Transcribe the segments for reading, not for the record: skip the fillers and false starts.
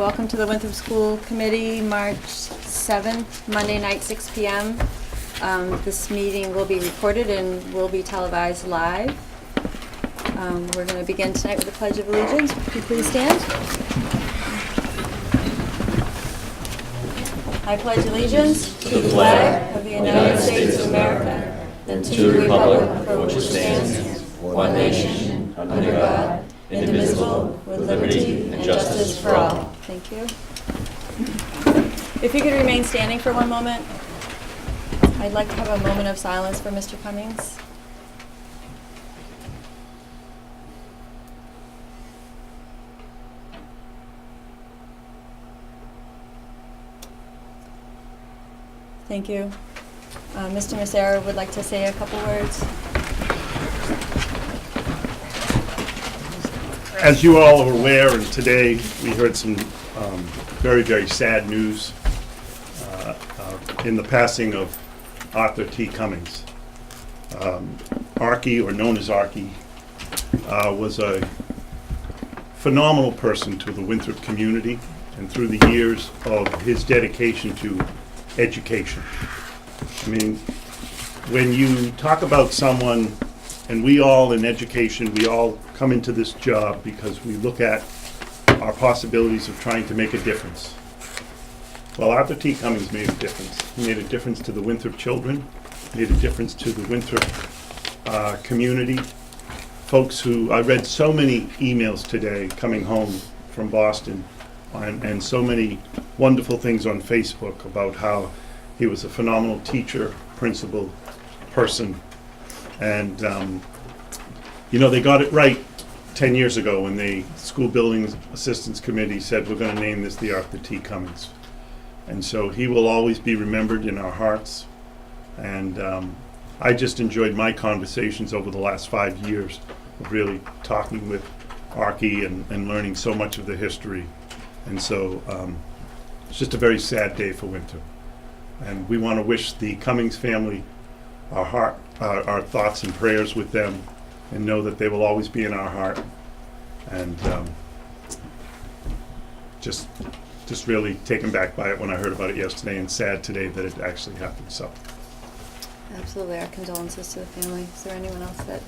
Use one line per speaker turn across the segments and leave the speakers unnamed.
Welcome to the Winthrop School Committee, March 7th, Monday night, 6 p.m. This meeting will be recorded and will be televised live. We're going to begin tonight with the Pledge of Allegiance. Would you please stand? I pledge allegiance to the flag of the United States of America and to the republic for which it stands, one nation, under God, indivisible, with liberty and justice for all. Thank you. If you could remain standing for one moment, I'd like to have a moment of silence for Mr. Cummings. Thank you. Mr. Massaro would like to say a couple words.
As you all are aware, and today we heard some very, very sad news in the passing of Arthur T. Cummings. Archie, or known as Archie, was a phenomenal person to the Winthrop community and through the years of his dedication to education. I mean, when you talk about someone, and we all in education, we all come into this job because we look at our possibilities of trying to make a difference. Well, Arthur T. Cummings made a difference. He made a difference to the Winthrop children, made a difference to the Winthrop community. Folks who, I read so many emails today coming home from Boston, and so many wonderful things on Facebook about how he was a phenomenal teacher, principal, person. And, they got it right 10 years ago when the School Building Assistance Committee said, we're going to name this the Arthur T. Cummings. And so he will always be remembered in our hearts. And I just enjoyed my conversations over the last 5 years of really talking with Archie and learning so much of the history. And so it's just a very sad day for Winthrop. And we want to wish the Cummings family our thoughts and prayers with them, and know that they will always be in our heart. And just really taken back by it when I heard about it yesterday, and sad today that it actually happened. So
Absolutely, our condolences to the family. Is there anyone else that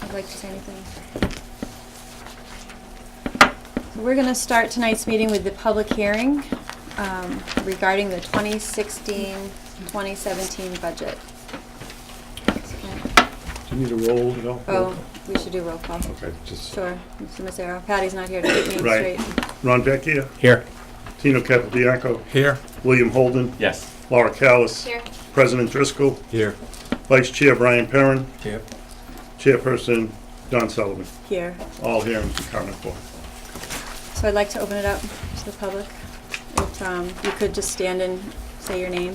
would like to say anything? So we're going to start tonight's meeting with the public hearing regarding the 2016-2017 budget.
do you need a roll at all?
Oh, we should do roll call.
Okay, just
Sure, Mr. Massaro. Patty's not here to keep me
Right.
straight.
Ron Vecchia,
Here.
Tino Capobianco,
Here.
William Holden,
Yes.
Laura Callis,
Here.
President Driscoll,
Here.
Vice Chair Brian Perrin,
Here.
Chairperson Don Sullivan,
Here.
all here and accounted for.
So I'd like to open it up to the public. If you could just stand and say your name.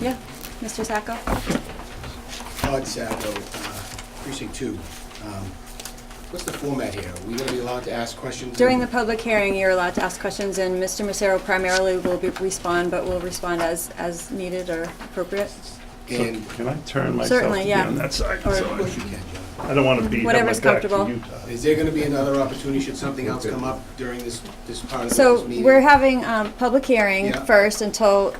Yeah, Mr. Sacco?
Todd Sacco, Precinct 2. What's the format here? Are we going to be allowed to ask questions?
During the public hearing, you're allowed to ask questions, and Mr. Massaro primarily will respond, but will respond as needed or appropriate.
And
So can I turn myself
Certainly,
to be
yeah.
on that side?
Or-
So
of course you can, John.
I don't want to be
Whatever's
back to
comfortable.
you, Todd.
Is there going to be another opportunity should something else come up during this part of
So
this meeting?
we're having public hearing
Yeah.
first until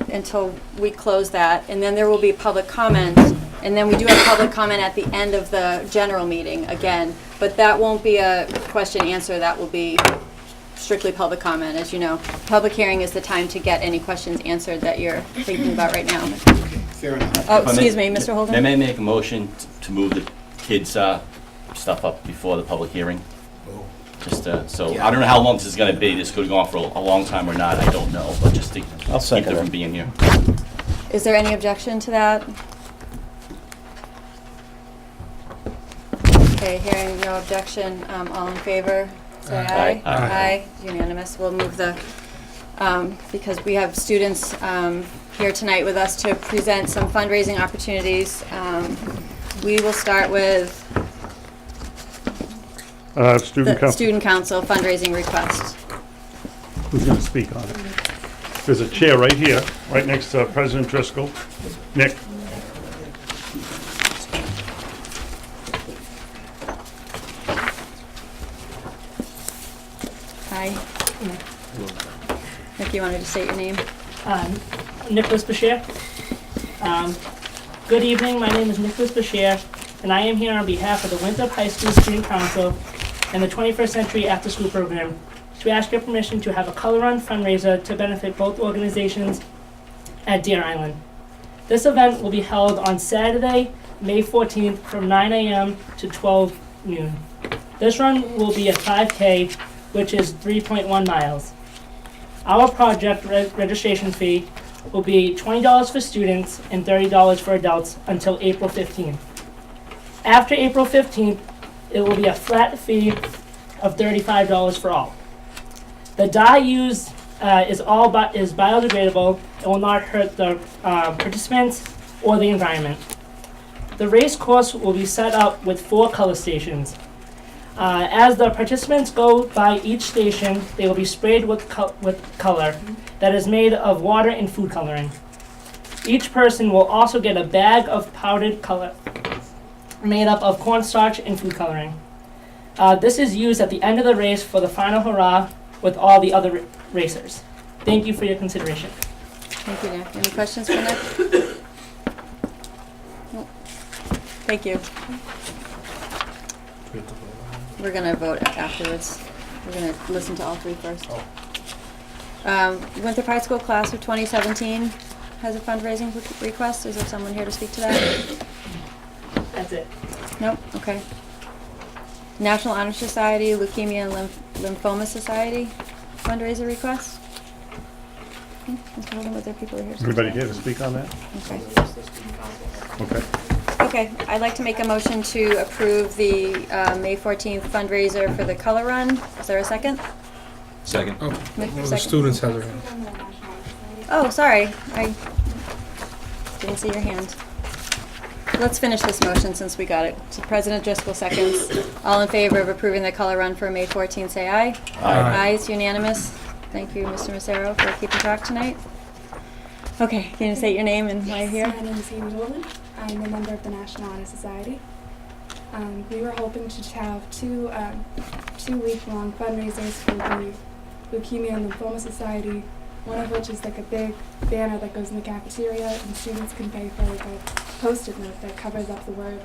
we close that, and then there will be public comment, and then we do have public comment at the end of the general meeting again, but that won't be a question answer, that will be strictly public comment, as you know. Public hearing is the time to get any questions answered that you're thinking about right now.
Okay, fair enough.
Oh,
If I
excuse
may-
me, Mr.
May
Holden?
I make a motion to move the kids' stuff up before the public hearing?
Oh,
Just so,
Yeah.
I don't know how long this is gonna be. This could go on for a long time or not, I don't know, but just to
I'll
keep
second
them
it.
from being here.
Is there any objection to that? Okay, hearing no objection, all in favor, say aye.
Aye. Aye.
Aye, unanimous. We'll move the, because we have students here tonight with us to present some fundraising opportunities. We will start with
Student
the
council,
Student Council fundraising request.
who's going to speak on it? There's a chair right here, right next to President Driscoll. Nick?
Aye. If you wanted to state your name.
Nicholas Bashir. Good evening, my name is Nicholas Bashir, and I am here on behalf of the Winthrop High School Student Council and the 21st Century After School Program to ask your permission to have a color run fundraiser to benefit both organizations at Deer Island. This event will be held on Saturday, May 14th from 9 a.m. to 12 noon. This run will be a 5K, which is 3.1 miles. Our project registration fee will be $20 for students and $30 for adults until April 15th. After April 15th, it will be a flat fee of $35 for all. The dye used is biodegradable and will not hurt the participants or the environment. The race course will be set up with 4 color stations. As the participants go by each station, they will be sprayed with color that is made of water and food coloring. Each person will also get a bag of powdered color made up of cornstarch and food coloring. This is used at the end of the race for the final hurrah with all the other racers. Thank you for your consideration.
Thank you, Nick. Any questions for Nick? Nope. Thank you. We're gonna vote afterwards. We're gonna listen to all 3 first. Winthrop High School class of 2017 has a fundraising request. Is there someone here to speak to that?
That's it.
Nope, okay. National Honor Society, Leukemia and Lymphoma Society fundraiser request. Mr. Holden, was there people here?
Everybody here to speak on that?
Okay.
Okay.
Okay, I'd like to make a motion to approve the May 14th fundraiser for the color run. Is there a second?
Second.
Nick,
One of the
second.
students has their hand.
Oh, sorry, I didn't see your hand. Let's finish this motion since we got it. So President Driscoll seconds. All in favor of approving the color run for May 14th, say aye.
Aye.
It's unanimous. Thank you, Mr. Massaro, for keeping track tonight. Okay, can you state your name and why you're here?
My name is Amy Holden. I'm a member of the National Honor Society. We were hoping to have two week-long fundraisers for the Leukemia and Lymphoma Society, one of which is like a big banner that goes in the cafeteria, and students can pay for like a Post-it note that covers up the word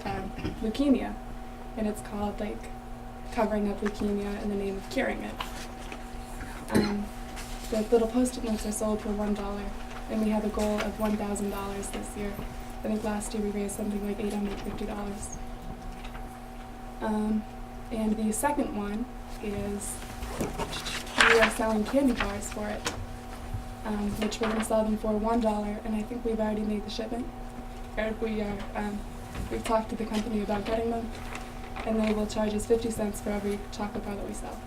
leukemia, and it's called like covering up leukemia in the name of curing it. The little Post-it notes are sold for $1, and we have a goal of $1,000 this year. I think last year we raised something like $850. And the second one is we are selling candy bars for it, which we're going to sell them for $1, and I think we've already made the shipment. We've talked to the company about getting them, and they will charge us 50 cents for every chocolate bar that we sell.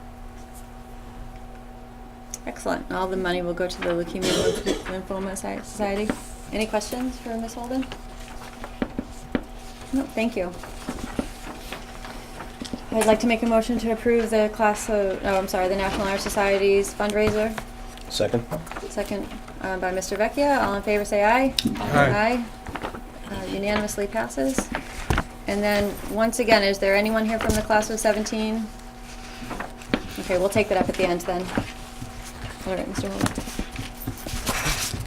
Excellent. All the money will go to the Leukemia and Lymphoma Society. Any questions for Ms. Holden? No, thank you. I'd like to make a motion to approve the the National Honor Society's fundraiser.
Second.
Second by Mr. Vecchia. All in favor say aye.
Aye.
Unanimously passes. And then, once again, is there anyone here from the class of 17? Okay, we'll take that up at the end then. All right, Mr. Holden.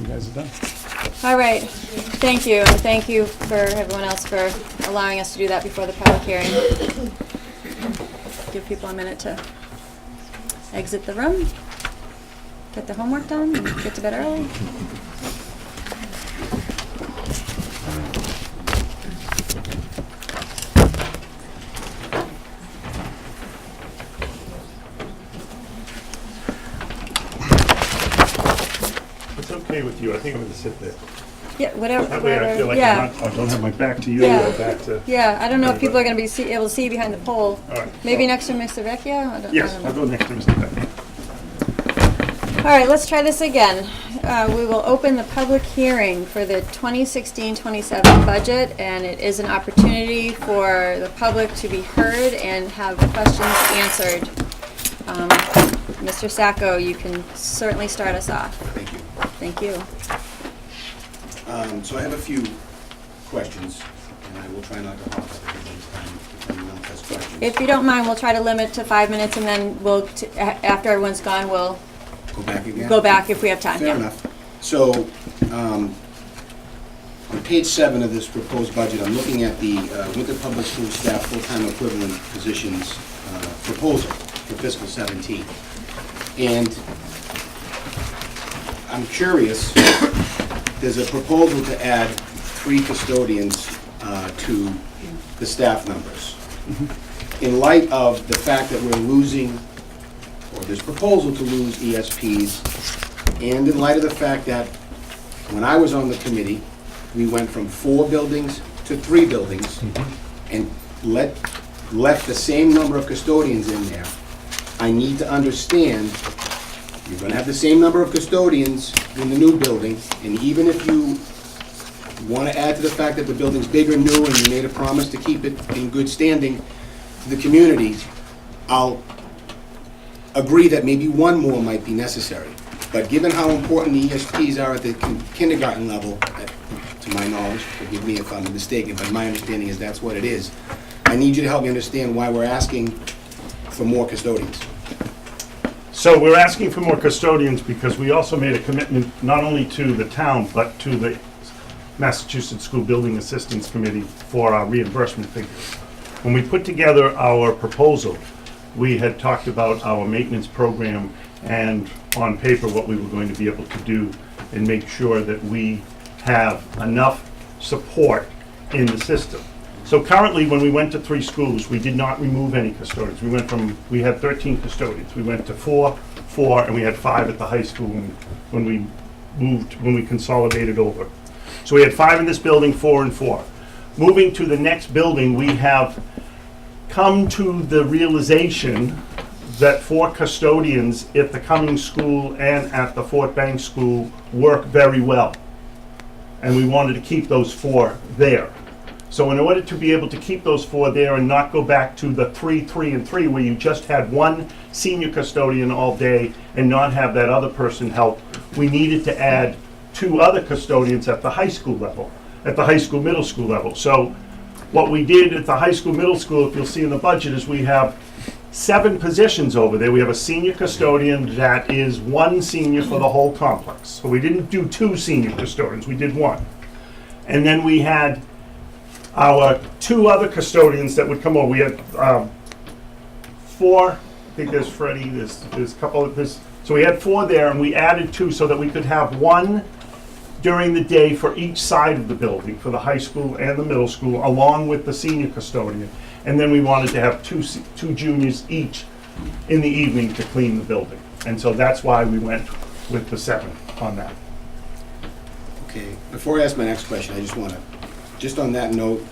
You guys are done.
All right, thank you, and thank you for everyone else for allowing us to do that before the public hearing. Give people a minute to exit the room, get the homework done, and get to bed early.
It's okay with you. I think I'm going to sit there.
Yeah, whatever.
That way I feel like
Yeah.
I don't have my back to you
Yeah.
or back to...
Yeah, I don't know if people are going to be able to see behind the pole.
All right.
Maybe next to Mr. Vecchia?
Yes,
I
I'll
don't know.
go next to Mr. Beck.
All right, let's try this again. We will open the public hearing for the 2016-27 budget, and it is an opportunity for the public to be heard and have questions answered. Mr. Sacco, you can certainly start us off.
Thank you.
Thank you.
So I have a few questions. and I will try not to hog up everybody's time if anyone else has questions.
If you don't mind, we'll try to limit to 5 minutes, and then after everyone's gone, we'll
Go back again?
go back if we have time.
Fair
Yeah.
enough. So, on page 7 of this proposed budget, I'm looking at the Winter Public School Staff Full-Time Equivalent Positions proposal for fiscal 17. And I'm curious, there's a proposal to add 3 custodians to the staff numbers. In light of the fact that we're losing, or there's proposal to lose ESPs, and in light of the fact that when I was on the committee, we went from 4 buildings to 3 buildings and left the same number of custodians in there, I need to understand, you're gonna have the same number of custodians in the new building, and even if you wanna add to the fact that the building's big or new and you made a promise to keep it in good standing to the community, I'll agree that maybe 1 more might be necessary. But given how important the ESPs are at the kindergarten level, to my knowledge, forgive me if I'm mistaken, but my understanding is that's what it is, I need you to help me understand why we're asking for more custodians.
So we're asking for more custodians because we also made a commitment not only to the town, but to the Massachusetts School Building Assistance Committee for our reimbursement figures. When we put together our proposal, we had talked about our maintenance program and on paper what we were going to be able to do and make sure that we have enough support in the system. So currently, when we went to 3 schools, we did not remove any custodians. We had 13 custodians. We went to 4, and we had 5 at the high school when we consolidated over. So we had 5 in this building, 4 and 4. Moving to the next building, we have come to the realization that 4 custodians at the Cummings School and at the Fort Banks School work very well. And we wanted to keep those 4 there. So in order to be able to keep those 4 there and not go back to the 3, 3, and 3, where you just had 1 senior custodian all day and not have that other person help, we needed to add 2 other custodians at the high school level, at the high school, middle school level. So what we did at the high school, middle school, if you'll see in the budget, is we have 7 positions over there. We have a senior custodian that is 1 senior for the whole complex. So we didn't do 2 senior custodians, we did 1. And then we had our 2 other custodians that would come over. We had 4, I think there's Freddie, there's a couple of this. So we had 4 there, and we added 2 so that we could have 1 during the day for each side of the building, for the high school and the middle school, along with the senior custodian. And then we wanted to have 2 juniors each in the evening to clean the building. And so that's why we went with the 7 on that.
Okay, before I ask my next question, I just want to, just on that note,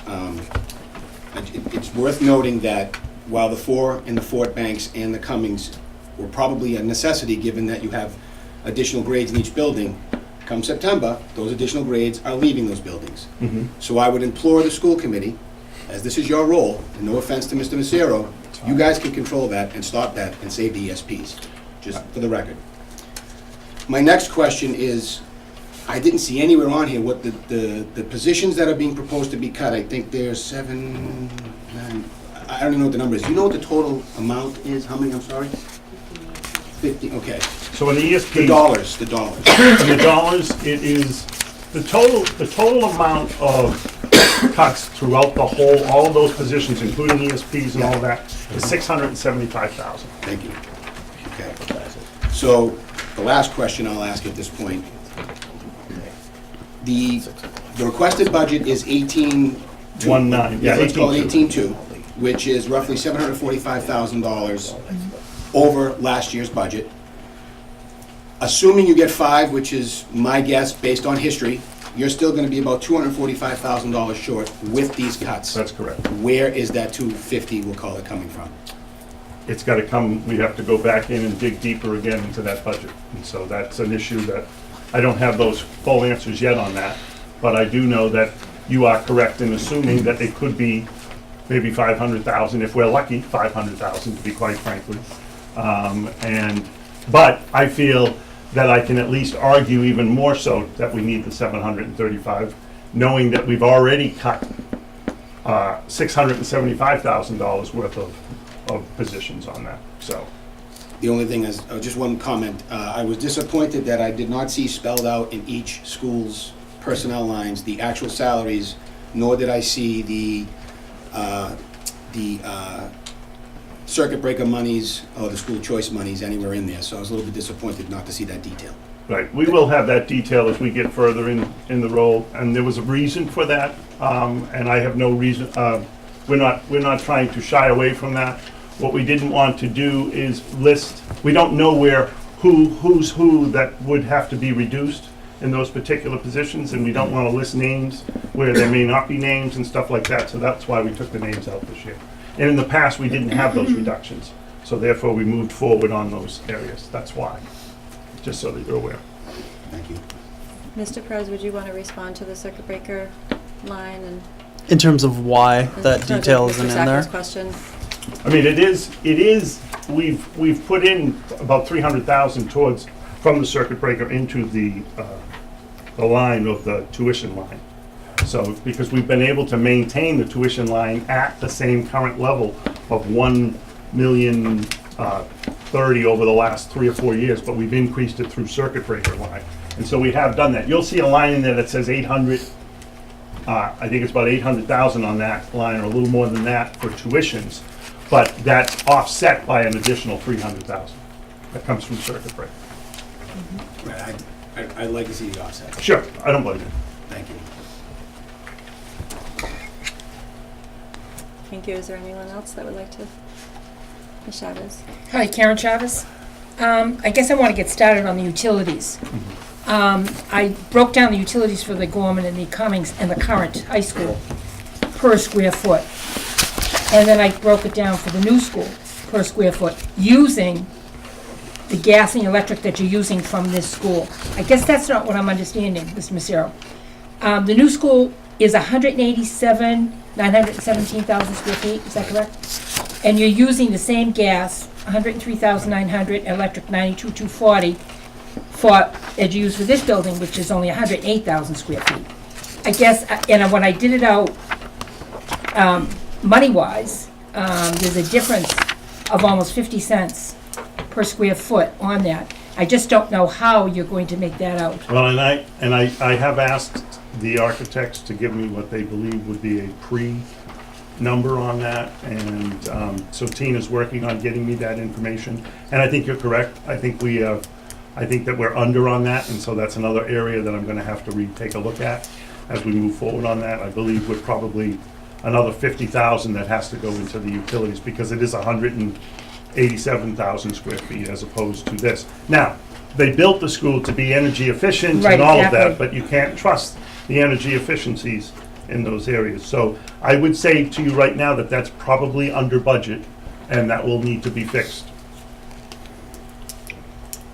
it's worth noting that while the 4 in the Fort Banks and the Cummings were probably a necessity, given that you have additional grades in each building, come September, those additional grades are leaving those buildings. So I would implore the school committee, as this is your role, and no offense to Mr. Macero, you guys can control that and stop that and save the ESPs, just for the record. My next question is, I didn't see anywhere on here what the positions that are being proposed to be cut. I think there's 7, 9, I don't even know what the number is. Do you know what the total amount is? How many, I'm sorry? 50, okay.
So in the ESP.
The dollars.
In the dollars, it is, the total amount of cuts throughout the whole, all of those positions, including ESPs and all that, is $675,000.
Thank you. Okay. So the last question I'll ask at this point. The requested budget is 18.
19, yeah,
Let's call it
18.2.
18.2, which is roughly $745,000 over last year's budget. Assuming you get 5, which is my guess based on history, you're still going to be about $245,000 short with these cuts.
That's correct.
Where is that 250, we'll call it, coming from?
It's got to come, we have to go back in and dig deeper again into that budget. And so that's an issue that, I don't have those full answers yet on that, but I do know that you are correct in assuming that it could be maybe 500,000, if we're lucky, 500,000 to be quite frankly. But I feel that I can at least argue even more so that we need the 735, knowing that we've already cut $675,000 worth of positions on that, so.
The only thing is, just one comment, I was disappointed that I did not see spelled out in each school's personnel lines the actual salaries, nor did I see the circuit breaker monies or the school choice monies anywhere in there, so I was a little bit disappointed not to see that detail.
Right, we will have that detail as we get further in the role, and there was a reason for that, and I have no reason, we're not trying to shy away from that. What we didn't want to do is list, we don't know who's who that would have to be reduced in those particular positions, and we don't want to list names where there may not be names and stuff like that, so that's why we took the names out this year. And in the past, we didn't have those reductions, so therefore we moved forward on those areas, that's why, just so that you're aware.
Thank you.
Mr. Perez, would you want to respond to the circuit breaker line and?
In terms of why
in
that
terms of
detail
Mr.
isn't in
Sacco's
there?
question?
I mean, it is, we've put in about 300,000 towards, from the circuit breaker into the line of the tuition line. So, because we've been able to maintain the tuition line at the same current level of 1,030,000 over the last 3 or 4 years, but we've increased it through circuit breaker line. And so we have done that. You'll see a line in there that says 800, I think it's about 800,000 on that line, or a little more than that for tuitions. But that's offset by an additional 300,000 that comes from circuit breaker.
Right, I'd like to see the offset.
Sure, I don't blame you.
Thank you.
Thank you. Is there anyone else that would like to? Ms. Chavez?
Hi, Karen Chavez. I guess I want to get started on the utilities. I broke down the utilities for the Gorman and the Cummings and the current high school per square foot. And then I broke it down for the new school per square foot, using the gas and electric that you're using from this school. I guess that's not what I'm understanding, Mr. Massaro. The new school is 917,000 square feet, is that correct? And you're using the same gas, 103,900, electric 92,240, for, as you use for this building, which is only 108,000 square feet. I guess, and when I did it out, money-wise, there's a difference of almost 50 cents per square foot on that. I just don't know how you're going to make that out.
Well, and I have asked the architects to give me what they believe would be a pre-number on that, and so Tina's working on getting me that information. And I think you're correct. I think that we're under on that, and so that's another area that I'm going to have to take a look at as we move forward on that. I believe we're probably another 50,000 that has to go into the utilities, because it is 187,000 square feet as opposed to this. Now, they built the school to be energy efficient
Right,
and all of
exactly.
that, but you can't trust the energy efficiencies in those areas. So I would say to you right now that that's probably under budget, and that will need to be fixed.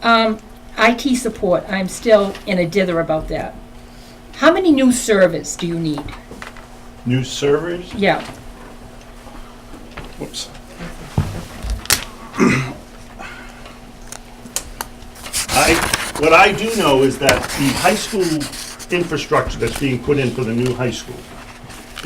IT support, I'm still in a dither about that. How many new servers do you need?
New servers?
Yeah,
Whoops. What I do know is that the high school infrastructure that's being put in for the new high school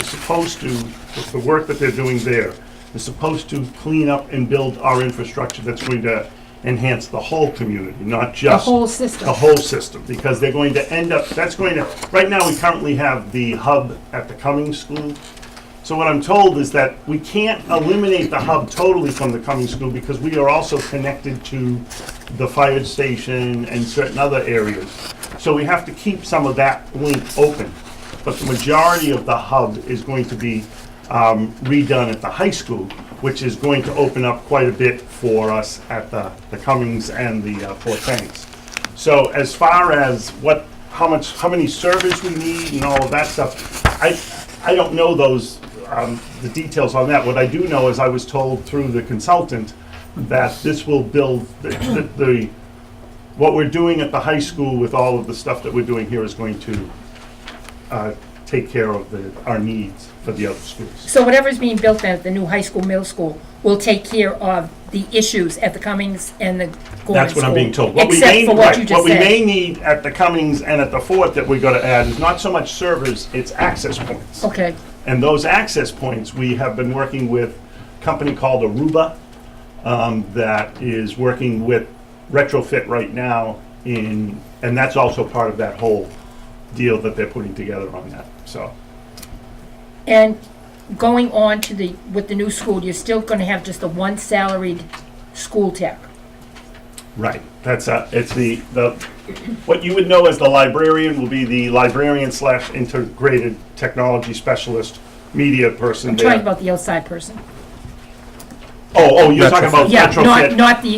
is supposed to, with the work that they're doing there, is supposed to clean up and build our infrastructure that's going to enhance the whole community, not
the
just
whole system.
the whole system, because they're going to end up, that's going to, right now, we currently have the hub at the Cummings School. So what I'm told is that we can't eliminate the hub totally from the Cummings School, because we are also connected to the fire station and certain other areas. So we have to keep some of that link open. But the majority of the hub is going to be redone at the high school, which is going to open up quite a bit for us at the Cummings and the Fort Banks. So as far as how many servers we need and all of that stuff, I don't know those, the details on that. What I do know is I was told through the consultant that this will build what we're doing at the high school with all of the stuff that we're doing here is going to take care of our needs for the other schools.
So whatever's being built at the new high school, middle school, will take care of the issues at the Cummings and the Gorman
That's what I'm being told. What we
Except
may-
for what
right,
you just
What we may
said.
need at the Cummings and at the Fort that we're gonna add is not so much servers, it's access points.
Okay,
And those access points, we have been working with a company called Aruba that is working with Retrofit right now and that's also part of that whole deal that they're putting together on that, so.
And going on to with the new school, you're still gonna have just the one salaried school tech.
Right, it's what you would know as the librarian will be the librarian / integrated technology specialist, media person
I'm
there.
talking about the outside person.
Oh, you're talking about
Yeah,
Retrofit?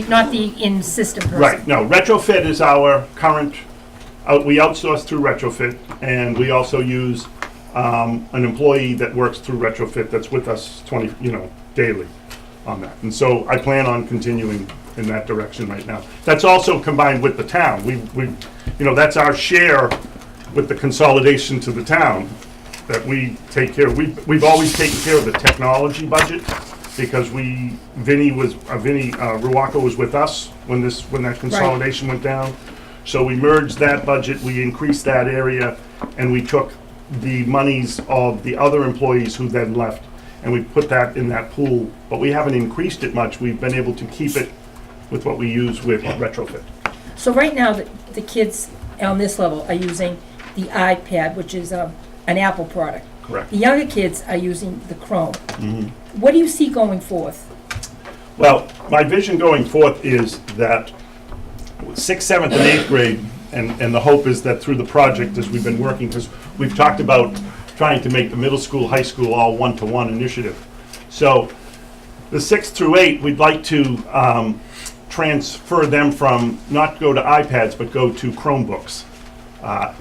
not the in-system person.
Right, no, Retrofit is our current, we outsource through Retrofit, and we also use an employee that works through Retrofit that's with us daily on that. And so I plan on continuing in that direction right now. That's also combined with the town. That's our share with the consolidation to the town that we take care of. We've always taken care of the technology budget because Vinnie Ruaco was with us when that consolidation went down. So we merged that budget, we increased that area, and we took the monies of the other employees who then left, and we put that in that pool, but we haven't increased it much. We've been able to keep it with what we use with Retrofit.
So right now, the kids on this level are using the iPad, which is an Apple product.
Correct.
The younger kids are using the Chrome. What do you see going forth?
Well, my vision going forth is that 6th, 7th, and 8th grade, and the hope is that through the project as we've been working, because we've talked about trying to make the middle school, high school all one-to-one initiative. So the 6th through 8, we'd like to transfer them from not go to iPads, but go to Chromebooks.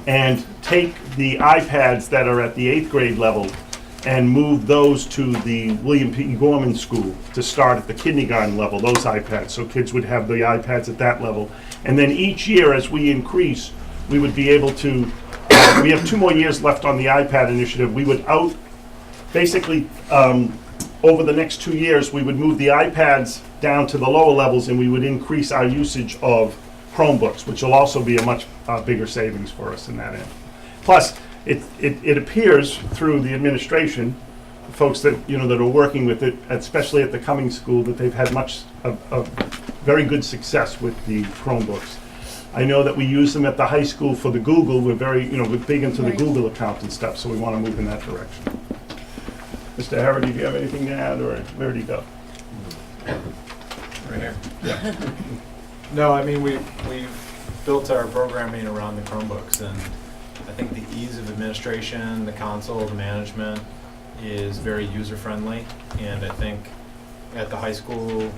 And take the iPads that are at the 8th grade level and move those to the William P. Gorman School to start at the kindergarten level, those iPads. So kids would have the iPads at that level. And then each year as we increase, we would be able to, we have 2 more years left on the iPad initiative. We would basically, over the next 2 years, we would move the iPads down to the lower levels and we would increase our usage of Chromebooks, which will also be a much bigger savings for us in that end. Plus, it appears through the administration, folks that that are working with it, especially at the Cummings School, that they've had very good success with the Chromebooks. I know that we use them at the high school for the Google. We're we're big into the Google account and stuff, so we want to move in that direction. Mr. Harity, do you have anything to add, or where did he go?
Right here. No, I mean, we've built our programming around the Chromebooks, and I think the ease of administration, the console, the management is very user-friendly, and I think at the high school,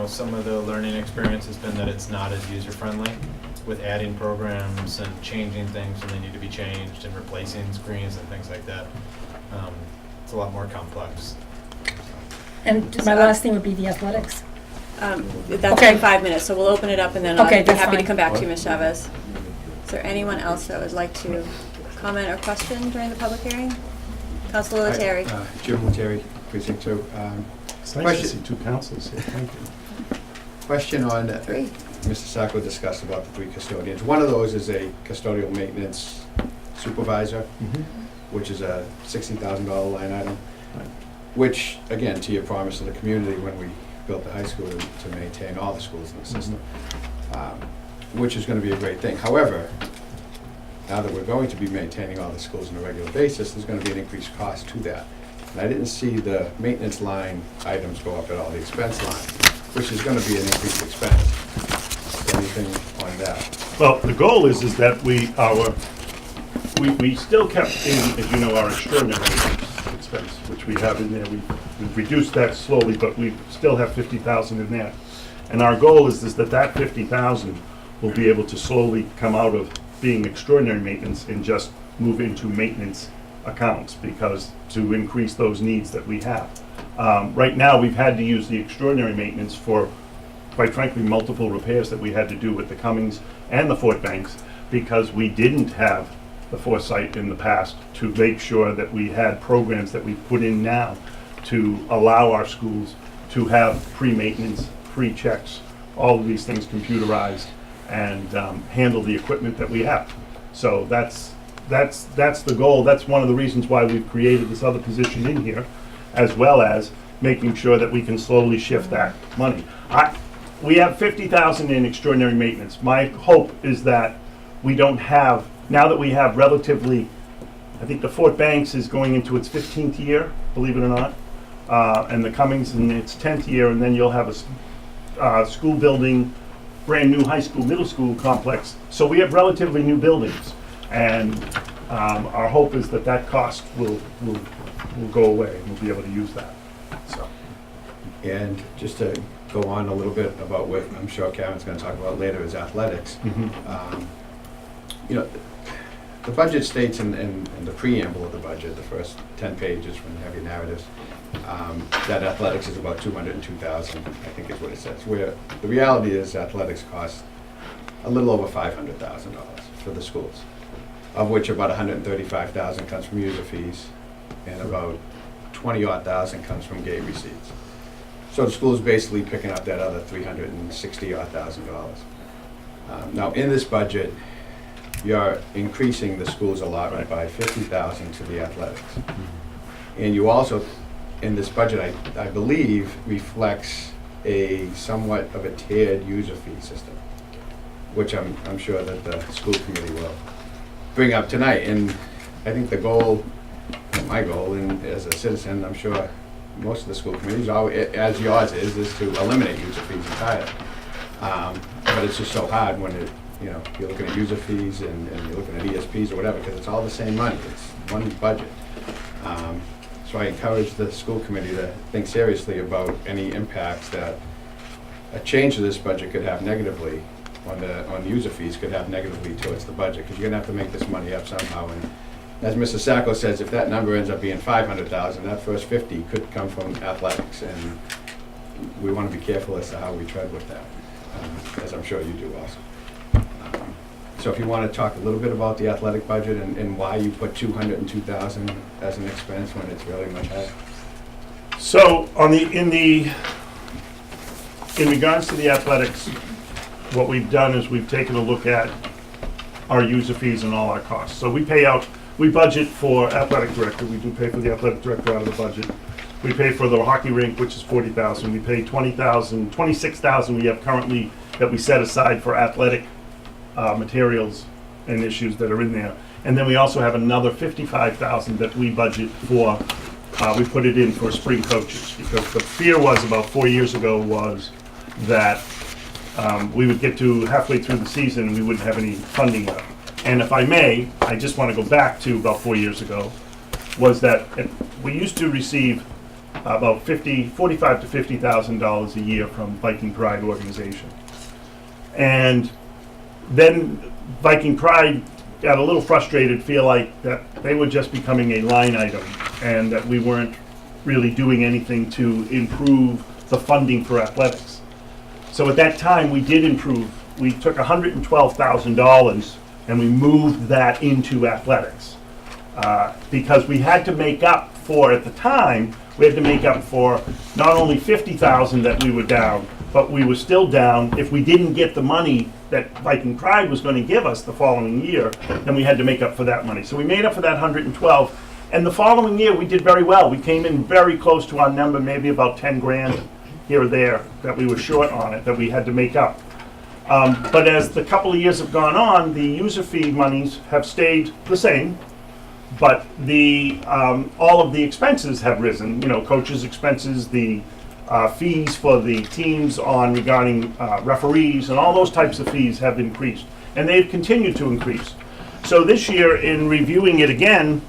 some of the learning experience has been that it's not as user-friendly with adding programs and changing things when they need to be changed and replacing screens and things like that. It's a lot more complex.
And my last thing would be the athletics.
That's
Okay.
in 5 minutes, so we'll open it up and then I'll
Okay,
be
that's
happy to
fine.
come back to you, Ms. Chavez. Is there anyone else that would like to comment or question during the public hearing? Councilor Lettieri.
Jim Lettieri, Precinct 2.
It's nice to see 2 councils here. Thank you.
Question on,
3.
Mr. Sacco discussed about the 3 custodians. One of those is a custodial maintenance supervisor, which is a $60,000 line item,
Right.
which, again, to your promise to the community when we built the high school to maintain all the schools in the system, which is going to be a great thing. However, now that we're going to be maintaining all the schools on a regular basis, there's going to be an increased cost to that. And I didn't see the maintenance line items go up at all, the expense line, which is going to be an increased expense. Anything on that?
Well, the goal is that we still kept in, as you know, our extraordinary expense, which we have in there. We've reduced that slowly, but we still have 50,000 in there. And our goal is that 50,000 will be able to slowly come out of being extraordinary maintenance and just move into maintenance accounts, because to increase those needs that we have. Right now, we've had to use the extraordinary maintenance for, quite frankly, multiple repairs that we had to do with the Cummings and the Fort Banks, because we didn't have the foresight in the past to make sure that we had programs that we put in now to allow our schools to have pre-maintenance, pre-checks, all of these things computerized, and handle the equipment that we have. So that's that's the goal. That's one of the reasons why we've created this other position in here, as well as making sure that we can slowly shift that money. We have 50,000 in extraordinary maintenance. My hope is that we don't have, now that we have relatively, I think the Fort Banks is going into its 15th year, believe it or not, and the Cummings in its 10th year, and then you'll have a school building, brand new high school, middle school complex. So we have relatively new buildings, and our hope is that that cost will go away, and we'll be able to use that. So.
And just to go on a little bit about what I'm sure Kevin's gonna talk about later is athletics. You know, the budget states in the preamble of the budget, the first 10 pages when you have your narratives, that athletics is about 202,000, I think is what it says. Where the reality is athletics costs a little over $500,000 for the schools, of which about 135,000 comes from user fees and about 20-odd thousand comes from gate receipts. So the school is basically picking up that other $360-odd thousand. Now in this budget, you're increasing the school's allotment by $50,000 to the athletics. And you also, in this budget, I believe, reflects a somewhat of a tiered user fee system, which I'm sure that the school committee will bring up tonight. And I think the goal, my goal, and as a citizen, I'm sure most of the school committees, as yours is to eliminate user fees entirely. But it's just so hard when you're looking at user fees and you're looking at ESPs or whatever, because it's all the same money. It's one budget. So I encourage the school committee to think seriously about any impacts that a change to this budget could have negatively on user fees, could have negatively towards the budget, because you're gonna have to make this money up somehow. And as Mr. Sacco says, if that number ends up being 500,000, that first 50 could come from athletics, and we want to be careful as to how we tread with that, as I'm sure you do also. So if you want to talk a little bit about the athletic budget and why you put 202,000 as an expense when it's really much higher.
So in regards to the athletics, what we've done is we've taken a look at our user fees and all our costs. So we budget for athletic director. We do pay for the athletic director out of the budget. We pay for the hockey rink, which is 40,000. We pay 20,000, 26,000 we have currently that we set aside for athletic materials and issues that are in there. And then we also have another 55,000 that we budget for. We put it in for spring coaches, because the fear was about 4 years ago was that we would get to halfway through the season and we wouldn't have any funding left. And if I may, I just want to go back to about 4 years ago, was that we used to receive about $45,000 to $50,000 a year from Viking Pride organization. And then Viking Pride got a little frustrated, feel like that they were just becoming a line item and that we weren't really doing anything to improve the funding for athletics. So at that time, we did improve. We took $112,000 and we moved that into athletics because we had to make up for, at the time, we had to make up for not only 50,000 that we were down, but we were still down. If we didn't get the money that Viking Pride was going to give us the following year, then we had to make up for that money. So we made up for that 112, and the following year we did very well. We came in very close to our number, maybe about 10 grand here or there that we were short on it, that we had to make up. But as the couple of years have gone on, the user fee monies have stayed the same, but all of the expenses have risen. Coaches' expenses, the fees for the teams regarding referees, and all those types of fees have increased, and they've continued to increase. So this year, in reviewing it again,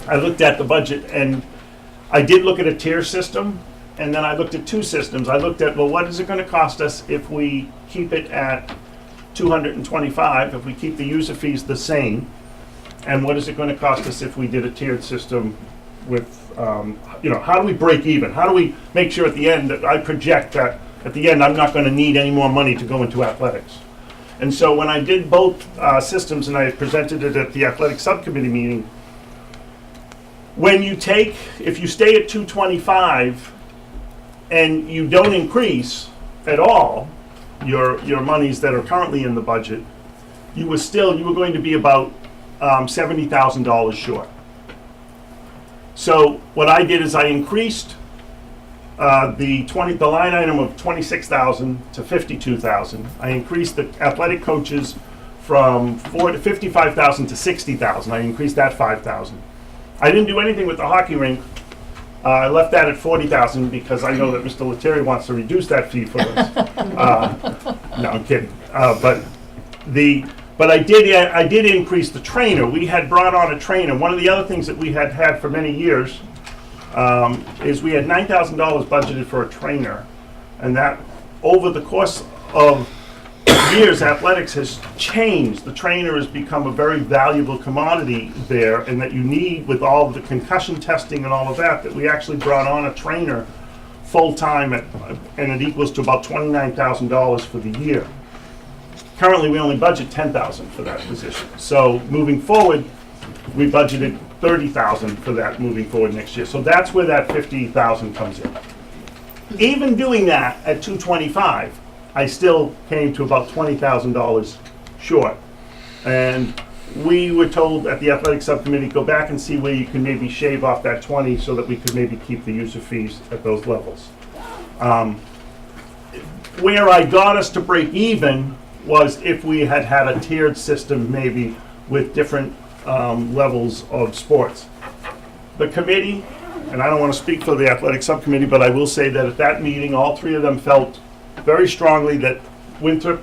I looked at the budget, and I did look at a tier system, and then I looked at two systems. I looked at, well, what is it going to cost us if we keep it at 225, if we keep the user fees the same, and what is it going to cost us if we did a tiered system with, how do we break even? How do we make sure at the end that I project that at the end I'm not going to need any more money to go into athletics? And so when I did both systems and I presented it at the athletic subcommittee meeting, if you stay at 225 and you don't increase at all your monies that are currently in the budget, you were going to be about $70,000 short. So what I did is I increased the line item of 26,000 to 52,000. I increased the athletic coaches from 55,000 to 60,000. I increased that 5,000. I didn't do anything with the hockey rink. I left that at 40,000 because I know that Mr. Lettieri wants to reduce that fee for us. No, I'm kidding. But I did increase the trainer. We had brought on a trainer. One of the other things that we had had for many years is we had $9,000 budgeted for a trainer, and that over the course of years, athletics has changed. The trainer has become a very valuable commodity there, and that you need, with all the concussion testing and all of that, that we actually brought on a trainer full-time, and it equals to about $29,000 for the year. Currently, we only budget $10,000 for that position. So moving forward, we budgeted $30,000 for that moving forward next year. So that's where that $50,000 comes in. Even doing that at $225,000, I still came to about $20,000 short. And we were told at the athletic subcommittee, go back and see where you can maybe shave off that 20 so that we could maybe keep the user fees at those levels. Where I got us to break even was if we had had a tiered system maybe with different levels of sports. The committee, and I don't want to speak for the athletic subcommittee, but I will say that at that meeting, all three of them felt very strongly that Winthrop,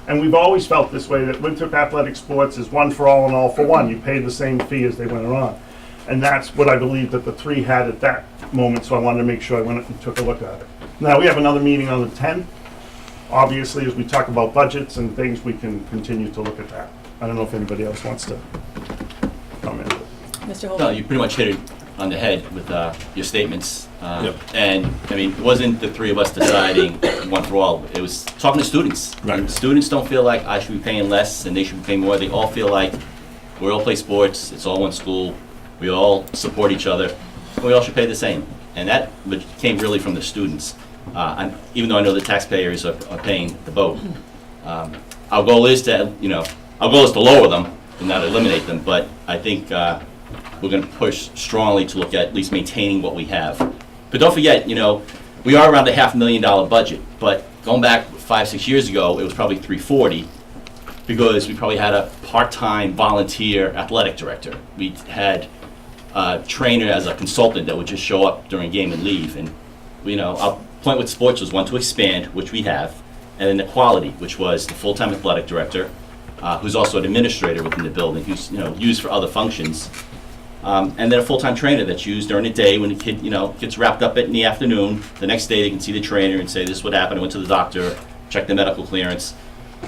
and we've always felt this way, that Winthrop Athletic Sports is one for all and all for one. You pay the same fee as they went on. And that's what I believe that the three had at that moment, so I wanted to make sure I went and took a look at it. Now, we have another meeting on the 10th. Obviously, as we talk about budgets and things, we can continue to look at that. I don't know if anybody else wants to comment.
Mr.
No,
Holden?
you pretty much hit it on the head with your statements.
Yep.
And, I mean, it wasn't the three of us deciding one for all. It was talking to students.
Right.
Students don't feel like I should be paying less and they should be paying more. They all feel like we all play sports, it's all one school, we all support each other, and we all should pay the same. And that came really from the students. Even though I know the taxpayers are paying the boat. Our goal is to, lower them and not eliminate them, but I think we're going to push strongly to look at least maintaining what we have. But don't forget, we are around the $500,000 budget, but going back 5-6 years ago, it was probably $340,000 because we probably had a part-time volunteer athletic director. We had a trainer as a consultant that would just show up during a game and leave. And our point with sports was one, to expand, which we have, and then the quality, which was the full-time athletic director, who's also an administrator within the building, who's used for other functions, and then a full-time trainer that's used during the day when the kid gets wrapped up in the afternoon. The next day they can see the trainer and say, this is what happened, I went to the doctor, checked the medical clearance.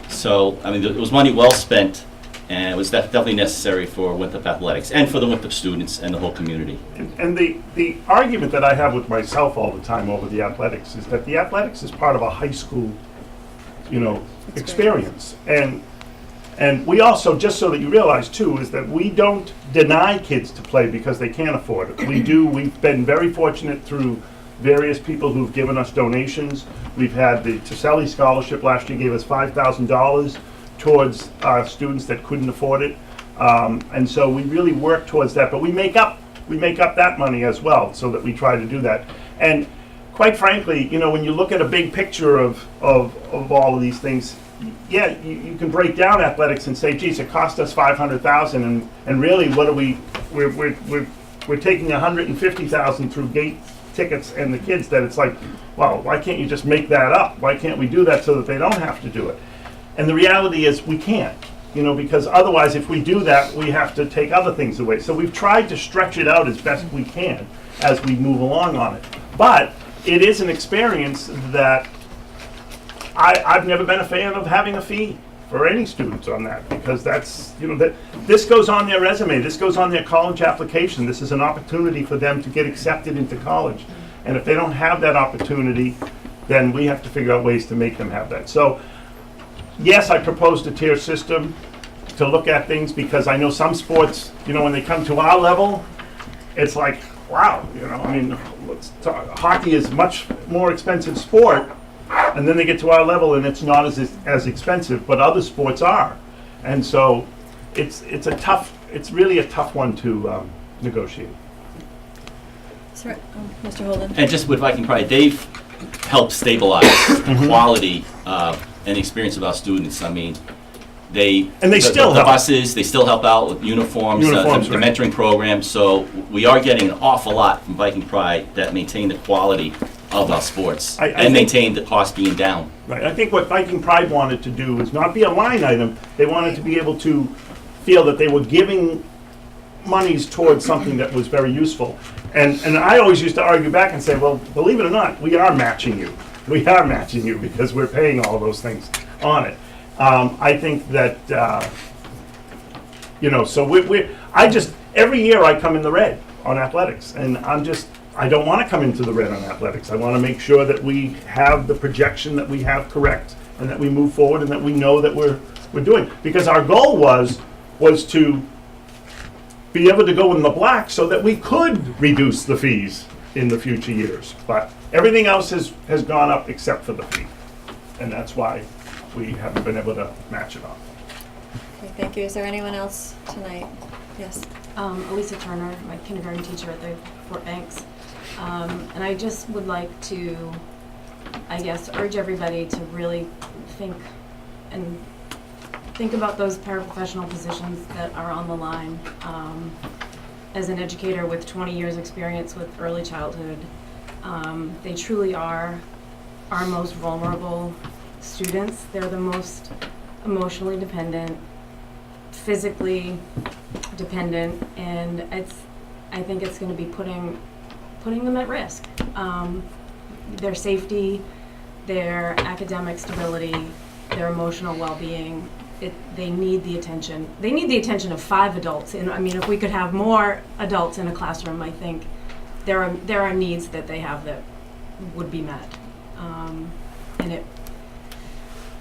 So I mean, it was money well spent, and it was definitely necessary for Winthrop Athletics and for the Winthrop students and the whole community.
And the argument that I have with myself all the time over the athletics is that the athletics is part of a high school, experience. And we also, just so that you realize too, is that we don't deny kids to play because they can't afford it. We've been very fortunate through various people who've given us donations. We've had the Tiselli Scholarship last year, gave us $5,000 towards students that couldn't afford it. And so we really work towards that, but we make up that money as well, so that we try to do that. And quite frankly, when you look at a big picture of all of these things, yeah, you can break down athletics and say, geez, it cost us $500,000, and really, what are we're taking $150,000 through gate tickets and the kids. That it's like, well, why can't you just make that up? Why can't we do that so that they don't have to do it? And the reality is, we can't, because otherwise, if we do that, we have to take other things away. So we've tried to stretch it out as best we can as we move along on it. But it is an experience that I've never been a fan of having a fee for any students on that, because that's, this goes on their resume, this goes on their college application. This is an opportunity for them to get accepted into college. And if they don't have that opportunity, then we have to figure out ways to make them have that. So, yes, I proposed a tier system to look at things, because I know some sports, when they come to our level, it's like, wow, hockey is a much more expensive sport. And then they get to our level and it's not as expensive, but other sports are. And so it's a tough, it's really a tough one to negotiate.
Sorry, Mr. Holden.
And just with Viking Pride, they've helped stabilize the quality and experience of our students. I mean,
And they still
the
help.
buses, they still help out with uniforms,
Uniforms,
the
right.
mentoring program. So we are getting an awful lot from Viking Pride that maintain the quality of our sports
I
and
think-
maintain the cost being down.
Right, I think what Viking Pride wanted to do is not be a line item, they wanted to be able to feel that they were giving monies towards something that was very useful. And I always used to argue back and say, well, believe it or not, we are matching you. We are matching you because we're paying all those things on it. I think that, so every year I come in the red on athletics, and I don't want to come into the red on athletics. I want to make sure that we have the projection that we have correct, and that we move forward, and that we know that we're doing. Because our goal was to be able to go in the black so that we could reduce the fees in the future years. But everything else has gone up except for the fee, and that's why we haven't been able to match it off.
Okay, thank you. Is there anyone else tonight? Yes.
Elisa Turner, my kindergarten teacher at the Fort Banks. And I just would like to, I guess, urge everybody to really think about those paraprofessional positions that are on the line. As an educator with 20 years experience with early childhood, they truly are our most vulnerable students. They're the most emotionally dependent, physically dependent, and I think it's going to be putting them at risk. Their safety, their academic stability, their emotional well-being, they need the attention. They need the attention of 5 adults. And I mean, if we could have more adults in a classroom, I think there are needs that they have that would be met. And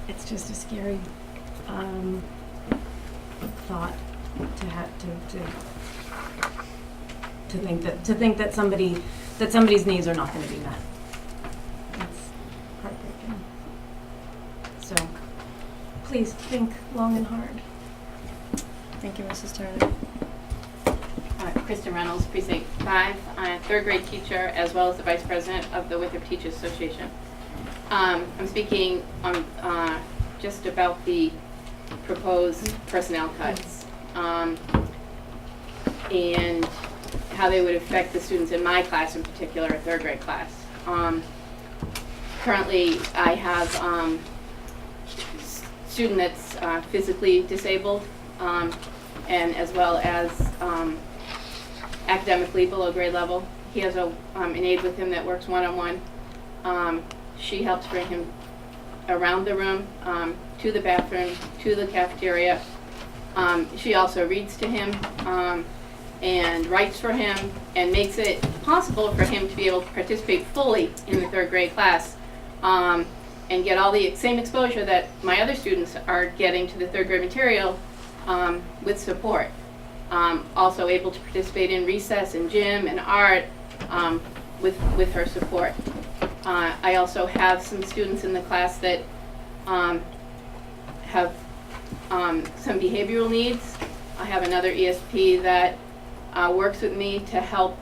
it's just a scary thought to think that somebody's needs are not going to be met. That's heartbreaking. So please think long and hard.
Thank you, Mrs. Turner.
Kristen Reynolds, Precinct 5, third grade teacher, as well as the Vice President of the Winthrop Teachers Association. I'm speaking on just about the proposed personnel cuts and how they would affect the students in my class, in particular, a third grade class. Currently, I have a student that's physically disabled, and as well as academically below grade level. He has an aide with him that works one-on-one. She helps bring him around the room, to the bathroom, to the cafeteria. She also reads to him and writes for him and makes it possible for him to be able to participate fully in the third grade class and get all the same exposure that my other students are getting to the third grade material with support. Also able to participate in recess and gym and art with her support. I also have some students in the class that have some behavioral needs. I have another ESP that works with me to help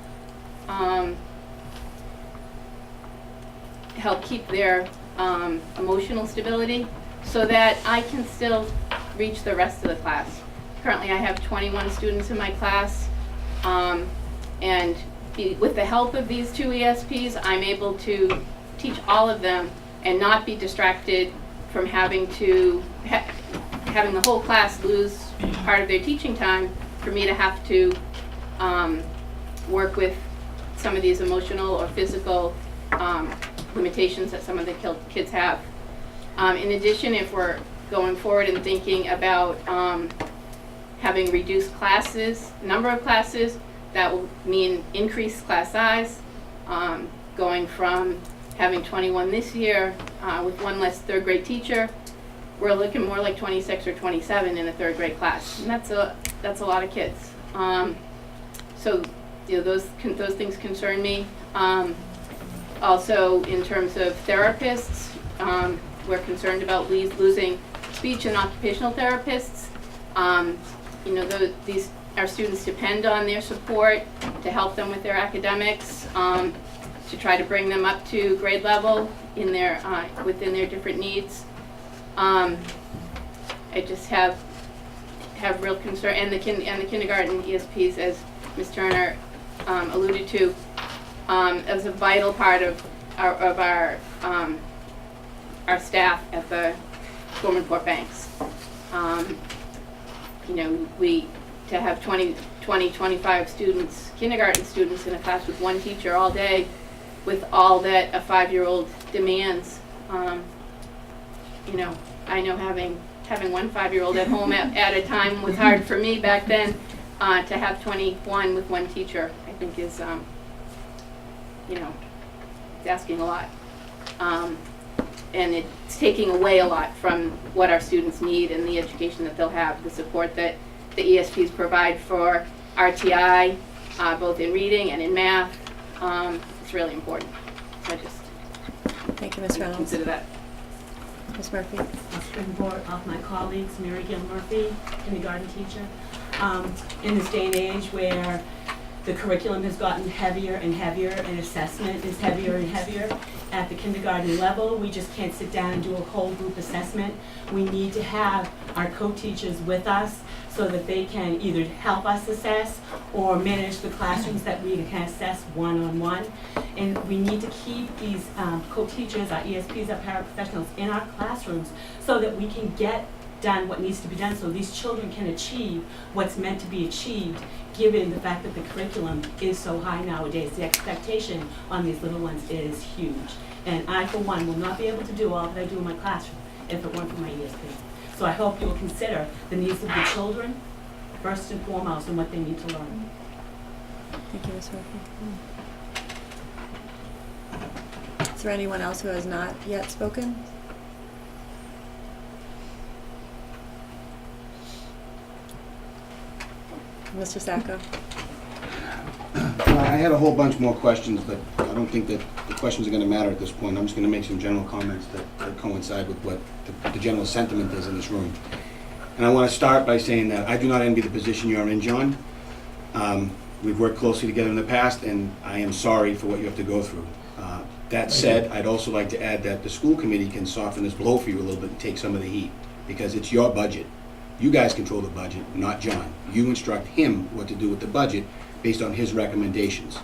keep their emotional stability so that I can still reach the rest of the class. Currently I have 21 students in my class, and with the help of these 2 ESPs, I'm able to teach all of them and not be distracted from having having the whole class lose part of their teaching time for me to have to work with some of these emotional or physical limitations that some of the kids have. In addition, if we're going forward and thinking about having reduced number of classes, that will mean increased class size, going from having 21 this year with 1 less third grade teacher. We're looking more like 26 or 27 in a third grade class, and that's a lot of kids. So those things concern me. Also, in terms of therapists, we're concerned about losing speech and occupational therapists. you know, our students depend on their support to help them with their academics, to try to bring them up to grade level in their, within their different needs. I just have real concern, and the kindergarten ESPs, as Ms. Turner alluded to, as a vital part of our staff at the Gorman-Port Banks. You know, to have 25 students, kindergarten students in a class with one teacher all day, with all that a 5-year-old demands. You know, I know having one 5-year-old at home at a time was hard for me back then. To have 21 with one teacher, I think is, you know, it's asking a lot. And it's taking away a lot from what our students need and the education that they'll have, the support that the ESPs provide for RTI, both in reading and in math. It's really important. So I just
Thank you, Ms. Reynolds.
consider that.
Ms. Murphy?
I'll springboard off my colleagues, Mary Gill Murphy, kindergarten teacher. In this day and age where the curriculum has gotten heavier and heavier and assessment is heavier and heavier at the kindergarten level, we just can't sit down and do a whole group assessment. We need to have our co-teachers with us so that they can either help us assess or manage the classrooms that we can assess one-on-one. And we need to keep these co-teachers, our ESPs, our paraprofessionals in our classrooms so that we can get done what needs to be done so these children can achieve what's meant to be achieved, given the fact that the curriculum is so high nowadays. The expectation on these little ones is huge. And I, for one, will not be able to do all that I do in my classroom if it weren't for my ESP. So I hope you will consider the needs of the children first and foremost and what they need to learn.
Thank you, Ms. Murphy. Is there anyone else who has not yet spoken? Mr. Sacco?
I had a whole bunch more questions, but I don't think that the questions are going to matter at this point. I'm just going to make some general comments that coincide with what the general sentiment is in this room. And I want to start by saying that I do not envy the position you're in, John. We've worked closely together in the past, and I am sorry for what you have to go through. That said, I'd also like to add that the school committee can soften this blow for you a little bit and take some of the heat, because it's your budget. You guys control the budget, not John. You instruct him what to do with the budget based on his recommendations.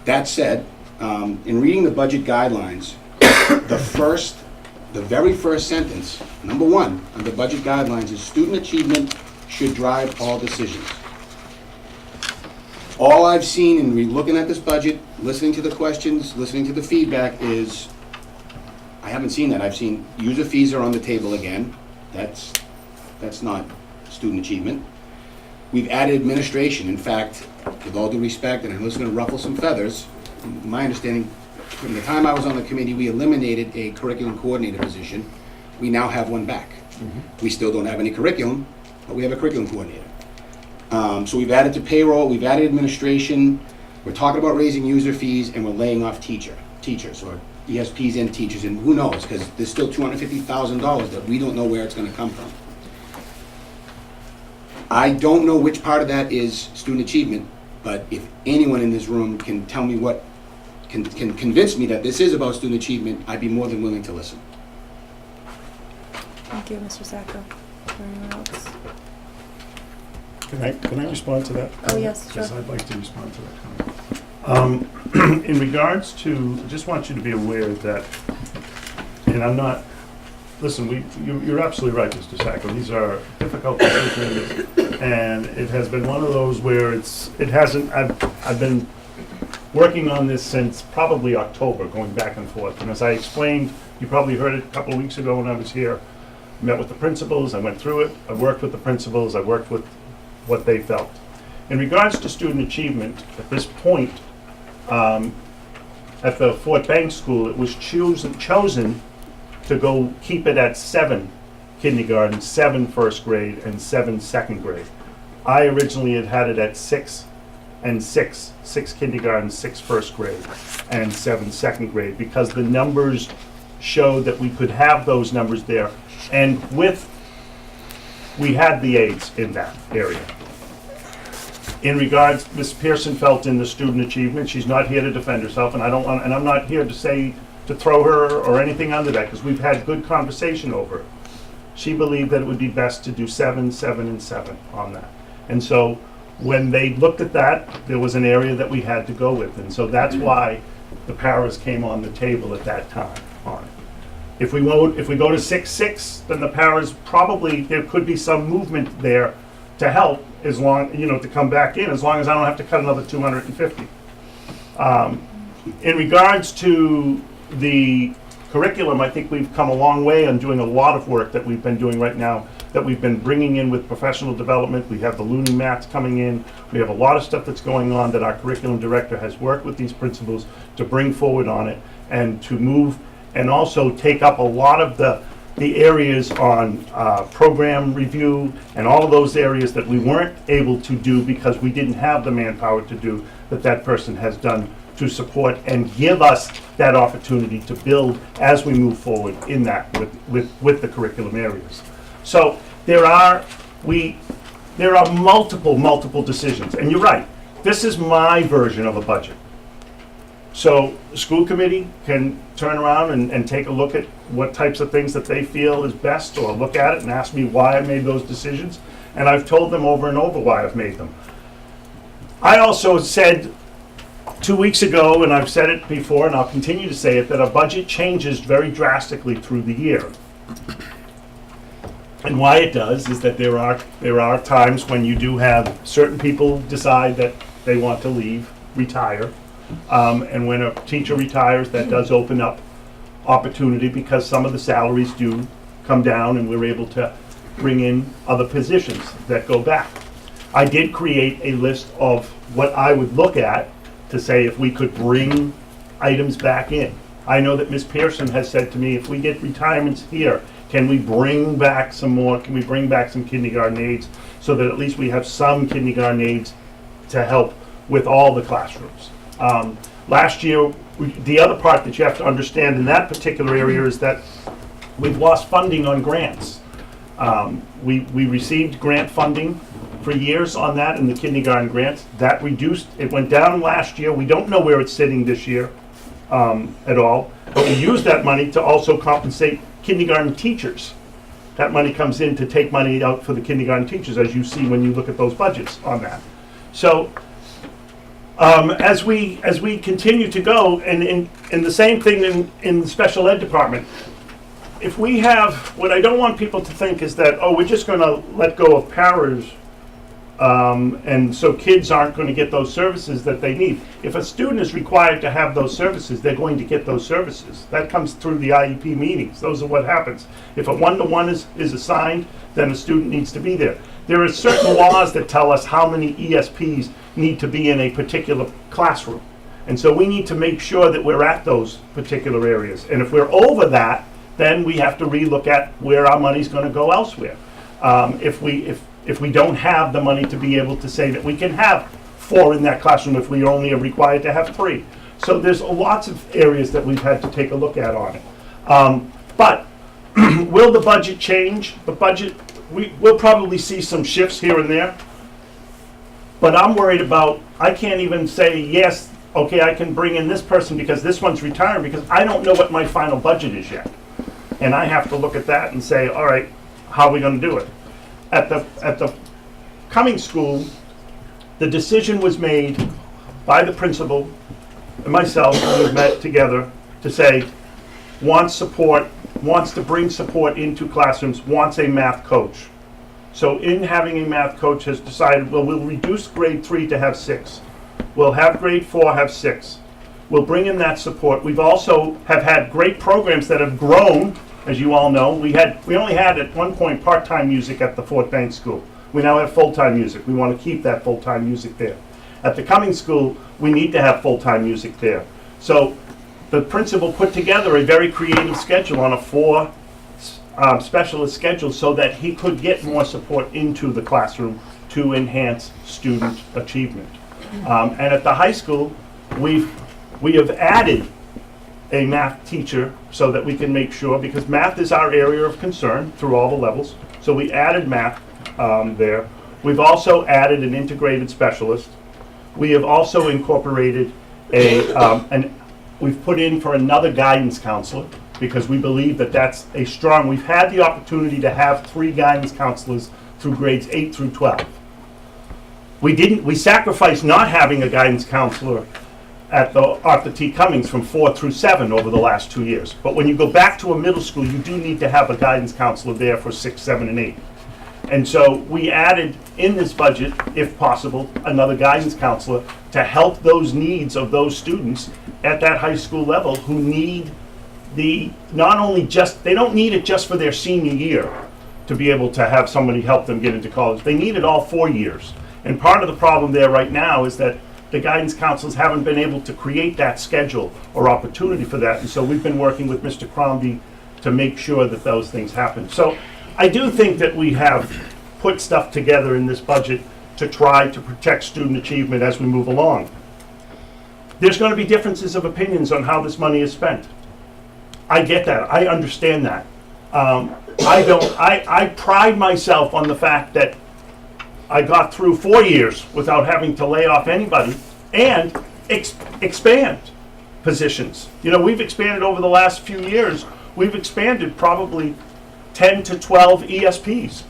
That said, in reading the budget guidelines, the very first sentence, number 1, under budget guidelines is student achievement should drive all decisions. All I've seen in looking at this budget, listening to the questions, listening to the feedback is, I haven't seen that. I've seen user fees are on the table again. That's not student achievement. We've added administration. In fact, with all due respect, and I'm just going to ruffle some feathers, my understanding, from the time I was on the committee, we eliminated a curriculum coordinator position. We now have one back. We still don't have any curriculum, but we have a curriculum coordinator. So we've added to payroll, we've added administration, we're talking about raising user fees, and we're laying off teachers, or ESPs and teachers, and who knows, because there's still $250,000 that we don't know where it's going to come from. I don't know which part of that is student achievement, but if anyone in this room can tell me what, can convince me that this is about student achievement, I'd be more than willing to listen.
Thank you, Mr. Sacco. Is there anyone else?
Can I respond to that?
Oh, yes, sure.
Because I'd like to respond to that comment. In regards to, I just want you to be aware that, and I'm not, listen, you're absolutely right, Mr. Sacco. These are difficult decisions, and it has been one of those where I've been working on this since probably October, going back and forth. And as I explained, you probably heard it a couple of weeks ago when I was here, met with the principals, I went through it, I worked with the principals, I worked with what they felt. In regards to student achievement, at this point, at the Fort Banks School, it was chosen to go keep it at 7 kindergarten, 7 first grade, and 7 second grade. I originally had it at 6 and 6 kindergarten, 6 first grade, and 7 second grade, because the numbers showed that we could have those numbers there. And with we had the aides in that area. In regards, Ms. Pearson felt in the student achievement, she's not here to defend herself, and I'm not here to say, to throw her or anything under that, because we've had good conversation over it. She believed that it would be best to do 7, 7, and 7 on that. And so, when they looked at that, there was an area that we had to go with, and so that's why the paras came on the table at that time on it. If we go to 6, 6, then the paras probably, there could be some movement there to help, as long, to come back in, as long as I don't have to cut another 250. In regards to the curriculum, I think we've come a long way on doing a lot of work that we've been doing right now, that we've been bringing in with professional development. We have the Looney Mats coming in. We have a lot of stuff that's going on that our curriculum director has worked with these principals to bring forward on it and to move, and also take up a lot of the areas on program review and all of those areas that we weren't able to do because we didn't have the manpower to do, that person has done to support and give us that opportunity to build as we move forward in that with the curriculum areas. So there are multiple decisions, and you're right, this is my version of a budget. So the school committee can turn around and take a look at what types of things that they feel is best, or look at it and ask me why I made those decisions. And I've told them over and over why I've made them. I also said 2 weeks ago, and I've said it before and I'll continue to say it, that a budget changes very drastically through the year. And why it does is that there are times when you do have certain people decide that they want to leave, retire. And when a teacher retires, that does open up opportunity, because some of the salaries do come down and we're able to bring in other positions that go back. I did create a list of what I would look at to say if we could bring items back in. I know that Ms. Pearson has said to me, if we get retirements here, can we bring back some more? Can we bring back some kindergarten aides so that at least we have some kindergarten aides to help with all the classrooms? Last year, the other part that you have to understand in that particular area is that we've lost funding on grants. We received grant funding for years on that in the kindergarten grants. That reduced, it went down last year. We don't know where it's sitting this year at all. But we used that money to also compensate kindergarten teachers. That money comes in to take money out for the kindergarten teachers, as you see when you look at those budgets on that. So as we continue to go, and the same thing in the special ed department, if we have, what I don't want people to think is that, oh, we're just going to let go of paras, and so kids aren't going to get those services that they need. If a student is required to have those services, they're going to get those services. That comes through the IEP meetings. Those are what happens. If a one-to-one is assigned, then a student needs to be there. There are certain laws that tell us how many ESPs need to be in a particular classroom. And so we need to make sure that we're at those particular areas. And if we're over that, then we have to relook at where our money's going to go elsewhere. If we don't have the money to be able to say that we can have 4 in that classroom if we only are required to have 3. So there's lots of areas that we've had to take a look at on it. But will the budget change? The budget, we'll probably see some shifts here and there. But I'm worried about, I can't even say, yes, okay, I can bring in this person because this one's retiring, because I don't know what my final budget is yet. And I have to look at that and say, all right, how are we going to do it? At the Cumming School, the decision was made by the principal and myself, when we met together, to say, wants to bring support into classrooms, wants a math coach. So in having a math coach has decided, well, we'll reduce grade 3 to have 6. We'll have grade 4 have 6. We'll bring in that support. We've also have had great programs that have grown, as you all know. We only had at one point part-time music at the Fort Bank School. We now have full-time music. We want to keep that full-time music there. At the Cumming School, we need to have full-time music there. So the principal put together a very creative schedule on a 4 specialist schedule so that he could get more support into the classroom to enhance student achievement. And at the high school, we have added a math teacher so that we can make sure, because math is our area of concern through all the levels. So we added math there. We've also added an integrated specialist. We have also incorporated we've put in for another guidance counselor because we believe that that's a strong, we've had the opportunity to have 3 guidance counselors through grades 8 through 12. We sacrificed not having a guidance counselor at the Arthur T. Cummings from 4 through 7 over the last 2 years. But when you go back to a middle school, you do need to have a guidance counselor there for 6, 7, and 8. And so we added in this budget, if possible, another guidance counselor to help those needs of those students at that high school level who need they don't need it just for their senior year to be able to have somebody help them get into college. They need it all 4 years. And part of the problem there right now is that the guidance counselors haven't been able to create that schedule or opportunity for that. And so we've been working with Mr. Crombie to make sure that those things happen. So I do think that we have put stuff together in this budget to try to protect student achievement as we move along. There's going to be differences of opinions on how this money is spent. I get that. I understand that. I pride myself on the fact that I got through 4 years without having to lay off anybody and expand positions. You know, we've expanded over the last few years. We've expanded probably 10 to 12 ESPs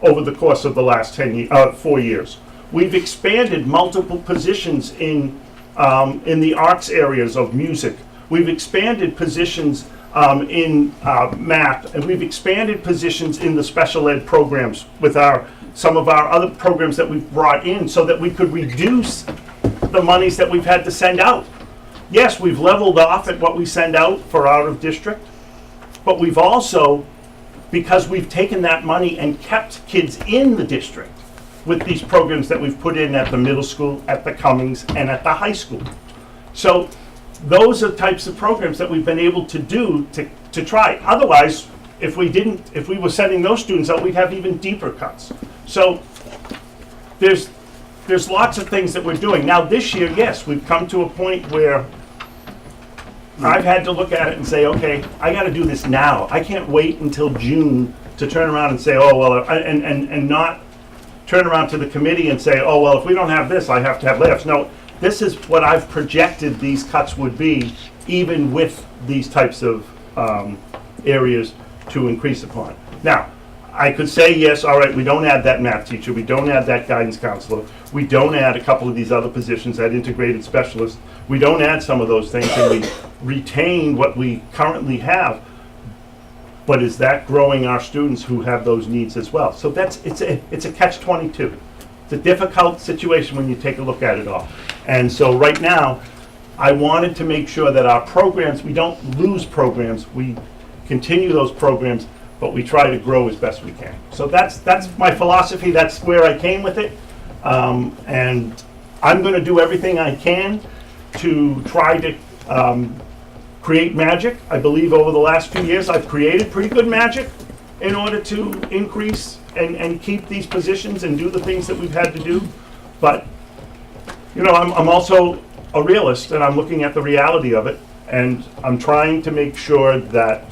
over the course of the last 4 years. We've expanded multiple positions in the arts areas of music. We've expanded positions in math, and we've expanded positions in the special ed programs with some of our other programs that we've brought in so that we could reduce the monies that we've had to send out. Yes, we've leveled off at what we send out for out of district, but we've also, because we've taken that money and kept kids in the district with these programs that we've put in at the middle school, at the Cummings, and at the high school. So those are types of programs that we've been able to do to try. Otherwise, if we were sending those students out, we'd have even deeper cuts. So there's lots of things that we're doing. Now this year, yes, we've come to a point where I've had to look at it and say, okay, I got to do this now. I can't wait until June to turn around and say, oh, well, and not turn around to the committee and say, oh, well, if we don't have this, I have to have layoffs. No, this is what I've projected these cuts would be, even with these types of areas to increase upon. Now, I could say, yes, all right, we don't add that math teacher, we don't add that guidance counselor, we don't add a couple of these other positions, that integrated specialist, we don't add some of those things, and we retain what we currently have. But is that growing our students who have those needs as well? So it's a catch-22. It's a difficult situation when you take a look at it all. And so right now, I wanted to make sure that our programs, we don't lose programs, we continue those programs, but we try to grow as best we can. So that's my philosophy, that's where I came with it. And I'm gonna do everything I can to try to create magic. I believe over the last few years, I've created pretty good magic in order to increase and keep these positions and do the things that we've had to do. But, you know, I'm also a realist, and I'm looking at the reality of it, and I'm trying to make sure that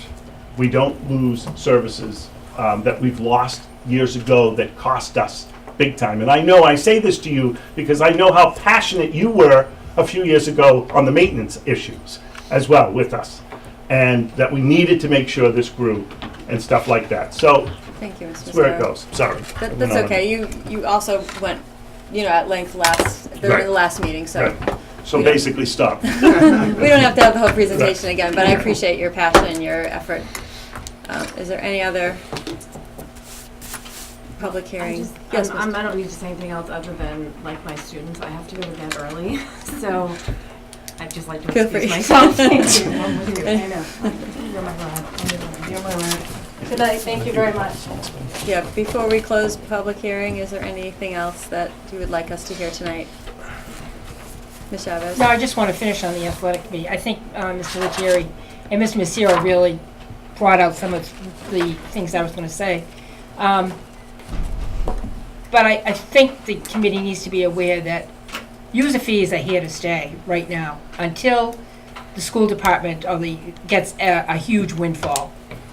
we don't lose services that we've lost years ago that cost us big time. And I know I say this to you because I know how passionate you were a few years ago on the maintenance issues as well with us, and that we needed to make sure this grew and stuff like that. So
Thank you, Mr.
that's where it
Sarah.
goes. Sorry.
That's okay. You also went, at length during
Right.
the last meeting, so
Right. So basically stop.
we don't have to have the whole presentation again, but I appreciate your passion and your effort. Is there any other public hearings? Yes,
I don't need to say anything else other than, like my students, I have to go to bed early, so I'd just like to
Feel
excuse
free.
myself. Thank you. I'm with you. I know. You're my ride. You're my ride. Good night. Thank you very much.
Yeah, before we close public hearing, is there anything else that you would like us to hear tonight? Ms. Chavez?
No, I just want to finish on the athletic committee. I think Mr. Lettieri and Mr. Messero really brought out some of the things I was going to say. But I think the committee needs to be aware that user fees are here to stay right now until the school department gets a huge windfall.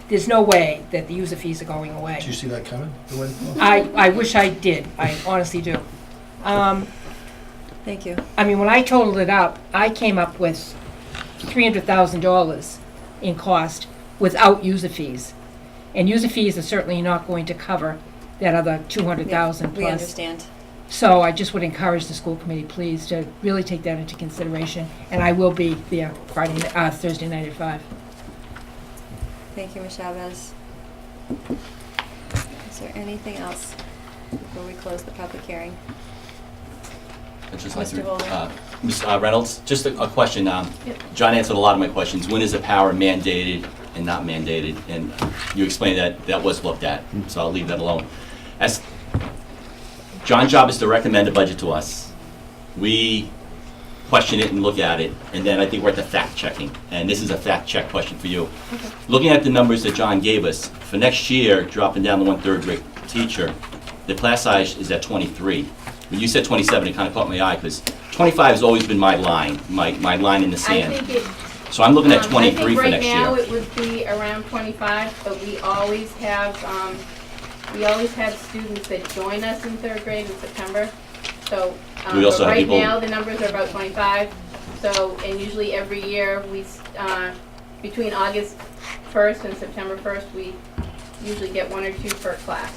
There's no way that the user fees are going away.
Did you see that coming, the windfall?
I wish I did, I honestly do.
Thank you.
I mean, when I totaled it up, I came up with $300,000 in cost without user fees. And user fees are certainly not going to cover that other 200,000 plus.
We understand.
So I just would encourage the school committee, please, to really take that into consideration. And I will be there Thursday night at 5.
Thank you, Ms. Chavez. Is there anything else before we close the public hearing?
I'd just like
Mr. Holder.
to, Ms. Reynolds, just a question. John answered a lot of my questions. When is the power mandated and not mandated? And you explained that that was looked at, so I'll leave that alone. As John's job is to recommend a budget to us. We question it and look at it, and then I think we're at the fact checking. And this is a fact check question for you.
Okay.
Looking at the numbers that John gave us, for next year, dropping down to 1 third grade teacher, the class size is at 23. When you said 27, it kind of caught my eye, because 25 has always been my line, my line in the
I
sand.
think it,
So I'm looking at 23 for
I
next
think right now
year.
it would be around 25, but we always have students that join us in 3rd grade in September. So,
We also
but
have
right
people-
now, the numbers are about 25. So, and usually every year, between August 1st and September 1st, we usually get 1 or 2 per class.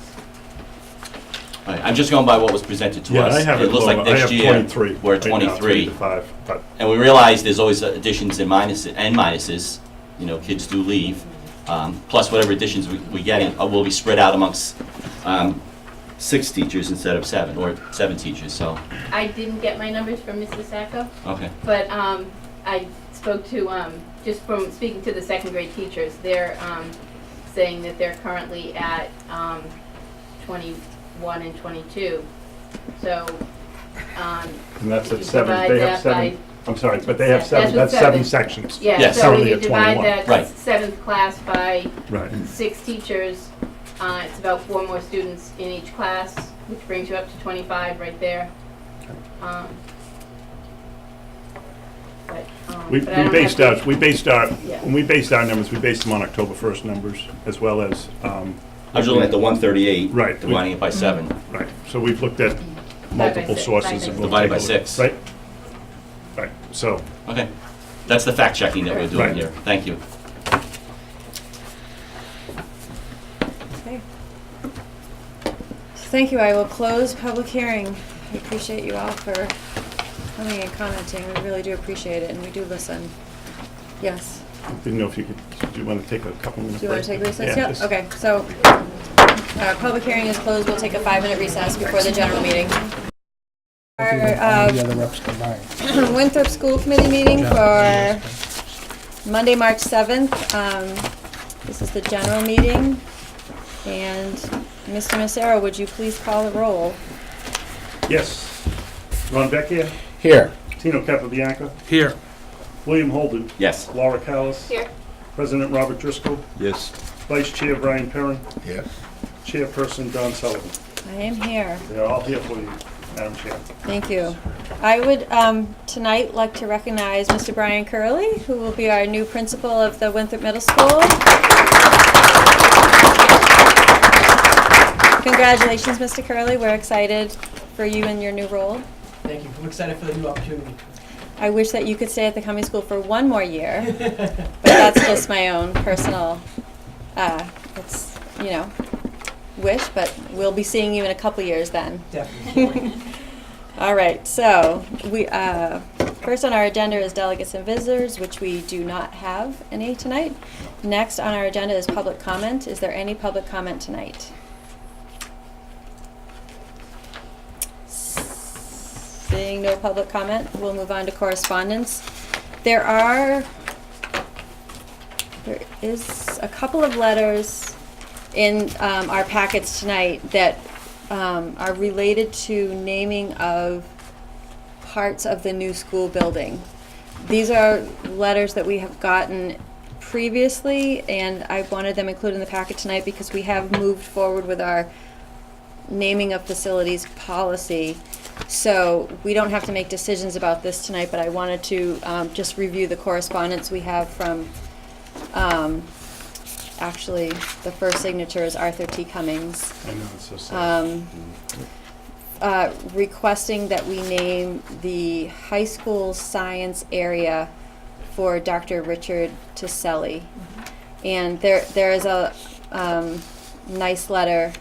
All right, I'm just going by what was presented to
Yeah,
us.
I have it
looks
lower.
like
I
next
have
year,
23.
we're at
right now, 3
23.
to 5, but
And we realize there's always additions and minuses. You know, kids do leave. Plus whatever additions we get will be spread out amongst 6 teachers instead of 7, or 7 teachers, so,
I didn't get my numbers from Mrs. Sacco.
okay.
But I spoke to, just from speaking to the 2nd grade teachers, they're saying that they're currently at 21 and 22. So,
and that's
if
at
you
7,
divide
they
that
have 7, I'm sorry, but they have 7,
That's
that's 7
with
sections.
yeah,
Yes.
so when
Currently
you
at
divide
21.
that
Right.
7th class by
Right.
6 teachers, it's about 4 more students in each class, which brings you up to 25 right there.
We
but I don't
based
have
our, we based our,
Yeah.
when we based our numbers, we based them on October 1st numbers, as well as,
I was looking at the 138,
Right.
dividing it by 7.
right, so we've looked at multiple
six.
sources. and we'll
Divided
take
by
a look.
6.
Right, right, so,
Okay. That's the fact checking that we're doing
Right.
here. Thank you.
Okay. Thank you. I will close public hearing. I appreciate you all for coming and commenting. We really do appreciate it, and we do listen. Yes.
didn't know if you could, do you want to take a couple minutes
Do you want to take recess?
Yeah,
Yep.
just-
Okay, so, public hearing is closed. We'll take a 5-minute recess before the general meeting. Our,
The other reps combined.
Winthrop School Committee meeting for Monday, March 7th. This is the general meeting. And Mr. Massaro, would you please call the roll?
Yes. Ron Vecchia,
Here.
Tino Capabianca,
Here.
William Holden,
Yes.
Laura Callis,
Here.
President Robert Driscoll,
Yes.
Vice Chair Brian Perrin,
Yes.
Chairperson Don Sullivan.
I am here.
They're all here for you, Madam Chair.
Thank you. I would tonight like to recognize Mr. Brian Curley, who will be our new principal of the Winthrop Middle School. Congratulations, Mr. Curley. We're excited for you in your new role.
Thank you. I'm excited for the new opportunity.
I wish that you could stay at the Cummings School for one more year, but that's just my own personal, it's, wish, but we'll be seeing you in a couple years then.
Definitely.
All right, so we, first on our agenda is delegates and visitors, which we do not have any tonight. Next on our agenda is public comment. Is there any public comment tonight? Seeing no public comment, we'll move on to correspondence. There is a couple of letters in our packets tonight that are related to naming of parts of the new school building. These are letters that we have gotten previously, and I wanted them included in the packet tonight because we have moved forward with our naming of facilities policy. So we don't have to make decisions about this tonight, but I wanted to just review the correspondence we have from, actually, the first signature is Arthur T. Cummings.
I know, it's so sad.
Requesting that we name the high school science area for Dr. Richard Tiselli. And there is a nice letter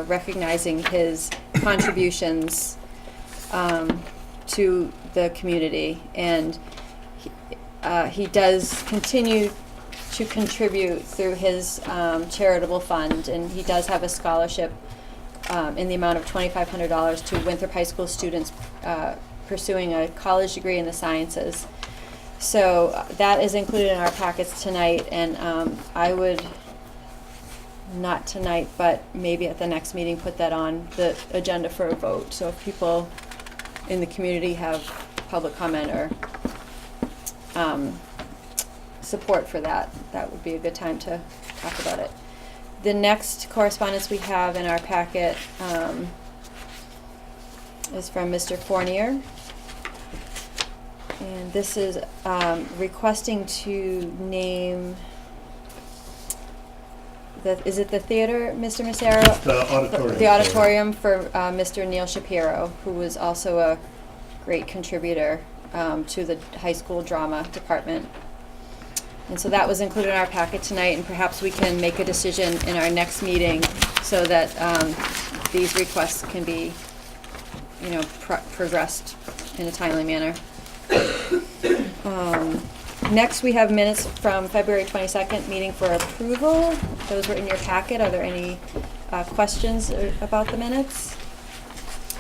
recognizing his contributions to the community. And he does continue to contribute through his charitable fund, and he does have a scholarship in the amount of $2,500 to Winthrop High School students pursuing a college degree in the sciences. So that is included in our packets tonight, and I would, not tonight, but maybe at the next meeting, put that on the agenda for a vote. So if people in the community have public comment or support for that, that would be a good time to talk about it. The next correspondence we have in our packet is from Mr. Fournier. And this is requesting to name is it the theater, Mr. Massaro?
The auditorium.
The auditorium for Mr. Neil Shapiro, who was also a great contributor to the high school drama department. And so that was included in our packet tonight, and perhaps we can make a decision in our next meeting so that these requests can be, progressed in a timely manner. Next, we have minutes from February 22nd meeting for approval. Those were in your packet. Are there any questions about the minutes?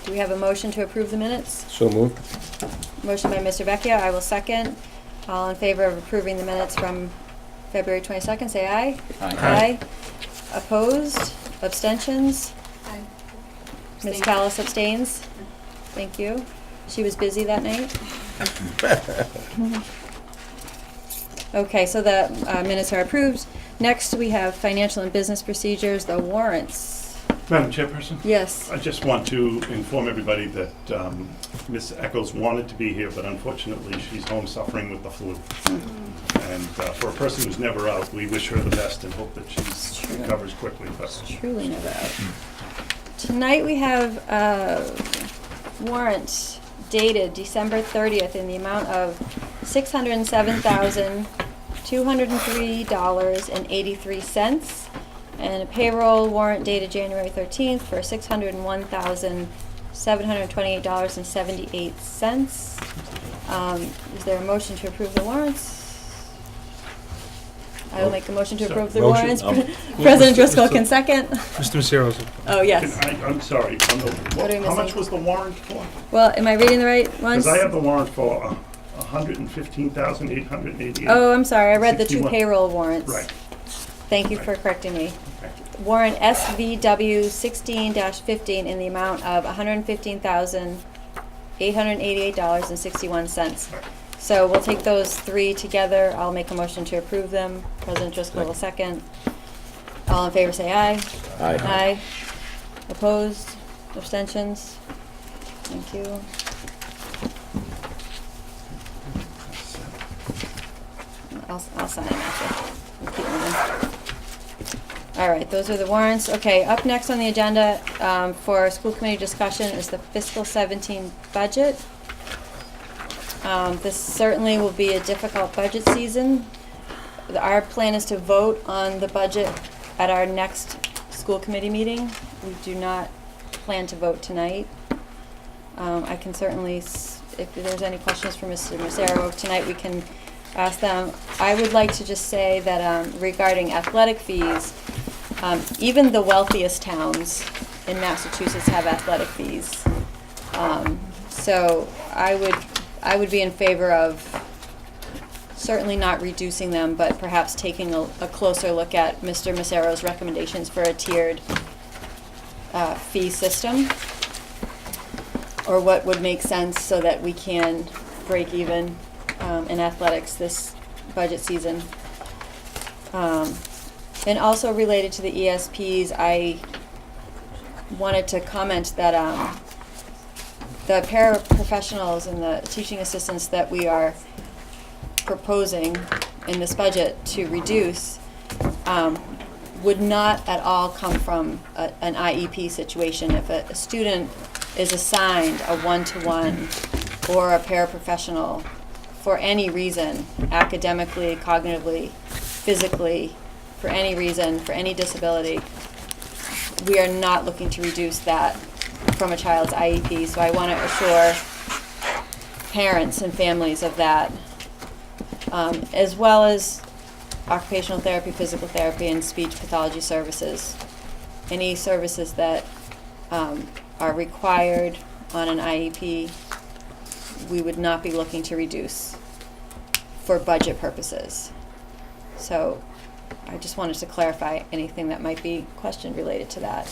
Do we have a motion to approve the minutes?
So moved.
Motion by Mr. Vecchia. I will second. All in favor of approving the minutes from February 22nd, say aye.
Aye.
Opposed? Abstentions?
Aye.
Ms. Callis abstains. Thank you. She was busy that night. Okay, so the minutes are approved. Next, we have financial and business procedures, the warrants.
Madam Chairperson?
Yes.
I just want to inform everybody that Ms. Eccles wanted to be here, but unfortunately she's home suffering with the flu. And for a person who's never out, we wish her the best and hope that she recovers quickly. But
Truly never out. Tonight we have warrant dated December 30th in the amount of $607,203.83, and a payroll warrant dated January 13th for $601,728.78. Is there a motion to approve the warrants? I will make a motion to approve the
Motion.
warrants. President Driscoll can second.
Mr. Macero's.
Oh, yes.
I'm sorry.
What are we
How much
missing?
was the warrant for?
Well, am I reading the right ones?
Because I have the warrant for $115,888.
Oh, I'm sorry, I read the two
61.
payroll warrants.
Right.
Thank you for correcting me. Warrant SVW 16-15 in the amount of $115,888.61. So we'll take those three together. I'll make a motion to approve them. President Driscoll will second. All in favor say aye.
Aye.
Aye. Opposed? Abstentions? Thank you. I'll sign them after. We'll keep moving. All right, those are the warrants. Okay, up next on the agenda for school committee discussion is the fiscal 17 budget. This certainly will be a difficult budget season. Our plan is to vote on the budget at our next school committee meeting. We do not plan to vote tonight. I can certainly, if there's any questions for Mr. Massaro tonight, we can ask them. I would like to just say that regarding athletic fees, even the wealthiest towns in Massachusetts have athletic fees. So I would be in favor of certainly not reducing them, but perhaps taking a closer look at Mr. Massaro's recommendations for a tiered fee system, or what would make sense so that we can break even in athletics this budget season. And also related to the ESPs, I wanted to comment that the paraprofessionals and the teaching assistants that we are proposing in this budget to reduce would not at all come from an IEP situation. If a student is assigned a one-to-one or a paraprofessional for any reason, academically, cognitively, physically, for any reason, for any disability, we are not looking to reduce that from a child's IEP. So I want to assure parents and families of that, as well as occupational therapy, physical therapy, and speech pathology services. Any services that are required on an IEP, we would not be looking to reduce for budget purposes. So I just wanted to clarify anything that might be questioned related to that.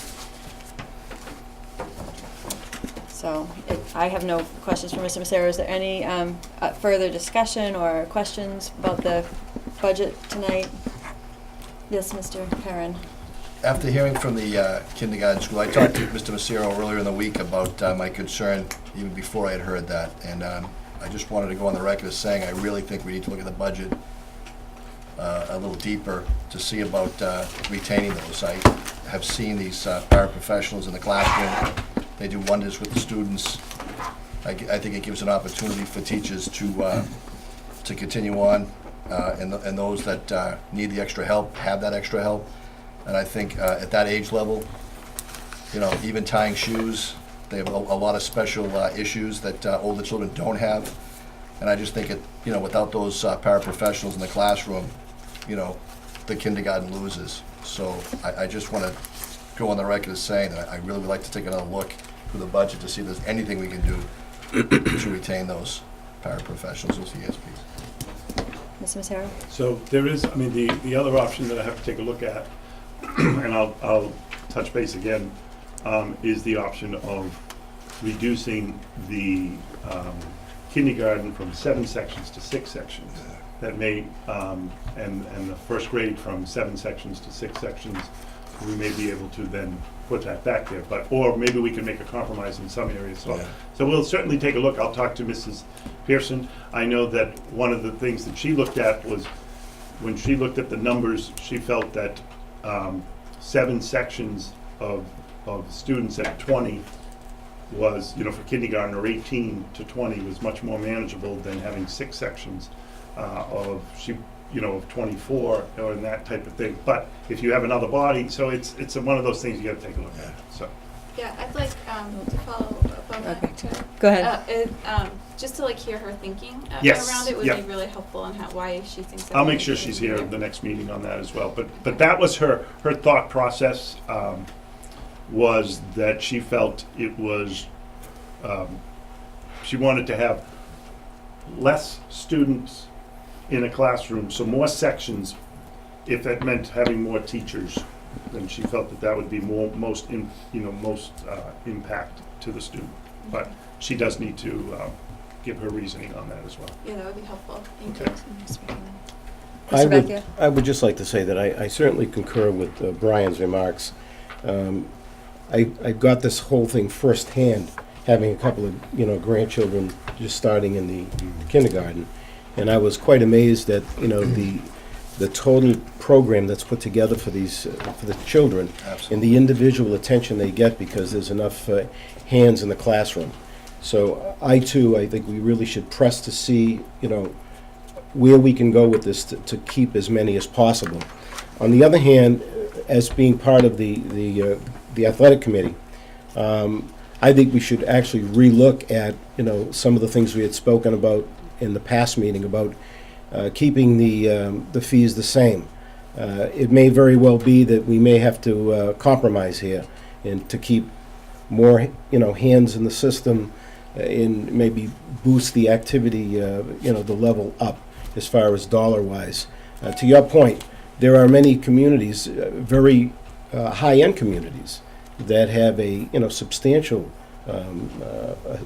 So I have no questions for Mr. Massaro. Is there any further discussion or questions about the budget tonight? Yes, Mr. Perrin.
After hearing from the kindergarten school, I talked to Mr. Massaro earlier in the week about my concern, even before I had heard that. And I just wanted to go on the record as saying I really think we need to look at the budget a little deeper to see about retaining those. I have seen these paraprofessionals in the classroom. They do wonders with the students. I think it gives an opportunity for teachers to continue on, and those that need the extra help have that extra help. And I think at that age level, you know, even tying shoes, they have a lot of special issues that older children don't have. And I just think without those paraprofessionals in the classroom, you know, the kindergarten loses. So I just want to go on the record as saying that I really would like to take another look through the budget to see if there's anything we can do to retain those paraprofessionals, those ESPs.
Mr. Massaro?
So there is, I mean, the other option that I have to take a look at, and I'll touch base again, is the option of reducing the kindergarten from 7 sections to 6 sections. That may, and the first grade from 7 sections to 6 sections, we may be able to then put that back there. Or maybe we can make a compromise in some areas. So we'll certainly take a look. I'll talk to Mrs. Pearson. I know that one of the things that she looked at was, when she looked at the numbers, she felt that 7 sections of students at 20 was, for kindergarten, or 18 to 20 was much more manageable than having 6 sections of 24 or that type of thing. But if you have another body, so it's one of those things you got to take a look at. So.
Yeah, I'd like to follow up on that.
Okay. Go ahead.
Just to hear her thinking
Yes.
around it would
Yep.
be really helpful on why she thinks that.
I'll make sure she's here at the next meeting on that as well. But that was her thought process, was that she felt it was, she wanted to have less students in a classroom, so more sections, if that meant having more teachers, then she felt that would be most impact to the student. But she does need to give her reasoning on that as well.
Yeah, that would be helpful. Thank
Okay.
you.
Mr. Vecchia?
I would just like to say that I certainly concur with Brian's remarks. I got this whole thing firsthand, having a couple of grandchildren just starting in the kindergarten, and I was quite amazed at the total program that's put together for these for the children.
Absolutely.
And the individual attention they get because there's enough hands in the classroom. So I think we really should press to see where we can go with this to keep as many as possible. On the other hand, as being part of the athletic committee, I think we should actually relook at some of the things we had spoken about in the past meeting about keeping the fees the same. It may very well be that we may have to compromise here and to keep more hands in the system and maybe boost the activity the level up as far as dollar-wise. To your point, there are many communities, very high-end communities, that have a substantial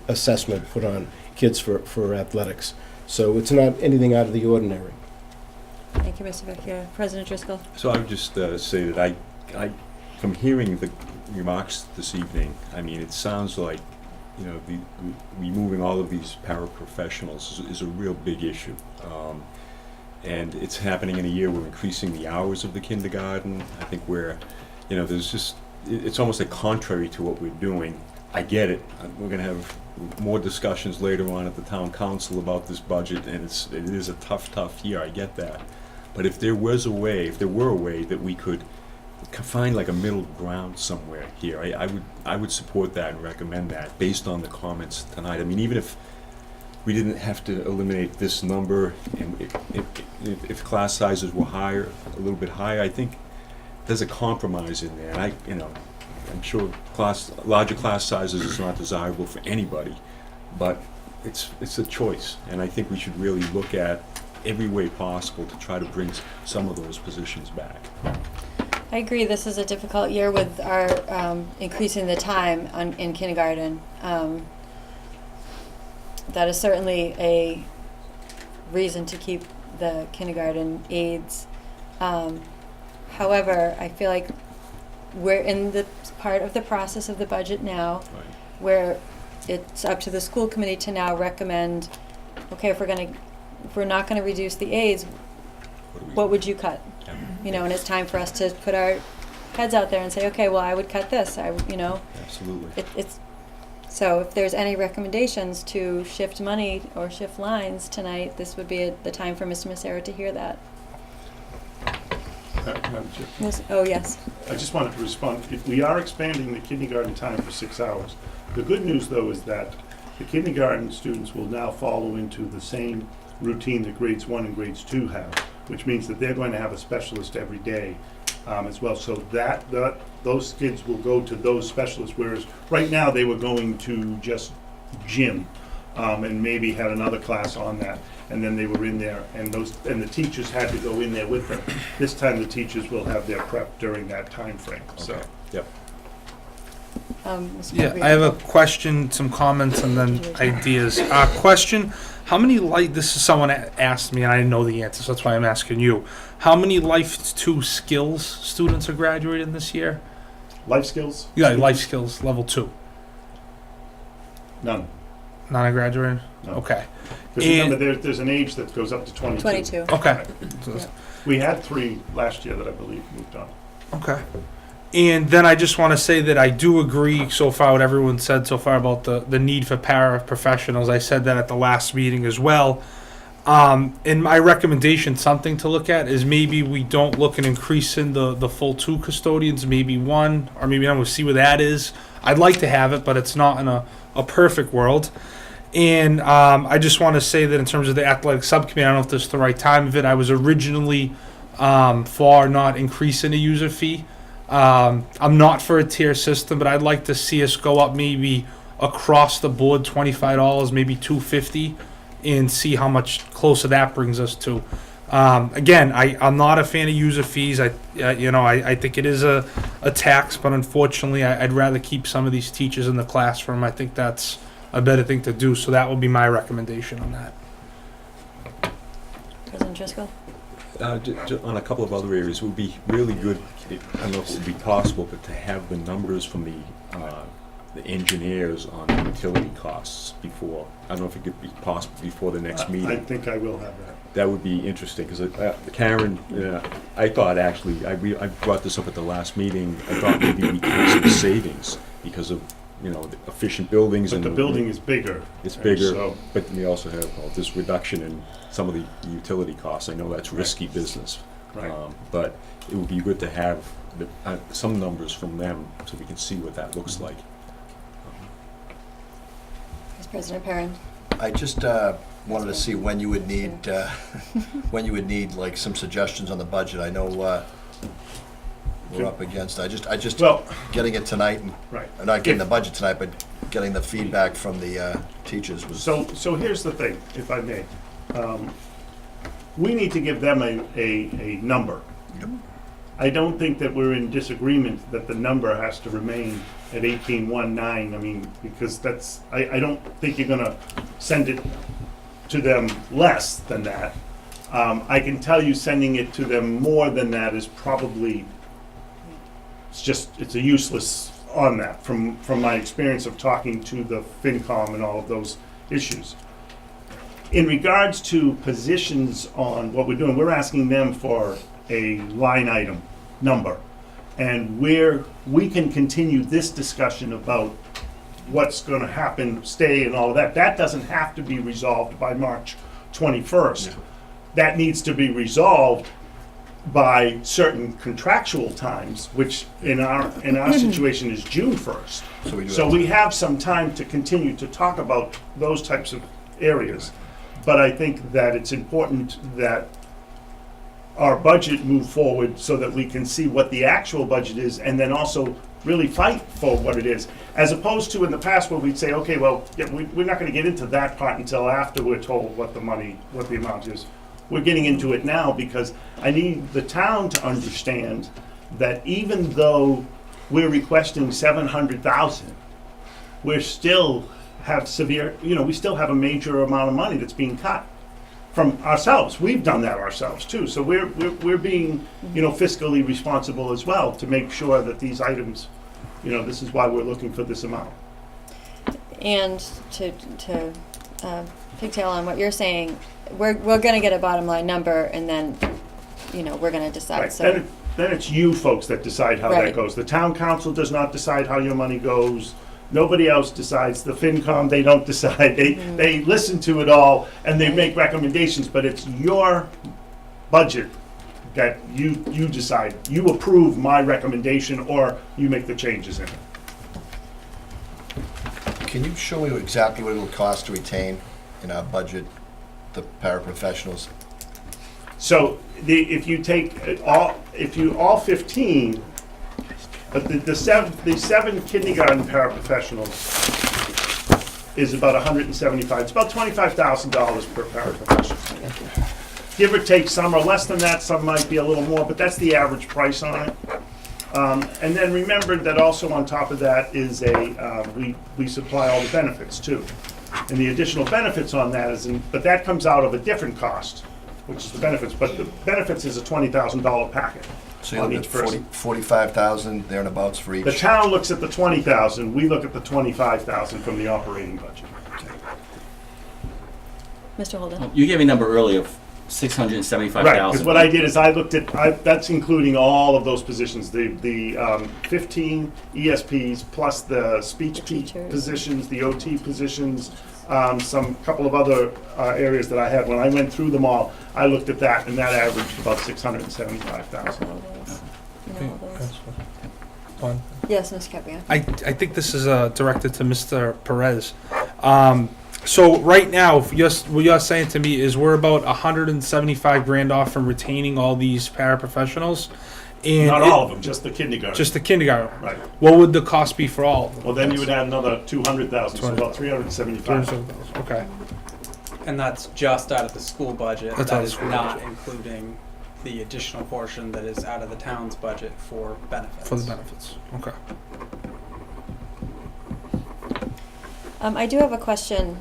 assessment put on kids for athletics. So it's not anything out of the ordinary.
Thank you, Mr. Vecchia. President Driscoll?
So I would just say that I, from hearing the remarks this evening, I mean, it sounds like you know, removing all of these paraprofessionals is a real big issue. And it's happening in a year we're increasing the hours of the kindergarten. I think we're, you know, there's just, it's almost like contrary to what we're doing. I get it. We're gonna have more discussions later on at the town council about this budget, and it is a tough year, I get that. But if there were a way that we could find like a middle ground somewhere here, I would support that and recommend that based on the comments tonight. I mean, even if we didn't have to eliminate this number, and if class sizes were higher, a little bit higher, I think there's a compromise in there. And I'm sure larger class sizes is not desirable for anybody, but it's a choice, and I think we should really look at every way possible to try to bring some of those positions back.
I agree, this is a difficult year with our increasing the time in kindergarten. That is certainly a reason to keep the kindergarten aides. However, I feel like we're in the part of the process of the budget now, where it's up to the school committee to now recommend, okay, if we're not gonna reduce the aides, what would you cut? You know, and it's time for us to put our heads out there and say, okay, well, I would cut this,
Absolutely.
So if there's any recommendations to shift money or shift lines tonight, this would be the time for Mr. Massaro to hear that.
Madam Chair.
Yes. Oh, yes.
I just wanted to respond. We are expanding the kindergarten time for 6 hours. The good news, though, is that the kindergarten students will now follow into the same routine that grades 1 and grades 2 have, which means that they're going to have a specialist every day as well. So those kids will go to those specialists, whereas right now they were going to just gym and maybe had another class on that, and then they were in there, and the teachers had to go in there with them. This time the teachers will have their prep during that time frame. So.
Yep.
Mr.
Yeah,
Macri.
I have a question, some comments, and then ideas. Question, how many this is someone asked me and I didn't know the answer, so that's why I'm asking you. How many Life 2 skills students are graduating this year?
Life skills?
Yeah, Life skills, level 2.
None.
None are graduating?
No.
Okay.
Because remember, there's an age that goes up to 22.
22.
Okay.
Yep.
We had 3 last year that I believe moved on.
Okay. And then I just want to say that I do agree so far what everyone said so far about the need for paraprofessionals. I said that at the last meeting as well. And my recommendation, something to look at, is maybe we don't look at increasing the full 2 custodians, maybe 1, or maybe we'll see where that is. I'd like to have it, but it's not in a perfect world. And I just want to say that in terms of the athletic subcommittee, I don't know if this is the right time of it. I was originally for not increasing the user fee. I'm not for a tier system, but I'd like to see us go up maybe across the board $25, maybe $250, and see how much closer that brings us to. Again, I'm not a fan of user fees. I think it is a tax, but unfortunately, I'd rather keep some of these teachers in the classroom. I think that's a better thing to do. So that would be my recommendation on that.
President Driscoll?
On a couple of other areas, it would be really good, I don't know if it would be possible, but to have the numbers from the engineers on the utility costs before. I don't know if it could be possible before the next meeting.
I think I will have that.
That would be interesting, because Karen, I thought actually, I brought this up at the last meeting, I thought maybe we could have some savings because of, the efficient buildings.
But
and
the building is bigger.
It's bigger,
so-
but we also have this reduction in some of the utility costs. I know that's risky business.
Right.
But it would be good to have some numbers from them so we can see what that looks like.
Vice President Perrin?
I just wanted to see when you would need, like some suggestions on the budget. I know we're up against. I just getting it tonight and
Right.
not getting the budget tonight, but getting the feedback from the teachers was.
So here's the thing, if I may. We need to give them a number. I don't think that we're in disagreement that the number has to remain at 1819. I mean, because I don't think you're gonna send it to them less than that. I can tell you sending it to them more than that is probably, it's a useless on that from my experience of talking to the FinCom and all of those issues. In regards to positions on what we're doing, we're asking them for a line item number. And where we can continue this discussion about what's gonna happen, stay and all of that, that doesn't have to be resolved by March 21st. That needs to be resolved by certain contractual times, which in our situation is June 1st. So we have some time to continue to talk about those types of areas. But I think that it's important that our budget move forward so that we can see what the actual budget is and then also really fight for what it is. As opposed to in the past where we'd say, okay, well, yeah, we're not gonna get into that part until after we're told what the amount is. We're getting into it now because I need the town to understand that even though we're requesting 700,000, we're still have severe, we still have a major amount of money that's being cut from ourselves. We've done that ourselves too. So we're being, fiscally responsible as well to make sure that these items, this is why we're looking for this amount.
And to pigtail on what you're saying, we're going to get a bottom line number, and then, we're going to decide.
Right.
So
Then it's you folks that decide how
Right.
that goes. The town council does not decide how your money goes. Nobody else decides. The FinCom, they don't decide. They listen to it all and they make recommendations, but it's your budget that you decide. You approve my recommendation or you make the changes in it.
Can you show me exactly what it'll cost to retain in our budget the paraprofessionals?
So if you take all 15, but the seven kindergarten paraprofessionals is about $175. It's about $25,000 per paraprofessional. Give or take, some are less than that, some might be a little more, but that's the average price on it. And then remember that also on top of that is we supply all the benefits too. And the additional benefits on that but that comes out of a different cost, which is the benefits, but the benefits is a $20,000 packet.
So you're looking at 45,000 there and abouts for each?
The town looks at the 20,000, we look at the 25,000 from the operating budget.
Mr. Holden.
You gave me a number earlier of 675,000.
Right, because what I did is I looked at, that's including all of those positions, the 15 ESPs plus the speech positions, the OT positions, some couple of other areas that I had. When I went through them all, I looked at that, and that averaged about 675,000.
Yes, Mr. Capriano.
I think this is directed to Mr. Perez. So right now, what you're saying to me is we're about 175 grand off from retaining all these paraprofessionals. And
Not all of them, just the kindergarten.
Just the kindergarten.
Right.
What would the cost be for all of them?
Well, then you would add another 200,000, so about 375,000.
Okay.
And that's just out of the school budget.
That's
That
out of
is
the school
not
budget.
including the additional portion that is out of the town's budget for benefits.
For the benefits. Okay.
I do have a question.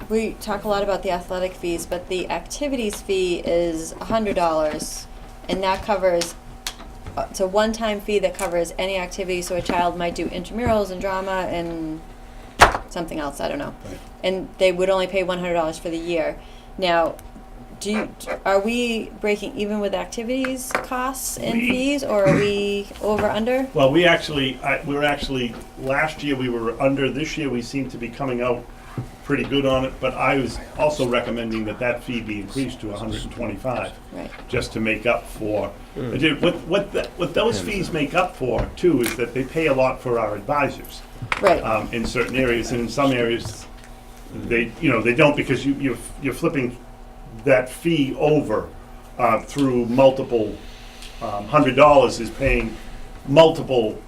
We talk a lot about the athletic fees, but the activities fee is $100, and that covers, it's a one-time fee that covers any activity, so a child might do intramurals and drama and something else, I don't know.
Right.
And they would only pay $100 for the year. Now, are we breaking even with activities costs and fees, or are we over, under?
Well, we're actually, last year we were under, this year we seem to be coming out pretty good on it, but I was also recommending that fee be increased to 125.
Right.
Just to make up for, what those fees make up for too is that they pay a lot for our advisors.
Right.
In certain areas, and in some areas, they don't, because you're flipping that fee over through multiple, $100 is paying multiple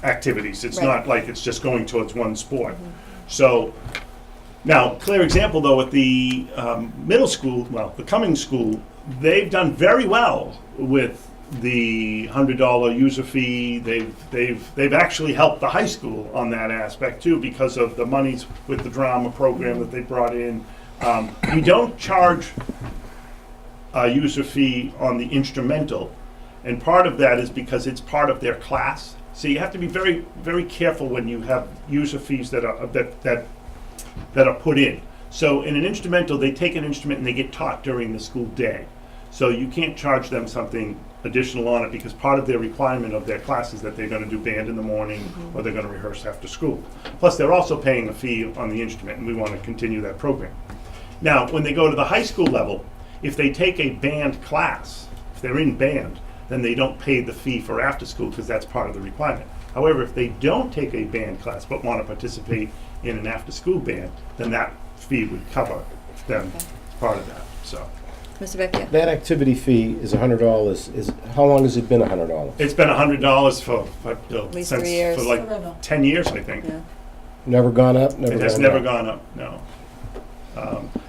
activities. It's not like it's just going towards one sport. So, now, clear example though, with the middle school, well, the Cummings School, they've done very well with the $100 user fee. They've actually helped the high school on that aspect too, because of the monies with the drama program that they brought in. We don't charge a user fee on the instrumental, and part of that is because it's part of their class, So you have to be very, very careful when you have user fees that are, that are put in. So in an instrumental, they take an instrument and they get taught during the school day. So you can't charge them something additional on it because part of their requirement of their class is that they're gonna do band in the morning or they're gonna rehearse after school. Plus, they're also paying a fee on the instrument and we wanna continue that program. Now, when they go to the high school level, if they take a band class, if they're in band, then they don't pay the fee for after school because that's part of the requirement. However, if they don't take a band class but want to participate in an after-school band, then that fee would cover them as part of that, so.
Mr. Vecchia?
That activity fee is $100. How long has it been $100?
It's been $100 for,
At least
since,
3 years.
for like 10 years, I think.
Yeah.
Never gone up?
It has never gone up, no.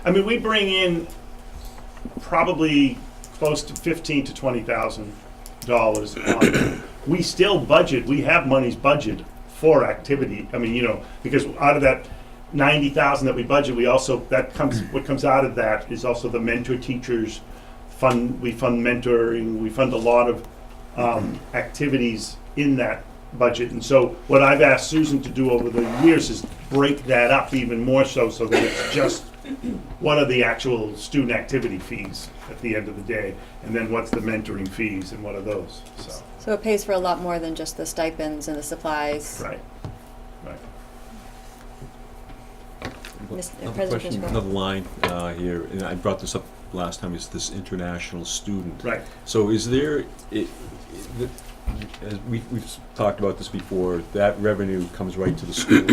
I mean, we bring in probably close to $15,000 to $20,000. We still budget, we have monies budgeted for activity. I mean, you know, because out of that 90,000 that we budget, we also, what comes out of that is also the mentor teachers fund, we fund mentoring, we fund a lot of activities in that budget. And so what I've asked Susan to do over the years is break that up even more so that it's just what are the actual student activity fees at the end of the day, and then what's the mentoring fees and what are those, so.
So it pays for a lot more than just the stipends and the supplies.
Right, right.
President
question,
Fishbaum.
another line here, and I brought this up last time, is this international student.
Right.
So is there, as we've talked about this before, that revenue comes right to the school.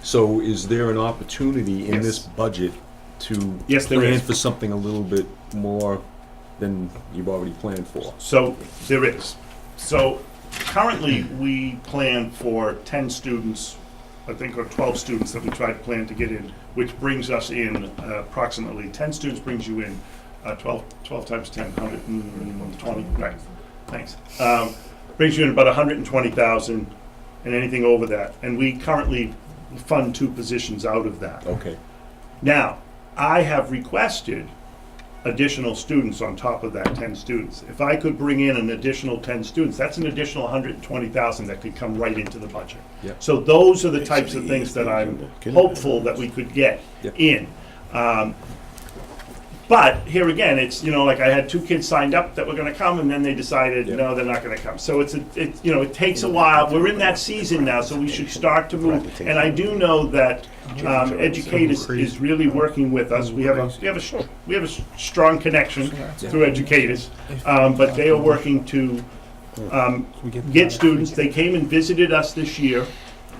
So is there an opportunity in this budget to
Yes, there
plan
is.
for something a little bit more than you've already planned for?
So there is. So currently, we plan for 10 students, I think, or 12 students that we try to plan to get in, which brings us in approximately, 10 students brings you in 12 times 10, 120, right, thanks. Brings you in about 120,000 and anything over that. And we currently fund 2 positions out of that.
Okay.
Now, I have requested additional students on top of that 10 students. If I could bring in an additional 10 students, that's an additional 120,000 that could come right into the budget.
Yep.
So those are the types of things that I'm hopeful that we could get in. But here again, it's, you know, like I had 2 kids signed up that were gonna come and then they decided, no, they're not gonna come. So you know, it takes a while. We're in that season now, so we should start to move. And I do know that Educators is really working with us. We have a strong connection through Educators, but they are working to get students. They came and visited us this year.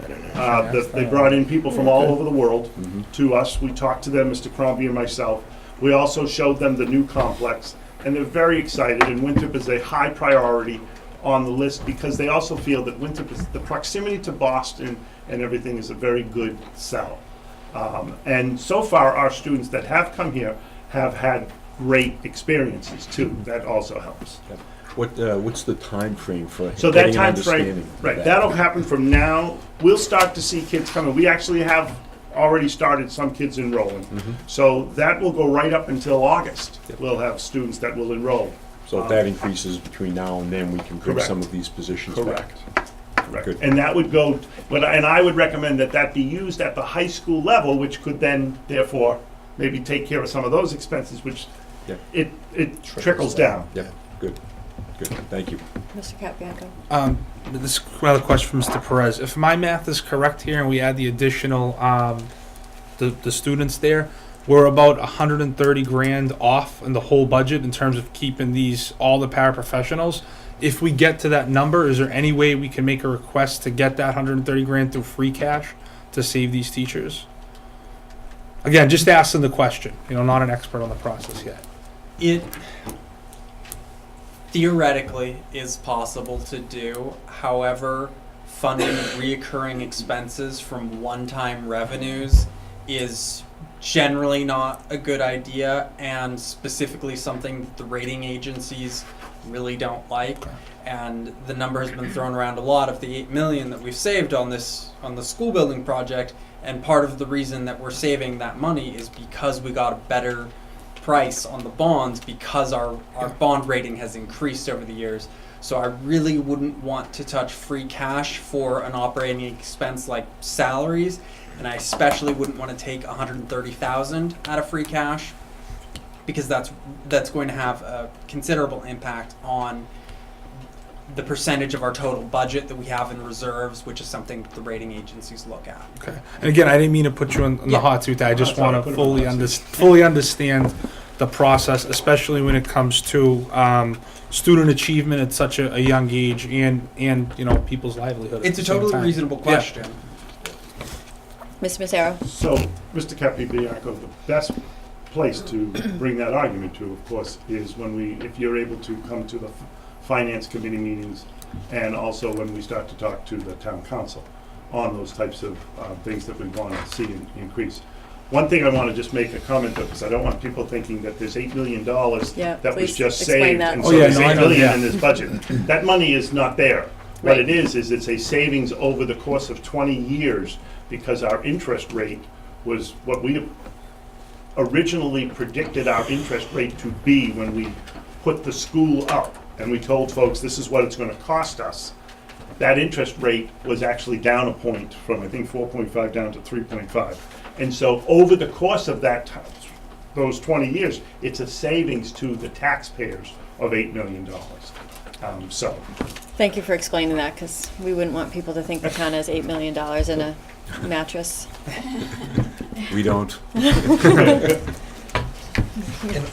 They brought in people from all over the world to us. We talked to them, Mr. Crombie and myself. We also showed them the new complex, and they're very excited, and Winthrop is a high priority on the list because they also feel that Winthrop is, the proximity to Boston and everything is a very good sell. And so far, our students that have come here have had great experiences too. That also helps.
What's the time frame for
So that
getting an
time frame,
understanding of
right,
that?
that'll happen from now. We'll start to see kids coming. We actually have already started some kids enrolling. So that will go right up until August. We'll have students that will enroll.
So if that increases between now and then, we can bring
Correct.
some of these positions back.
Correct. Correct.
Good.
And that would go, and I would recommend that that be used at the high school level, which could then therefore maybe take care of some of those expenses, which
Yeah.
it trickles down.
Yeah, good, thank you.
Mr. Capabianco?
This is another question from Mr. Perez. If my math is correct here, and we add the additional, the students there, we're about 130 grand off in the whole budget in terms of keeping all the paraprofessionals. If we get to that number, is there any way we can make a request to get that 130 grand through free cash to save these teachers? Again, just asking the question, not an expert on the process yet.
It theoretically is possible to do. However, funding reoccurring expenses from one-time revenues is generally not a good idea, and specifically something that the rating agencies really don't like. And the number has been thrown around a lot of the $8 million that we've saved on the school building project. And part of the reason that we're saving that money is because we got a better price on the bonds because our bond rating has increased over the years. So I really wouldn't want to touch free cash for an operating expense like salaries, and I especially wouldn't want to take $130,000 out of free cash, because that's going to have a considerable impact on the percentage of our total budget that we have in reserves, which is something the rating agencies look at.
Okay. And again, I didn't mean to put you in the hot seat. I just
No,
want
put
to
him on the hot
fully understand the process, especially when it comes to student achievement at such a young age, and people's livelihood. at
It's a
the same
totally
time.
reasonable question.
Mr. Massaro?
So, Mr. Capibianco, the best place to bring that argument to, of course, is if you're able to come to the finance committee meetings, and also when we start to talk to the town council on those types of things that we want to see increase. One thing I want to just make a comment of, because I don't want people thinking that there's $8 million
Yeah,
that was
please
just
explain
saved,
that.
and
Oh,
so
yeah,
there's
no, I
$8
know,
million
yeah.
in this budget. That money is not there. What
Right.
it is it's a savings over the course of 20 years, because our interest rate was what we originally predicted our interest rate to be when we put the school up, and we told folks this is what it's going to cost us. That interest rate was actually down a point from, I think, 4.5 down to 3.5. And so over the course of those 20 years, it's a savings to the taxpayers of $8 million.
Thank you for explaining that, because we wouldn't want people to think the town has $8 million in a mattress.
We don't.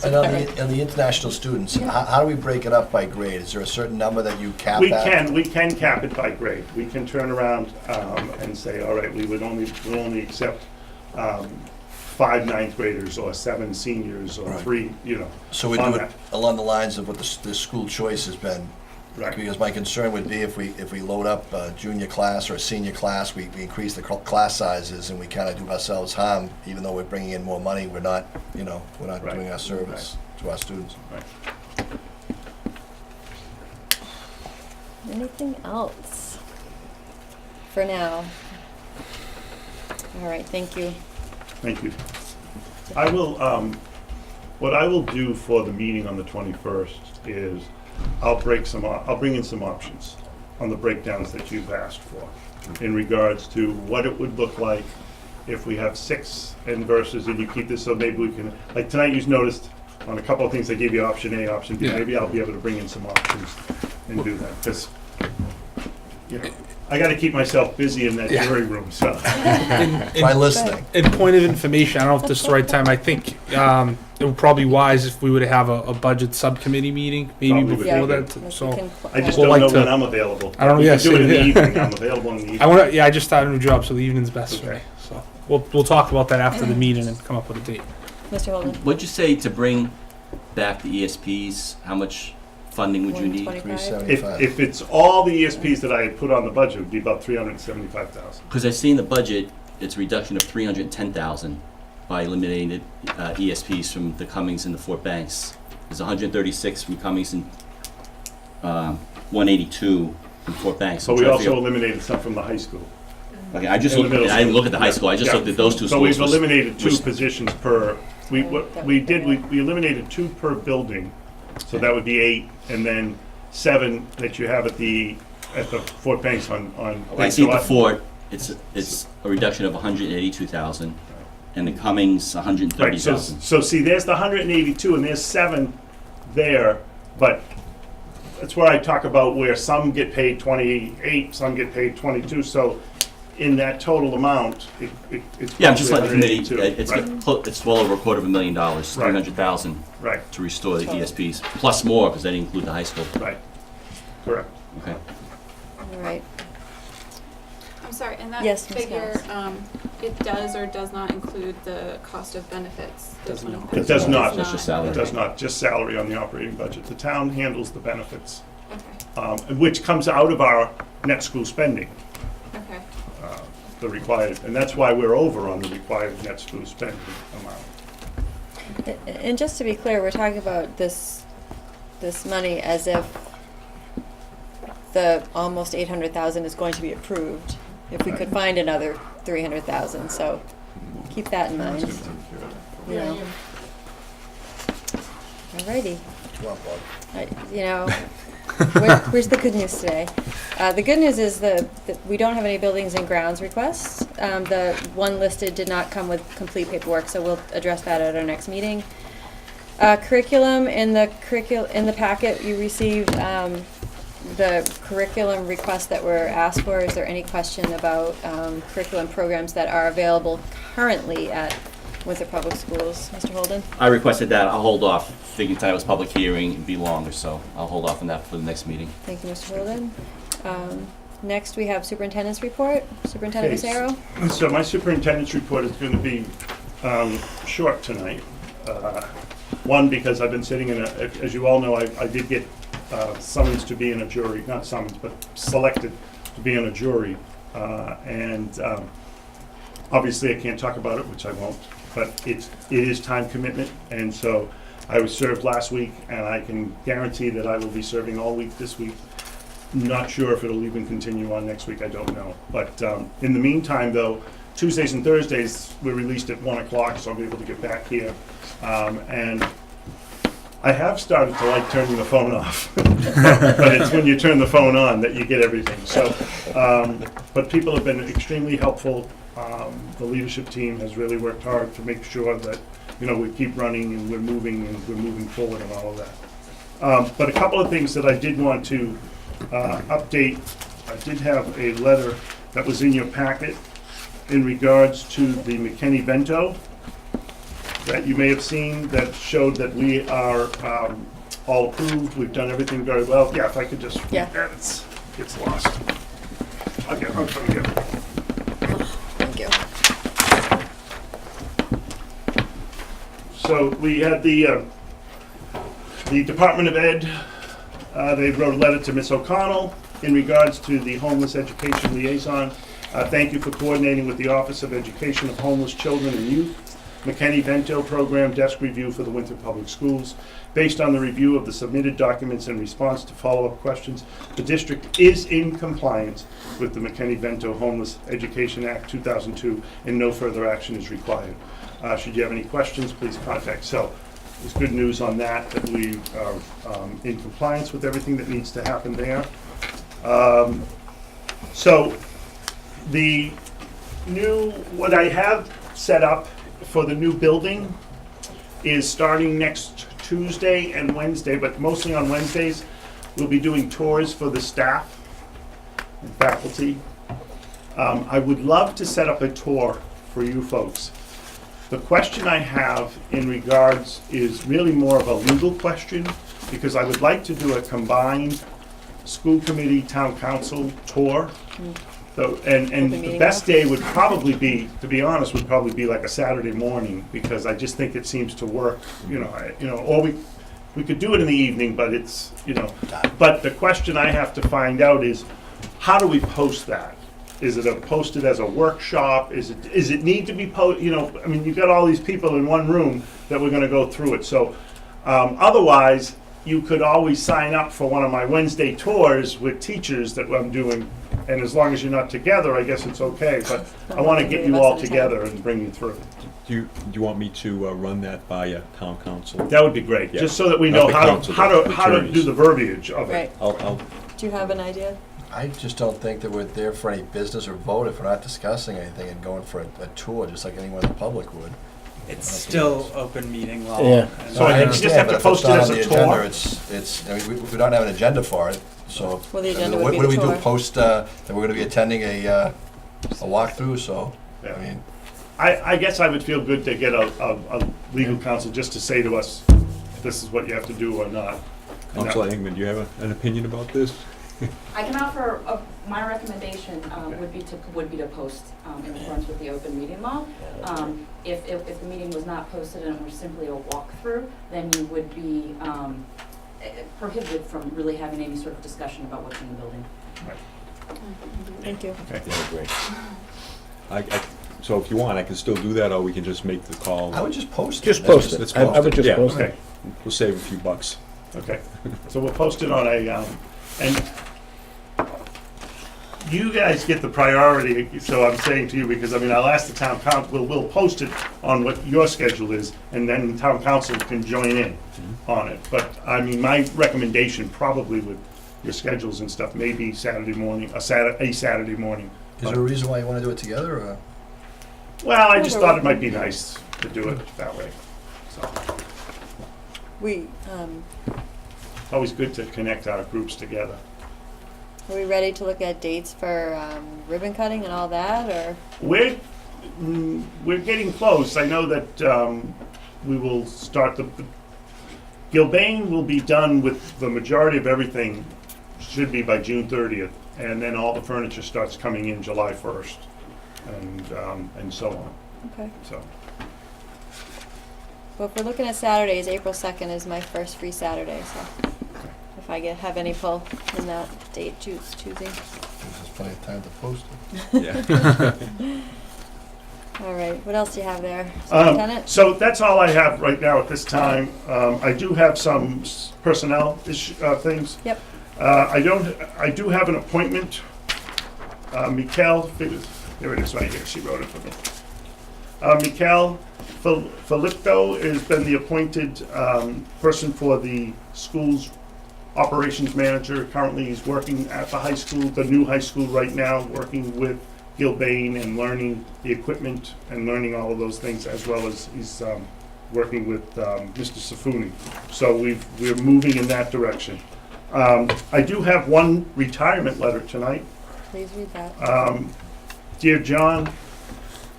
And on the international students, how do we break it up by grade? Is there a certain number that you cap at?
We can cap it by grade. We can turn around and say, all right, we'll only accept 5 ninth graders, or 7 seniors, or
Right.
3,
So we
on
do it
that.
along the lines of what the school choice has been.
Right.
Because my concern would be if we load up a junior class or a senior class, we increase the class sizes, and we kind of do ourselves harm, even though we're bringing in more money, we're not
Right.
doing our service to our students.
Right.
Anything else? For now. All right, thank you.
Thank you. I will, what I will do for the meeting on the 21st is I'll bring in some options on the breakdowns that you've asked for in regards to what it would look like if we have 6 and versus, and you keep this, so maybe we can, like tonight you noticed on a couple of things, I gave you option A, option B.
Yeah.
Maybe I'll be able to bring in some options and do that, because, I gotta keep myself busy in that
Yeah.
jury room, so.
Try listening.
In point of information, I don't know if this is the right time. I think it would probably be wise if we would have a budget subcommittee meeting, maybe
Probably would
before
be
that.
Unless
So
we can
I just
We'll
don't know
like to-
when I'm available.
I don't know,
We
yeah,
can do it in the
same
evening, I'm available in the evening.
I just started a new job, so the evening's best for me.
Okay.
So we'll talk about that after the meeting and come up with a date.
Mr. Holden?
What'd you say to bring back the ESPs? How much funding would you need?
125?
If it's all the ESPs that I had put on the budget, it would be about 375,000.
Because I see in the budget, it's a reduction of 310,000 by eliminating the ESPs from the Cummings and the Fort Banks. There's 136 from Cummings and 182 from Fort Banks.
So
I'm
we
trying to
also
figure-
eliminated some from the high school.
Okay, I just
in the
looked.
middle
I didn't
school.
look at the high school. I just
Yeah.
looked at those two
So
schools.
we've eliminated 2
which-
positions per, we eliminated 2 per building, so that would be 8, and then 7 that you have at the Fort Banks on.
I see at the Fort, it's a reduction of 182,000, and the Cummings
Right,
130,000.
so see, there's the 182, and there's 7 there, but that's where I talk about where some get paid 28, some get paid 22, so in that total amount, it's
Yeah, I'm just
roughly
letting the committee.
182,
It's well over $250,000,
Right.
300,000
right,
to restore the ESPs, plus more because they didn't include the high school.
right, correct.
Okay.
All right.
I'm sorry, and that
Yes, Ms.
figure,
Gals.
it does or does not include the cost of benefits? the
Does not.
20%?
It does not.
That's just salary.
It does not, just salary on the operating budget. The town handles the benefits,
Okay,
which comes out of our net school spending,
okay.
the required, and that's why we're over on the required net school spending amount.
And just to be clear, we're talking about this money as if the almost 800,000 is going to be approved. If we could find another 300,000, so keep that in mind. You know. Alrighty.
Come on, Bob.
Where's the good news today? The good news is that we don't have any buildings and grounds requests. The one listed did not come with complete paperwork, so we'll address that at our next meeting. Curriculum, in the packet, you received the curriculum requests that were asked for. Is there any question about curriculum programs that are available currently at Winthrop Public Schools? Mr. Holden?
I requested that. I'll hold off. Figuring tonight was public hearing, it'd be longer, so I'll hold off on that for the next meeting.
Thank you, Mr. Holden. Next, we have superintendent's report. Superintendent
Okay,
Massaro?
So my superintendent's report is going to be short tonight. One, because I've been sitting in as you all know, I did get summons to be in a jury, not summons, but selected to be in a jury. And obviously I can't talk about it, which I won't, but it is time commitment. And so I was served last week, and I can guarantee that I will be serving all week this week. Not sure if it'll even continue on next week, I don't know. But in the meantime, though, Tuesdays and Thursdays, we're released at 1 o'clock, so I'll be able to get back here. And I have started to like turning the phone off. But it's when you turn the phone on that you get everything. So, but people have been extremely helpful. The leadership team has really worked hard to make sure that, we keep running and we're moving forward and all of that. But a couple of things that I did want to update. I did have a letter that was in your packet in regards to the McKinney-Vento that you may have seen that showed that we are all approved. We've done everything very well. Yeah, if I could just read that, it gets lost. I'll get it from you.
Thank you.
So we had the Department of Ed, they wrote a letter to Ms. O'Connell in regards to the homeless education liaison. Thank you for coordinating with the Office of Education of Homeless Children and Youth, McKinney-Vento Program Desk Review for the Winthrop Public Schools. Based on the review of the submitted documents in response to follow-up questions, the district is in compliance with the McKinney-Vento Homeless Education Act 2002, and no further action is required. Should you have any questions, please contact. So there's good news on that we are in compliance with everything that needs to happen there. So the what I have set up for the new building is starting next Tuesday and Wednesday, but mostly on Wednesdays, we'll be doing tours for the staff and faculty. I would love to set up a tour for you folks. The question I have in regards is really more of a legal question, because I would like to do a combined school committee, town council tour. So, and the best day would probably be, to be honest, would probably be like a Saturday morning, because I just think it seems to work, or we could do it in the evening, but it's, but the question I have to find out is, how do we post that? Is it posted as a workshop? Is it need to be I mean, you've got all these people in one room that we're gonna go through it. So, otherwise, you could always sign up for one of my Wednesday tours with teachers that I'm doing. And as long as you're not together, I guess it's okay, but I want to get you all together and bring you through.
Do you want me to run that by town council?
That would be great,
Yeah.
just so that we
Not
know
the
how
council,
to
the
how to do
attorneys.
the verbiage of it.
Right.
I'll
Do you have an idea?
I just don't think that we're there for any business or vote if we're not discussing anything and going for a tour, just like anyone in the public would.
It's still open meeting law.
Yeah.
and-
So I think you just have
understand,
to
but if
post
it's
it
not
as
on
a
the
tour.
agenda, I mean, we don't have an agenda for it, so.
Well, the
I mean,
agenda would
what
be
do
the
we do?
tour.
Post that we're gonna be attending a walkthrough, so,
Yeah.
I mean,
I guess I would feel good to get a legal counsel just to say to us, this is what you have to do or not. And that-
Councilor Engman, do you have an opinion about this?
I can offer, my recommendation would be to post in accordance with the open meeting law. If the meeting was not posted and it was simply a walkthrough, then you would be prohibited from really having any sort of discussion about what's in the building.
Thank you.
Okay.
Yeah, great. So if you want, I can still do that, or we can just make the call.
I would just post it.
Just post it.
Let's
I
post
would
it.
just
Yeah,
post
Okay,
it.
We'll save a few bucks.
okay. So we'll post it on a, and you guys get the priority, so I'm saying to you, because, I mean, I'll ask the town council, we'll post it on what your schedule is, and then town council can join in on it. But, I mean, my recommendation probably with your schedules and stuff, maybe Saturday morning, a Saturday morning.
Is there a reason why you want to do it together, or?
Well, I just thought it might be nice to do it that way, so.
We,
Always good to connect our groups together.
are we ready to look at dates for ribbon cutting and all that, or?
We're getting close. I know that we will start Gilbane will be done with the majority of everything, should be by June 30th, and then all the furniture starts coming in July 1st, and so on.
Okay.
So,
Well, if we're looking at Saturdays, April 2nd is my first free Saturday, so if I have any pull in that date, choosing.
Gives us plenty of time to post it.
Yeah.
All right, what else do you have there, Superintendent?
so that's all I have right now at this time. I do have some personnel things.
Yep.
I do have an appointment. Mikkel, there it is right here, she wrote it for me. Mikkel Filippo has been the appointed person for the school's operations manager. Currently, he's working at the high school, the new high school right now, working with Gilbane and learning the equipment and learning all of those things, as well as he's working with Mr. Safuni. So we're moving in that direction. I do have one retirement letter tonight.
Please read that.
Dear John,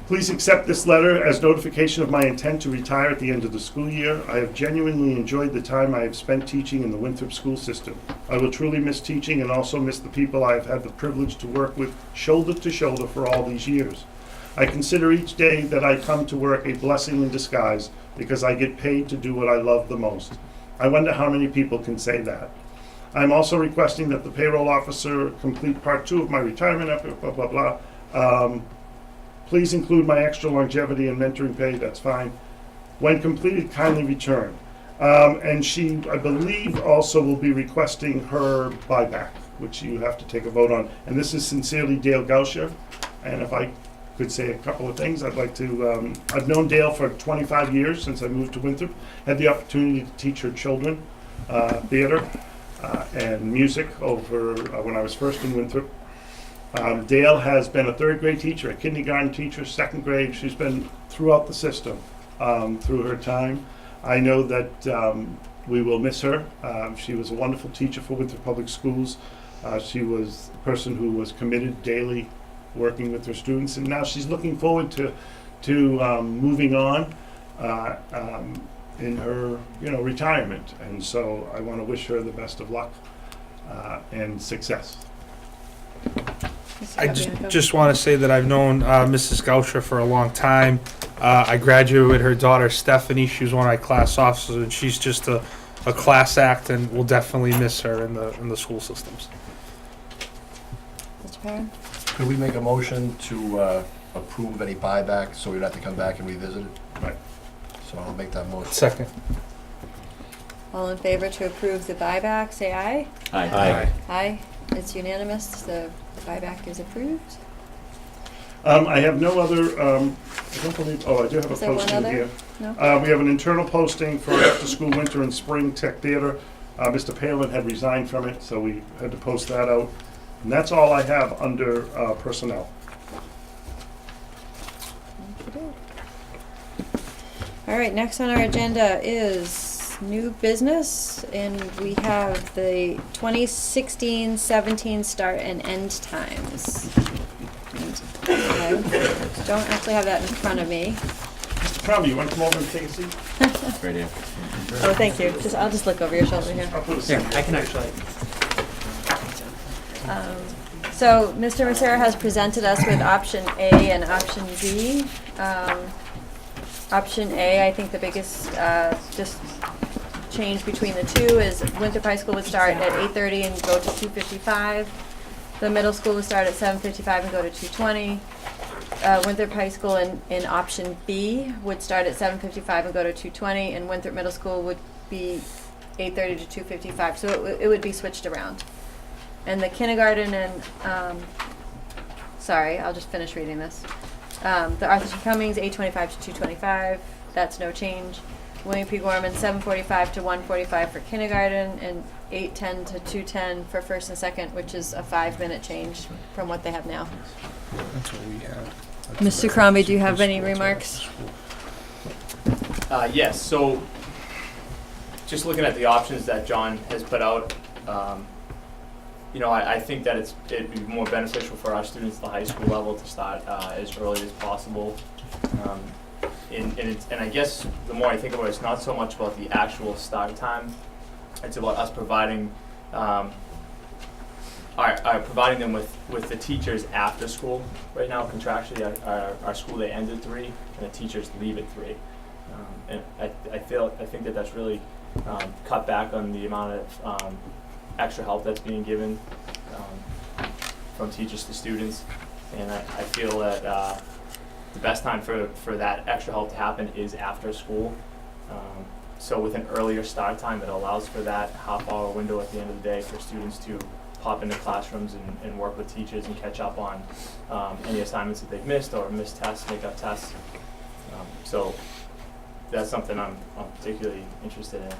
please accept this letter as notification of my intent to retire at the end of the school year. I have genuinely enjoyed the time I have spent teaching in the Winthrop school system. I will truly miss teaching and also miss the people I have had the privilege to work with shoulder to shoulder for all these years. I consider each day that I come to work a blessing in disguise because I get paid to do what I love the most. I wonder how many people can say that. I'm also requesting that the payroll officer complete part 2 of my retirement effort, blah, blah, blah. Please include my extra longevity and mentoring pay, that's fine. When completed, kindly return. And she, I believe, also will be requesting her buyback, which you have to take a vote on. And this is sincerely Dale Gauscher. And if I could say a couple of things, I'd like to, I've known Dale for 25 years since I moved to Winthrop. Had the opportunity to teach her children theater and music over when I was first in Winthrop. Dale has been a 3rd grade teacher, a kindergarten teacher, 2nd grade. She's been throughout the system through her time. I know that we will miss her. She was a wonderful teacher for Winthrop Public Schools. She was a person who was committed daily working with her students, and now she's looking forward to moving on in her retirement. And so I want to wish her the best of luck and success.
I just want to say that I've known Mrs. Gauscher for a long time. I graduated with her daughter Stephanie. She was one of my class officers, and she's just a class act, and we'll definitely miss her in the school systems.
Mr. Perrin?
Could we make a motion to approve any buyback so we don't have to come back and revisit it?
Right.
So I'll make that motion.
Second.
All in favor to approve the buyback, say aye.
Aye.
Aye.
Aye. It's unanimous. The buyback is approved.
I have no other, I don't believe, I do have a
Is there one
posting
other?
here.
No?
We have an internal posting for after-school winter and spring tech theater. Mr. Palin had resigned from it, so we had to post that out. And that's all I have under personnel.
All right, next on our agenda is new business, and we have the 2016-17 start and end times. I don't actually have that in front of me.
Mr. Crombie, you want to come over and take a seat?
Right here.
Oh, thank you. I'll just look over your shoulder here.
I'll put a
Here,
seat.
I can actually.
So Mr. Macera has presented us with option A and option B. Option A, I think the biggest just change between the two is Winthrop High School would start at 8:30 and go to 2:55. The middle school would start at 7:55 and go to 2:20. Winthrop High School in option B would start at 7:55 and go to 2:20, and Winthrop Middle School would be 8:30 to 2:55. So it would be switched around. And the kindergarten and sorry, I'll just finish reading this. The Arthur T. Cummings, 825 to 225, that's no change. William P. Gorman, 745 to 145 for kindergarten, and 810 to 210 for first and second, which is a 5-minute change from what they have now.
That's what we had.
Mr. Crombie, do you have any remarks?
Yes, so just looking at the options that John has put out, you know, I think that it'd be more beneficial for our students at the high school level to start as early as possible. And I guess the more I think about it, it's not so much about the actual start time. It's about us providing providing them with the teachers after school. Right now, contractually, our school day ends at 3, and the teachers leave at 3. And I think that that's really cut back on the amount of extra help that's being given from teachers to students. And I feel that the best time for that extra help to happen is after school. So with an earlier start time, it allows for that half-hour window at the end of the day for students to pop into classrooms and work with teachers and catch up on any assignments that they've missed or missed tests, make up tests. So that's something I'm particularly interested in.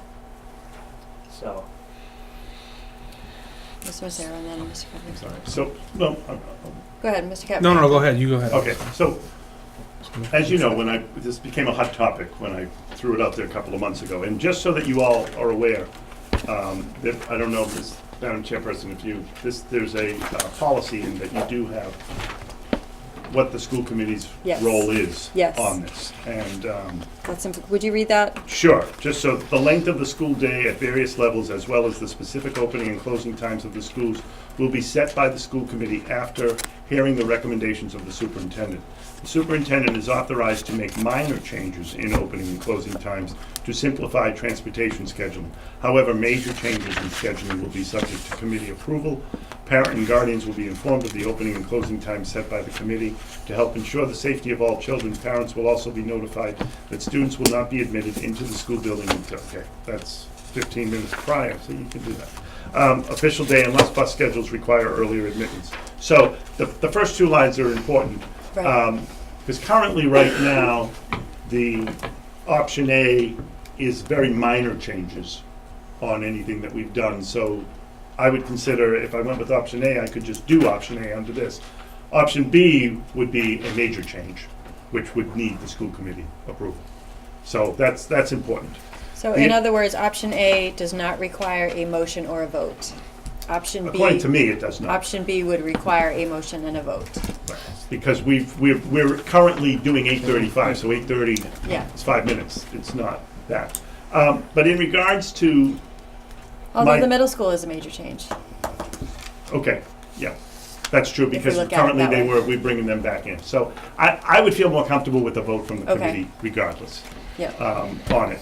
So.
Mr. Massaro and then Mr. Kepner.
Sorry. So, no.
Go ahead, Mr. Kepner.
No, go ahead. You go ahead.
Okay, so as you know, this became a hot topic when I threw it out there a couple of months ago, and just so that you all are aware, that I don't know if this, Madam Chairperson, there's a policy in that you do have what the school committee's role is on this, and
would you read that?
Sure. Just so the length of the school day at various levels, as well as the specific opening and closing times of the schools, will be set by the school committee after hearing the recommendations of the superintendent. The superintendent is authorized to make minor changes in opening and closing times to simplify transportation scheduling. However, major changes in scheduling will be subject to committee approval. Parent and guardians will be informed of the opening and closing times set by the committee. To help ensure the safety of all children, parents will also be notified that students will not be admitted into the school building until, that's 15 minutes prior, so you can do that. Official day unless bus schedules require earlier admittance. So the first two lines are important. Because currently, right now, the option A is very minor changes on anything that we've done. So I would consider, if I went with option A, I could just do option A under this. Option B would be a major change, which would need the school committee approval. So that's important.
So in other words, option A does not require a motion or a vote. Option B,
according to me, it does not.
Option B would require a motion and a vote.
Because we're currently doing 8:35, so 8:30 is 5 minutes. It's not that. But in regards to,
although the middle school is a major change.
Okay, yeah, that's true, because currently we're bringing them back in. So I would feel more comfortable with a vote from the committee regardless on it.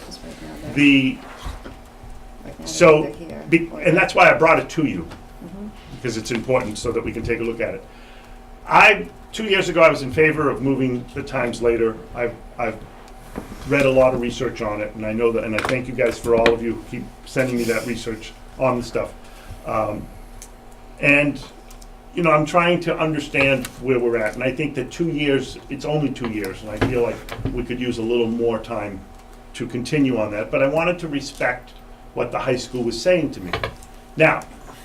And that's why I brought it to you, because it's important so that we can take a look at it. 2 years ago, I was in favor of moving the times later. I've read a lot of research on it, and I know that, and I thank you guys for all of you who keep sending me that research on the stuff. And, you know, I'm trying to understand where we're at, and I think that 2 years, it's only 2 years, and I feel like we could use a little more time to continue on that, but I wanted to respect what the high school was saying to me. Now,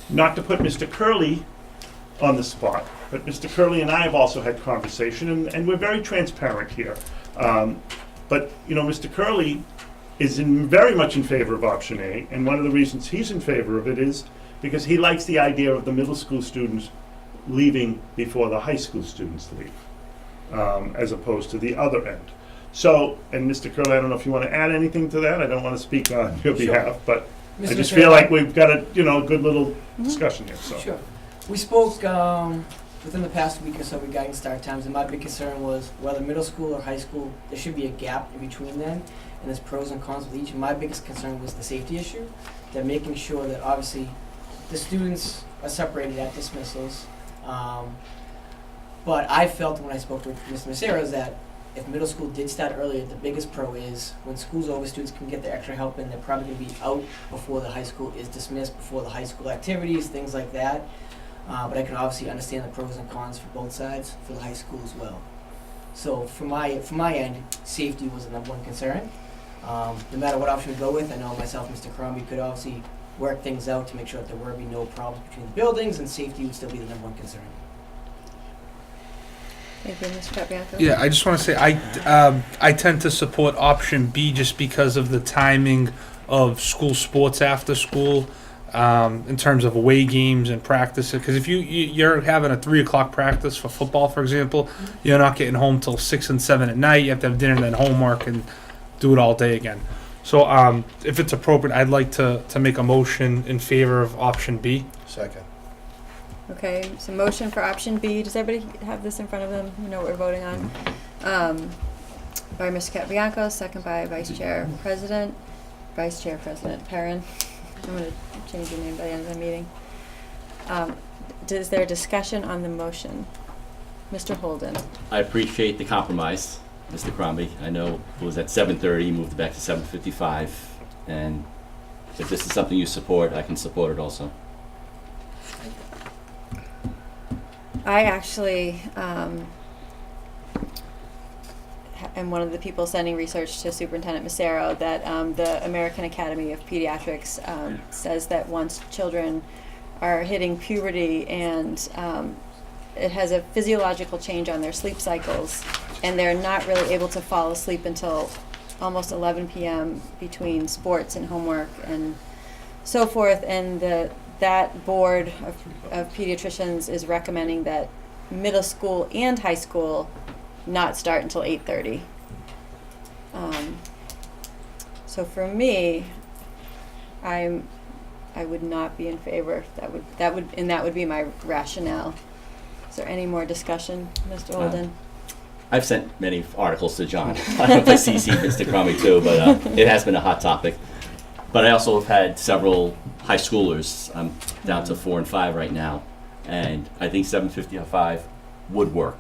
not to put Mr. Curley on the spot, but Mr. Curley and I have also had conversation, and we're very transparent here. But, you know, Mr. Curley is very much in favor of option A, and one of the reasons he's in favor of it is because he likes the idea of the middle school students leaving before the high school students leave, as opposed to the other end. So, and Mr. Curley, I don't know if you want to add anything to that. I don't want to speak on your behalf, but I just feel like we've got a good little discussion here. So.
Sure. We spoke within the past week or so regarding start times, and my big concern was whether middle school or high school, there should be a gap in between them, and there's pros and cons with each. And my biggest concern was the safety issue, that making sure that obviously the students are separated at dismissals. But I felt when I spoke with Mr. Massaro is that if middle school did start earlier, the biggest pro is when school's over, students can get their extra help in. They're probably going to be out before the high school is dismissed, before the high school activities, things like that. but I can obviously understand the pros and cons for both sides, for the high school as well. So from my end, safety was the number one concern. No matter what option we go with, I know myself and Mr. Crombie could obviously work things out to make sure that there would be no problems between the buildings, and safety would still be the number one concern.
Thank you, Mr. Capabianco.
Yeah, I just want to say I tend to support option B just because of the timing of school sports after school, in terms of away games and practices. Because if you're having a 3 o'clock practice for football, for example, you're not getting home till 6 and 7 at night. You have to have dinner and then homework and do it all day again. So if it's appropriate, I'd like to make a motion in favor of option B.
Second.
Okay, so motion for option B. Does everybody have this in front of them? You know what we're voting on? By Mr. Capabianco, second by Vice Chair President Perrin. I'm going to change your name by the end of the meeting. Is there discussion on the motion? Mr. Holden.
I appreciate the compromise, Mr. Crombie. I know it was at 7:30, moved it back to 7:55, and if this is something you support, I can support it also.
I actually am one of the people sending research to Superintendent Massaro that the American Academy of Pediatrics says that once children are hitting puberty and it has a physiological change on their sleep cycles, and they're not really able to fall asleep until almost 11 p.m. between sports and homework and so forth, and that board of pediatricians is recommending that middle school and high school not start until 8:30. So for me, I would not be in favor. That would be my rationale. Is there any more discussion, Mr. Holden?
I've sent many articles to John. I don't know if I CC Mr. Crombie too, but it has been a hot topic. But I also have had several high schoolers. I'm down to 4 and 5 right now, and I think 7:55 would work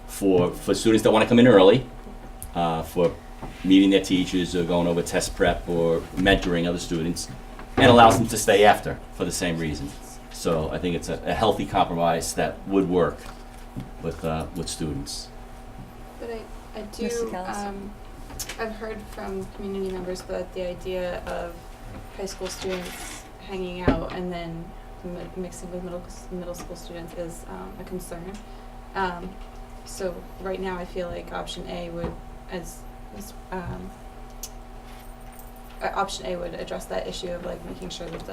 for students that want to come in early, for meeting their teachers or going over test prep or mentoring other students, and allows them to stay after for the same reason. So I think it's a healthy compromise that would work with students.
But I
Mr.
do,
Callis?
I've heard from community members that the idea of high school students hanging out and then mixing with middle school students is a concern. So right now I feel like option A would, option A would address that issue of like making sure that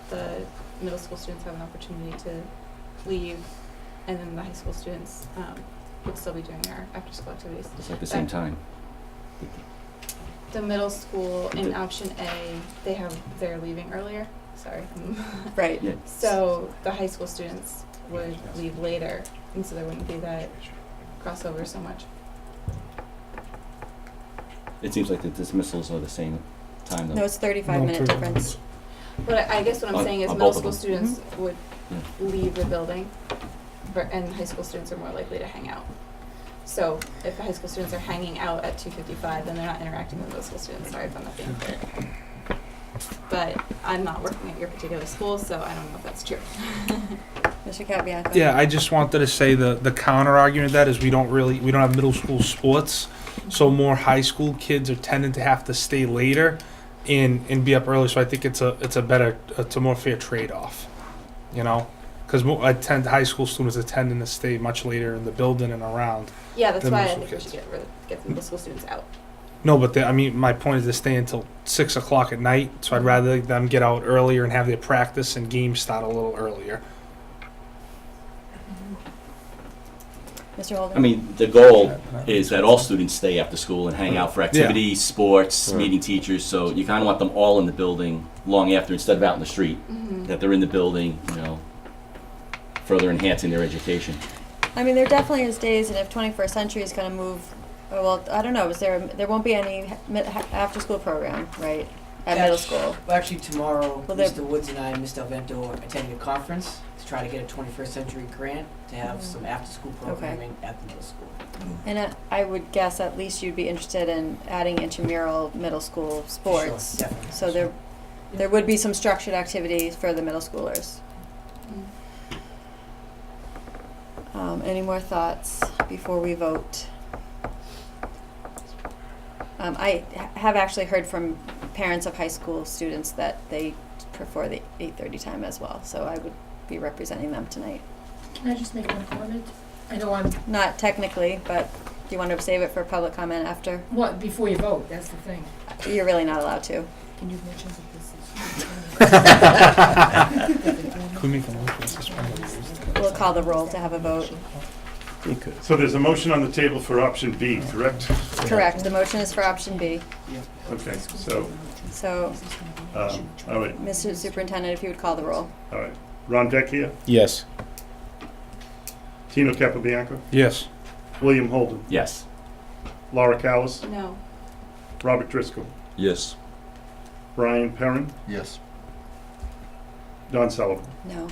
the middle school students have an opportunity to leave, and then the high school students would still be doing their after school activities.
It's at the same time.
The middle school in option A, they're leaving earlier. Sorry.
Right.
Yeah.
So the high school students would leave later, and so there wouldn't be that crossover so much.
It seems like the dismissals are the same time though.
No, it's 35-minute difference.
But I guess what I'm saying is
on
middle
both of
school
them.
students would leave the building, and high school students are more likely to hang out. So if the high school students are hanging out at 2:55, then they're not interacting with middle school students. Sorry if I'm not being clear. But I'm not working at your particular school, so I don't know if that's true.
Mr. Capabianco?
Yeah, I just wanted to say the counter argument to that is we don't have middle school sports, so more high school kids are tending to have to stay later and be up early. So I think it's a more fair trade-off, you know, because high school students are tending to stay much later in the building and around.
Yeah, that's
than
why I
middle
think we
school
should get the middle school students out.
No, but my point is to stay until 6 o'clock at night. So I'd rather them get out earlier and have their practice and games start a little earlier.
Mr. Holden?
I mean, the goal is that all students stay after school and hang out for activities, sports, meeting teachers. So you kind of want them all in the building long after, instead of out in the street. That they're in the building, you know, further enhancing their education.
I mean, there definitely is days, and if 21st Century is going to move, well, I don't know, there won't be any after-school program, right, at middle school?
Well, actually, tomorrow,
Well,
Mr. Woods and I and Mr. Alvento are attending a conference to try to get a 21st Century grant to have some after-school programming at the middle school.
And I would guess at least you'd be interested in adding intramural middle school sports.
Sure, definitely.
So there would be some structured activities for the middle schoolers. Any more thoughts before we vote? I have actually heard from parents of high school students that they prefer the 8:30 time as well, so I would be representing them tonight.
Can I just make one comment? I know I'm,
Not technically, but do you want to save it for public comment after?
what, before you vote, that's the thing.
You're really not allowed to.
Can you mention that this is?
Can we make a motion to suspend the rules?
We'll call the roll to have a vote.
You could.
So there's a motion on the table for option B, correct?
Correct, the motion is for option B.
Okay, so,
So,
all right,
Mr. Superintendent, if you would call the roll.
all right. Ron Vecchia,
Yes.
Tino Capabianco,
Yes.
William Holden,
Yes.
Laura Callis,
No.
Robert Driscoll,
Yes.
Brian Perrin,
Yes.
Don Sullivan.
No,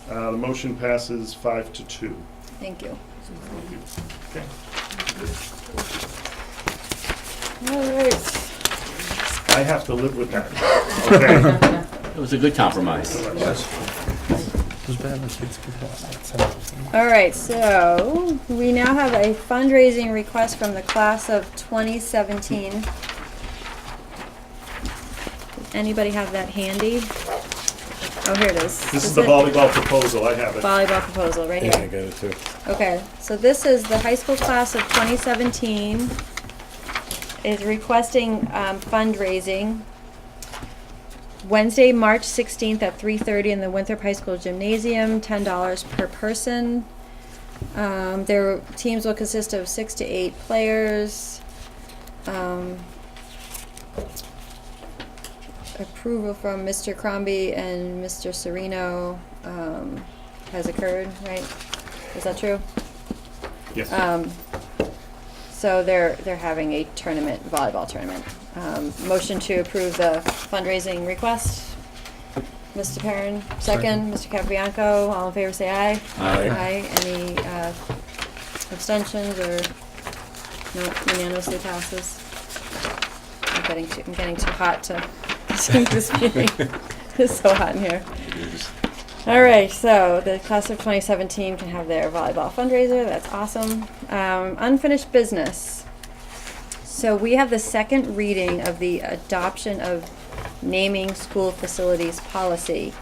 The motion passes 5-2.
thank you.
Okay.
All right.
I have to live with that, okay?
It was a good compromise.
All right, so we now have a fundraising request from the class of 2017. Does anybody have that handy? Oh, here it is.
This is the volleyball proposal, I have it.
Volleyball proposal, right
Yeah, I
here.
got it too.
Okay, so this is the high school class of 2017 is requesting fundraising Wednesday, March 16th at 3:30 in the Winthrop High School Gymnasium, $10 per person. Their teams will consist of 6 to 8 players. Approval from Mr. Crombie and Mr. Serino has occurred, right? Is that true?
Yes.
So they're having a tournament, volleyball tournament. Motion to approve the fundraising request. Mr. Perrin, second. Mr. Capabianco, all in favor say aye.
Aye.
Any abstentions or, no, unanimously passes. I'm getting too hot to sing this meeting. It's so hot in here. All right, so the class of 2017 can have their volleyball fundraiser. That's awesome. Unfinished business. So we have the second reading of the adoption of naming school facilities policy.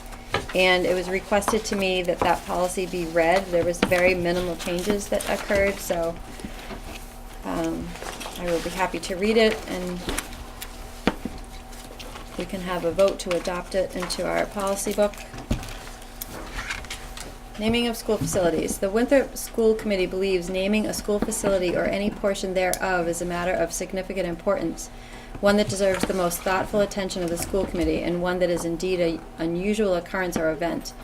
And it was requested to me that that policy be read. There was very minimal changes that occurred, so I will be happy to read it, and we can have a vote to adopt it into our policy book. Naming of school facilities. The Winthrop School Committee believes naming a school facility or any portion thereof is a matter of significant importance, one that deserves the most thoughtful attention of the school committee, and one that is indeed an unusual occurrence or event.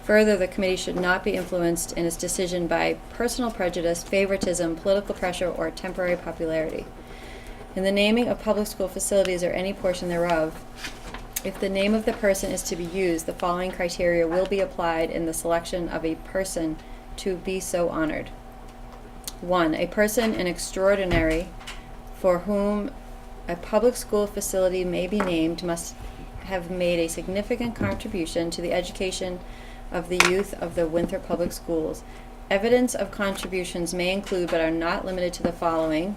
Further, the committee should not be influenced in its decision by personal prejudice, favoritism, political pressure, or temporary popularity. In the naming of public school facilities or any portion thereof, if the name of the person is to be used, the following criteria will be applied in the selection of a person to be so honored. 1. A person in extraordinary for whom a public school facility may be named must have made a significant contribution to the education of the youth of the Winthrop Public Schools. Evidence of contributions may include but are not limited to the following.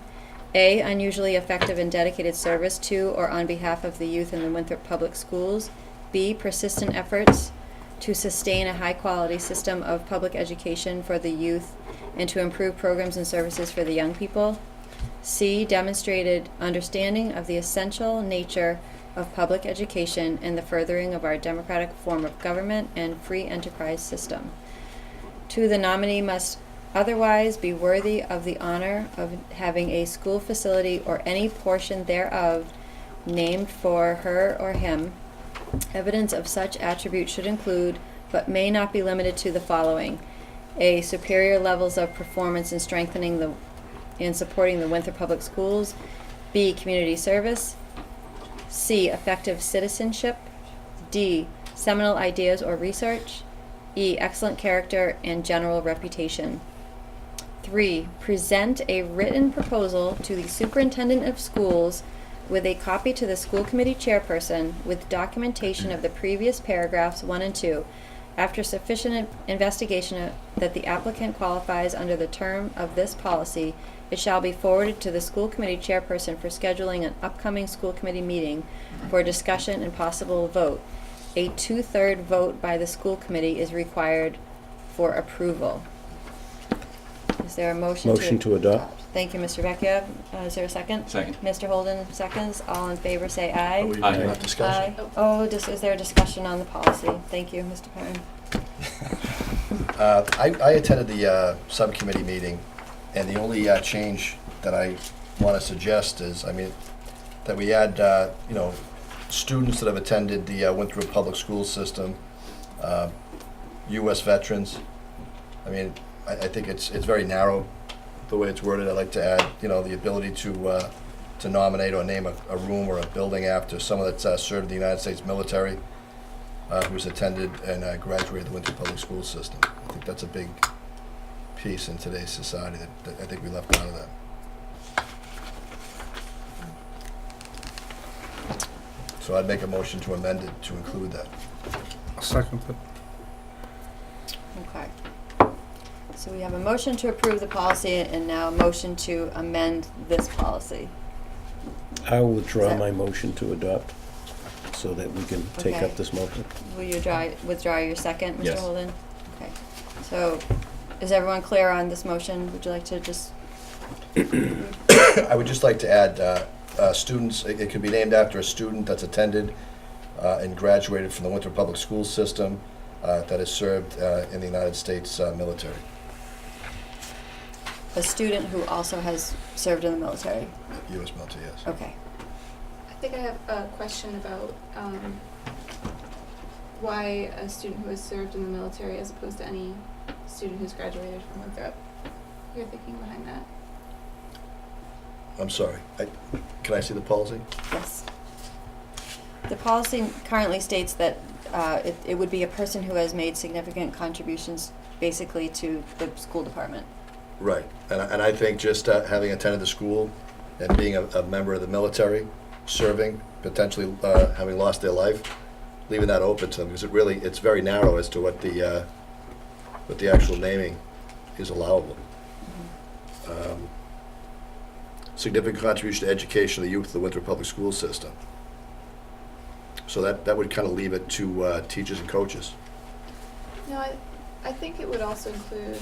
A. Unusually effective and dedicated service to or on behalf of the youth in the Winthrop Public Schools. B. Persistent efforts to sustain a high-quality system of public education for the youth and to improve programs and services for the young people. C. Demonstrated understanding of the essential nature of public education and the furthering of our democratic form of government and free enterprise system. 2. The nominee must otherwise be worthy of the honor of having a school facility or any portion thereof named for her or him. Evidence of such attribute should include, but may not be limited to, the following. A. Superior levels of performance in strengthening and supporting the Winthrop Public Schools. B. Community service. C. Effective citizenship. D. Seminal ideas or research. E. Excellent character and general reputation. 3. Present a written proposal to the superintendent of schools with a copy to the school committee chairperson with documentation of the previous paragraphs 1 and 2, After sufficient investigation that the applicant qualifies under the term of this policy, it shall be forwarded to the school committee chairperson for scheduling an upcoming school committee meeting for discussion and possible vote. A 2/3 vote by the school committee is required for approval. Is there a motion to?
Motion to adopt.
Thank you, Mr. Vecchia. Is there a second?
Second.
Mr. Holden, seconds. All in favor, say aye.
We
Aye.
can have discussion.
Aye. Oh, is there a discussion on the policy? Thank you, Mr. Perrin.
I attended the subcommittee meeting, and the only change that I want to suggest is, that we add, students that have attended the Winthrop Public School System, U.S. veterans. I think it's very narrow, the way it's worded. I'd like to add, the ability to nominate or name a room or a building after someone that's served in the United States military, who's attended and graduated the Winthrop Public School System. I think that's a big piece in today's society that I think we left out of that. So I'd make a motion to amend it to include that.
Second.
Okay. So we have a motion to approve the policy and now a motion to amend this policy.
I will withdraw
Is that-
my motion to adopt so that we can take
Okay.
up this motion.
Will you withdraw your second, Mr.
Yes.
Holden? Okay. So is everyone clear on this motion? Would you like to just?
I would just like to add students, it could be named after a student that's attended and graduated from the Winthrop Public School System that has served in the United States military.
A student who also has served in the military?
U.S. military, yes.
Okay.
I think I have a question about why a student who has served in the military as opposed to any student who's graduated from Winthrop. You're thinking behind that?
I'm sorry. Can I see the policy?
Yes. The policy currently states that it would be a person who has made significant contributions basically to the school department.
Right. And I think just having attended the school and being a member of the military, serving, potentially having lost their life, leaving that open to them, because it's very narrow as to what the actual naming is allowable. Significant contribution to education of the youth of the Winthrop Public School System. So that would kind of leave it to teachers and coaches.
No, I think it would also include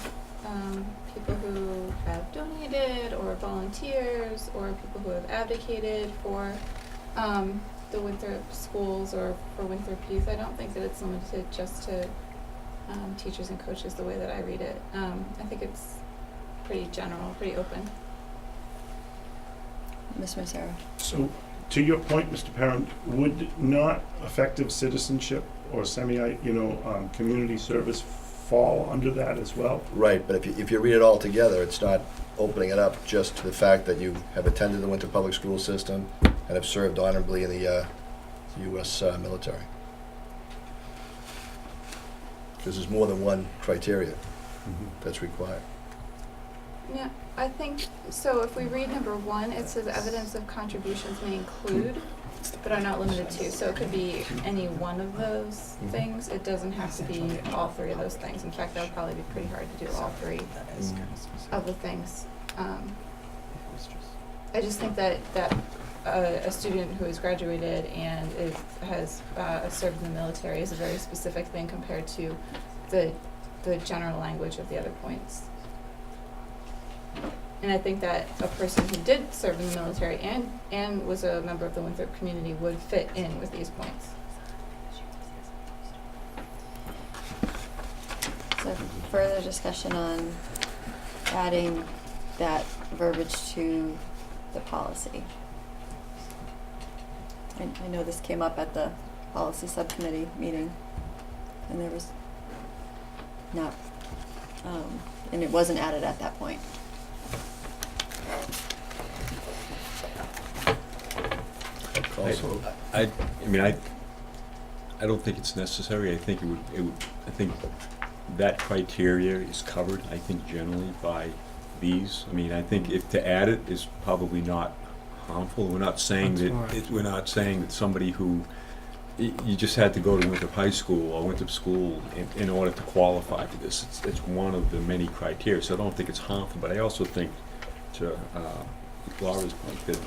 people who have donated or volunteers or people who have advocated for the Winthrop schools or for Winthrop youth. I don't think that it's limited just to teachers and coaches the way that I read it. I think it's pretty general, pretty open.
Ms. Massaro?
So, to your point, Mr. Parent, would not effective citizenship or community service fall under that as well?
Right, but if you read it all together, it's not opening it up just to the fact that you have attended the Winthrop Public School System and have served honorably in the U.S. Military. Because there's more than one criteria that's required.
Yeah, I think, so if we read number 1, it says evidence of contributions may include, but are not limited to. So it could be any one of those things. It doesn't have to be all 3 of those things. In fact, that would probably be pretty hard to do all 3 of the things. I just think that a student who has graduated and has served in the military is a very specific thing compared to the general language of the other points. And I think that a person who did serve in the military and was a member of the Winthrop community would fit in with these points.
So further discussion on adding that verbiage to the policy. I know this came up at the policy subcommittee meeting, and there was not, and it wasn't added at that point.
I don't think it's necessary. I think I think that criteria is covered, I think, generally by these. I think if to add it is probably not harmful. We're not saying
That's
that somebody who you just had to go to Winthrop High School or Winthrop School in order to qualify for this. It's one of the many criteria, so I don't think it's harmful, but I also think, to Laura's point, that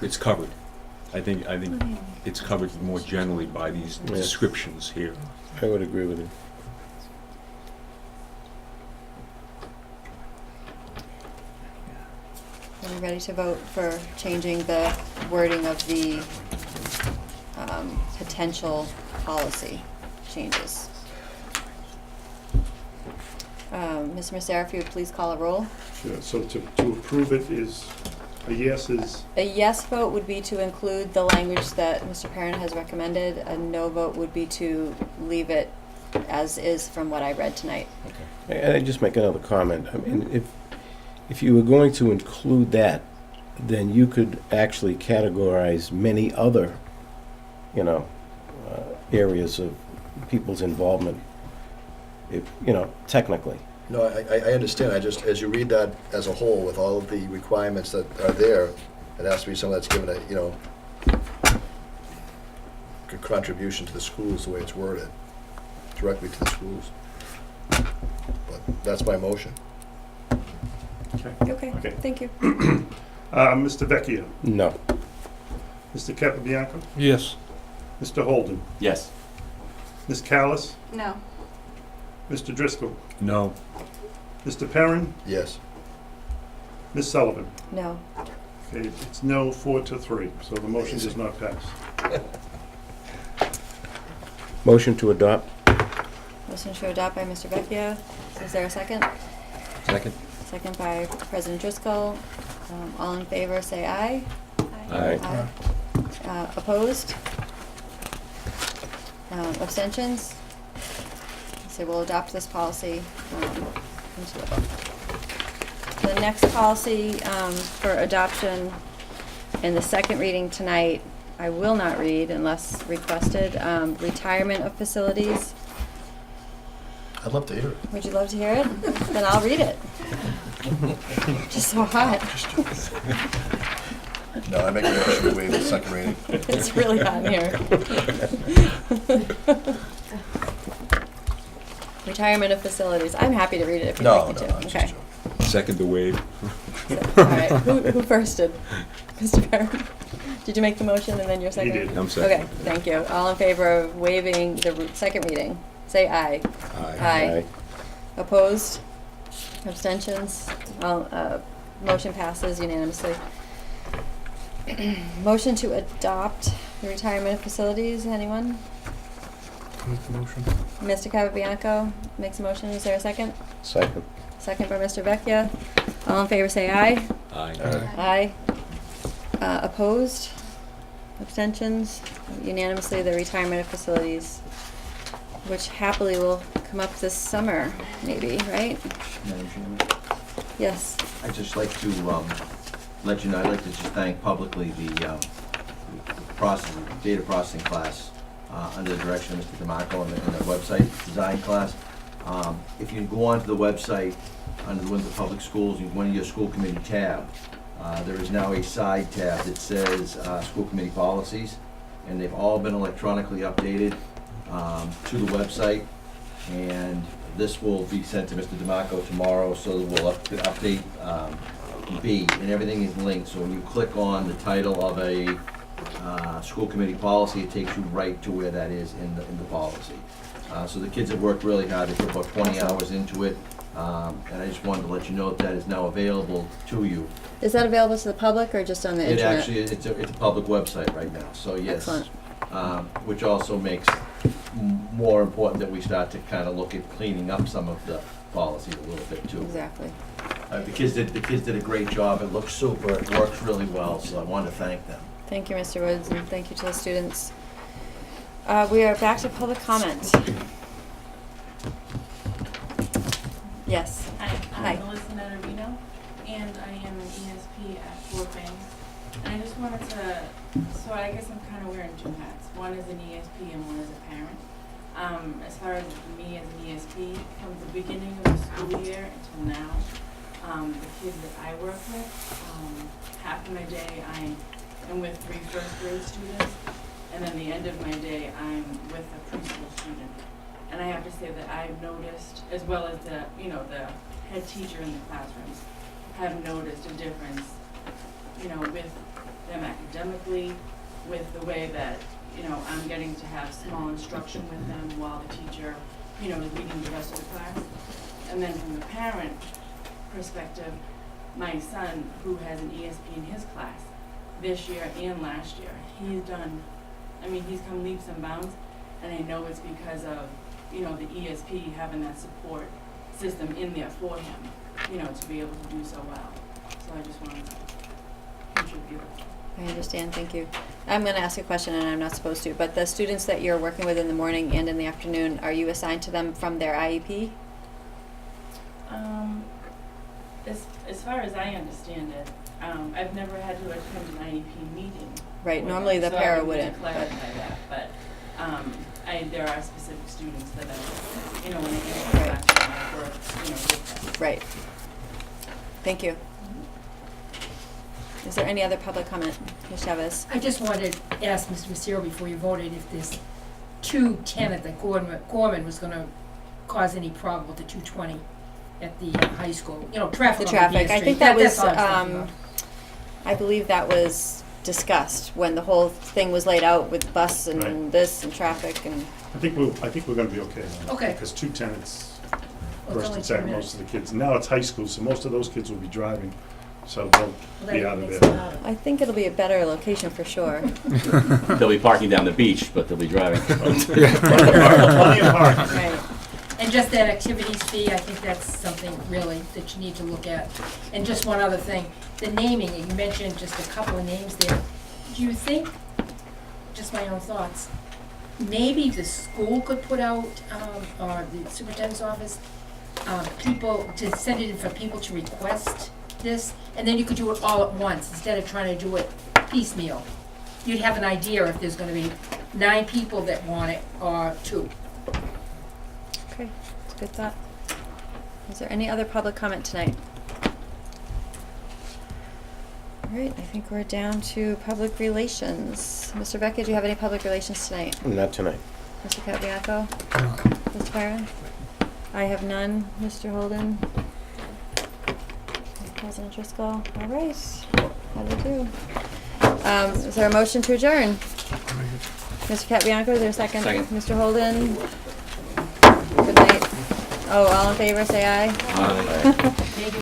it's covered. I think it's covered more generally by these descriptions here.
I would agree with you.
Are we ready to vote for changing the wording of the potential changes? Mr. Massaro, if you would please call a roll.
Sure. So to approve it is, a yes is,
A yes vote would be to include the language that Mr. Perrin has recommended. A no vote would be to leave it as is from what I read tonight.
And I just make another comment. I mean, if you were going to include that, then you could actually categorize many other, areas of people's involvement, technically.
No, I understand. I just, as you read that as a whole with all of the requirements that are there, it has to be someone that's given a, good contribution to the schools, the way it's worded, directly to the schools. But that's my motion.
Okay, thank you.
Mr. Vecchio,
No.
Mr. Capabianco,
Yes.
Mr. Holden,
Yes.
Ms. Callis,
No.
Mr. Driscoll,
No.
Mr. Perrin,
Yes.
Ms. Sullivan.
No.
Okay, it's no 4-3, so the motion does not pass.
Motion to adopt?
Motion to adopt by Mr. Vecchio. Is there a second?
Second?
Second by President Driscoll. All in favor, say aye.
Aye.
Opposed? Abstentions? So we'll adopt this policy into the book. The next policy for adoption in the second reading tonight, I will not read unless requested. Retirement of facilities.
I'd love to hear it.
Would you love to hear it? Then I'll read it. Just so hot.
No, I make a motion to waive the second reading.
It's really hot in here. Retirement of facilities. I'm happy to read it if you'd like me to.
I'm just
Okay.
joking.
Second the waive.
All right. Who firsted? Mr. Perrin? Did you make the motion and then your second?
He did.
I'm second.
Okay, thank you. All in favor of waiving the second reading? Say aye.
Aye.
Opposed? Abstentions? Motion passes unanimously. Motion to adopt the retirement of facilities, anyone?
Make the motion.
Mr. Capabianco makes a motion, is there a second?
Second.
Second by Mr. Vecchia. All in favor say aye.
Aye.
Aye. Opposed? Abstentions? Unanimously, the retirement of facilities, which happily will come up this summer, maybe, right?
Madam Chairman,
Yes.
I'd just like to let you know, I'd like to just thank publicly the data processing class under the direction of Mr. DeMarco in the website design class. If you go onto the website under the Winthrop Public Schools, you go into your school committee tab. There is now a side tab that says school committee policies, and they've all been electronically updated to the website, and this will be sent to Mr. DeMarco tomorrow, so that we'll update B, and everything is linked. So when you click on the title of a school committee policy, it takes you right to where that is in the policy. So the kids have worked really hard. They put about 20 hours into it, and I just wanted to let you know that is now available to you.
Is that available to the public or just on the internet?
It actually, it's a public website right now, so yes.
Excellent.
Which also makes more important that we start to kind of look at cleaning up some of the policies a little bit too.
Exactly.
The kids did a great job. It looks super. It works really well, so I wanted to thank them.
Thank you, Mr. Woods, and thank you to the students. We are back to public comment. Yes.
Hi, I'm Melissa Netterino, and I am an ESP at Fort Banks. And I just wanted to, so I guess I'm kind of wearing two hats. One is an ESP and one is a parent. As far as me as an ESP, from the beginning of the school year until now, the kids that I work with, half of my day I am with 3 first grade students,
and then the end of my day, I'm with a preschool student. And I have to say that I've noticed, as well as the, you know, the head teacher in the classrooms, have noticed a difference, you know, with them academically, with the way that, you know, I'm getting to have small instruction with them while the teacher, you know, is leading the rest of the class. And then from the parent perspective, my son, who has an ESP in his class, this year and last year, he's done, I mean, he's come leaps and bounds, and I know it's because of, you know, the ESP having that support system in there for him, you know, to be able to do so well. So I just wanted to contribute.
I understand, thank you. I'm gonna ask a question and I'm not supposed to, but the students that you're working with in the morning and in the afternoon, are you assigned to them from their IEP?
As far as I understand it, I've never had to attend an IEP meeting.
Right,
with
normally
them,
the
so
para
I would need
wouldn't,
to
but-
clarify that, but there are specific students that I, you know, when they get in the classroom, I work, you know, with them.
Right. Thank you. Is there any other public comment? Ms. Chavez?
I just wanted to ask Mr. Massero before you voted if this 210 at the Gorman was gonna cause any problem with the 220 at the high school, you know, traffic
The
on the
traffic,
Beer
I
Street.
think that was,
That's all I was thinking about.
I believe that was discussed when the whole thing was laid out with bus and
Right.
this and traffic and,
I think we're gonna be okay.
Okay.
Because 210, it's
Well, it's
first
only
and
2
second,
minutes.
most of the kids. Now it's high school, so most of those kids will be driving, so they'll be out of there.
I think it'll be a better location for sure.
They'll be parking down the beach, but they'll be driving.
Plenty of parking.
Right.
And just that activities fee, I think that's something really that you need to look at. And just one other thing, the naming, you mentioned just a couple of names there. Do you think, just my own thoughts, maybe the school could put out, or the superintendent's office, people, to send it in for people to request this, and then you could do it all at once, instead of trying to do it piecemeal. You'd have an idea if there's gonna be 9 people that want it, or 2.
Okay, that's a good thought. Is there any other public comment tonight? All right, I think we're down to public relations. Mr. Beckett, do you have any public relations tonight?
Not tonight.
Mr. Cabianco? Mr. Byron? I have none. Mr. Holden? President Driscoll? All right, how do we do? Is there a motion to adjourn? Mr. Cabianco, is there a second?
Second.
Mr. Holden? Good night. Oh, all in favor, say aye.
Aye.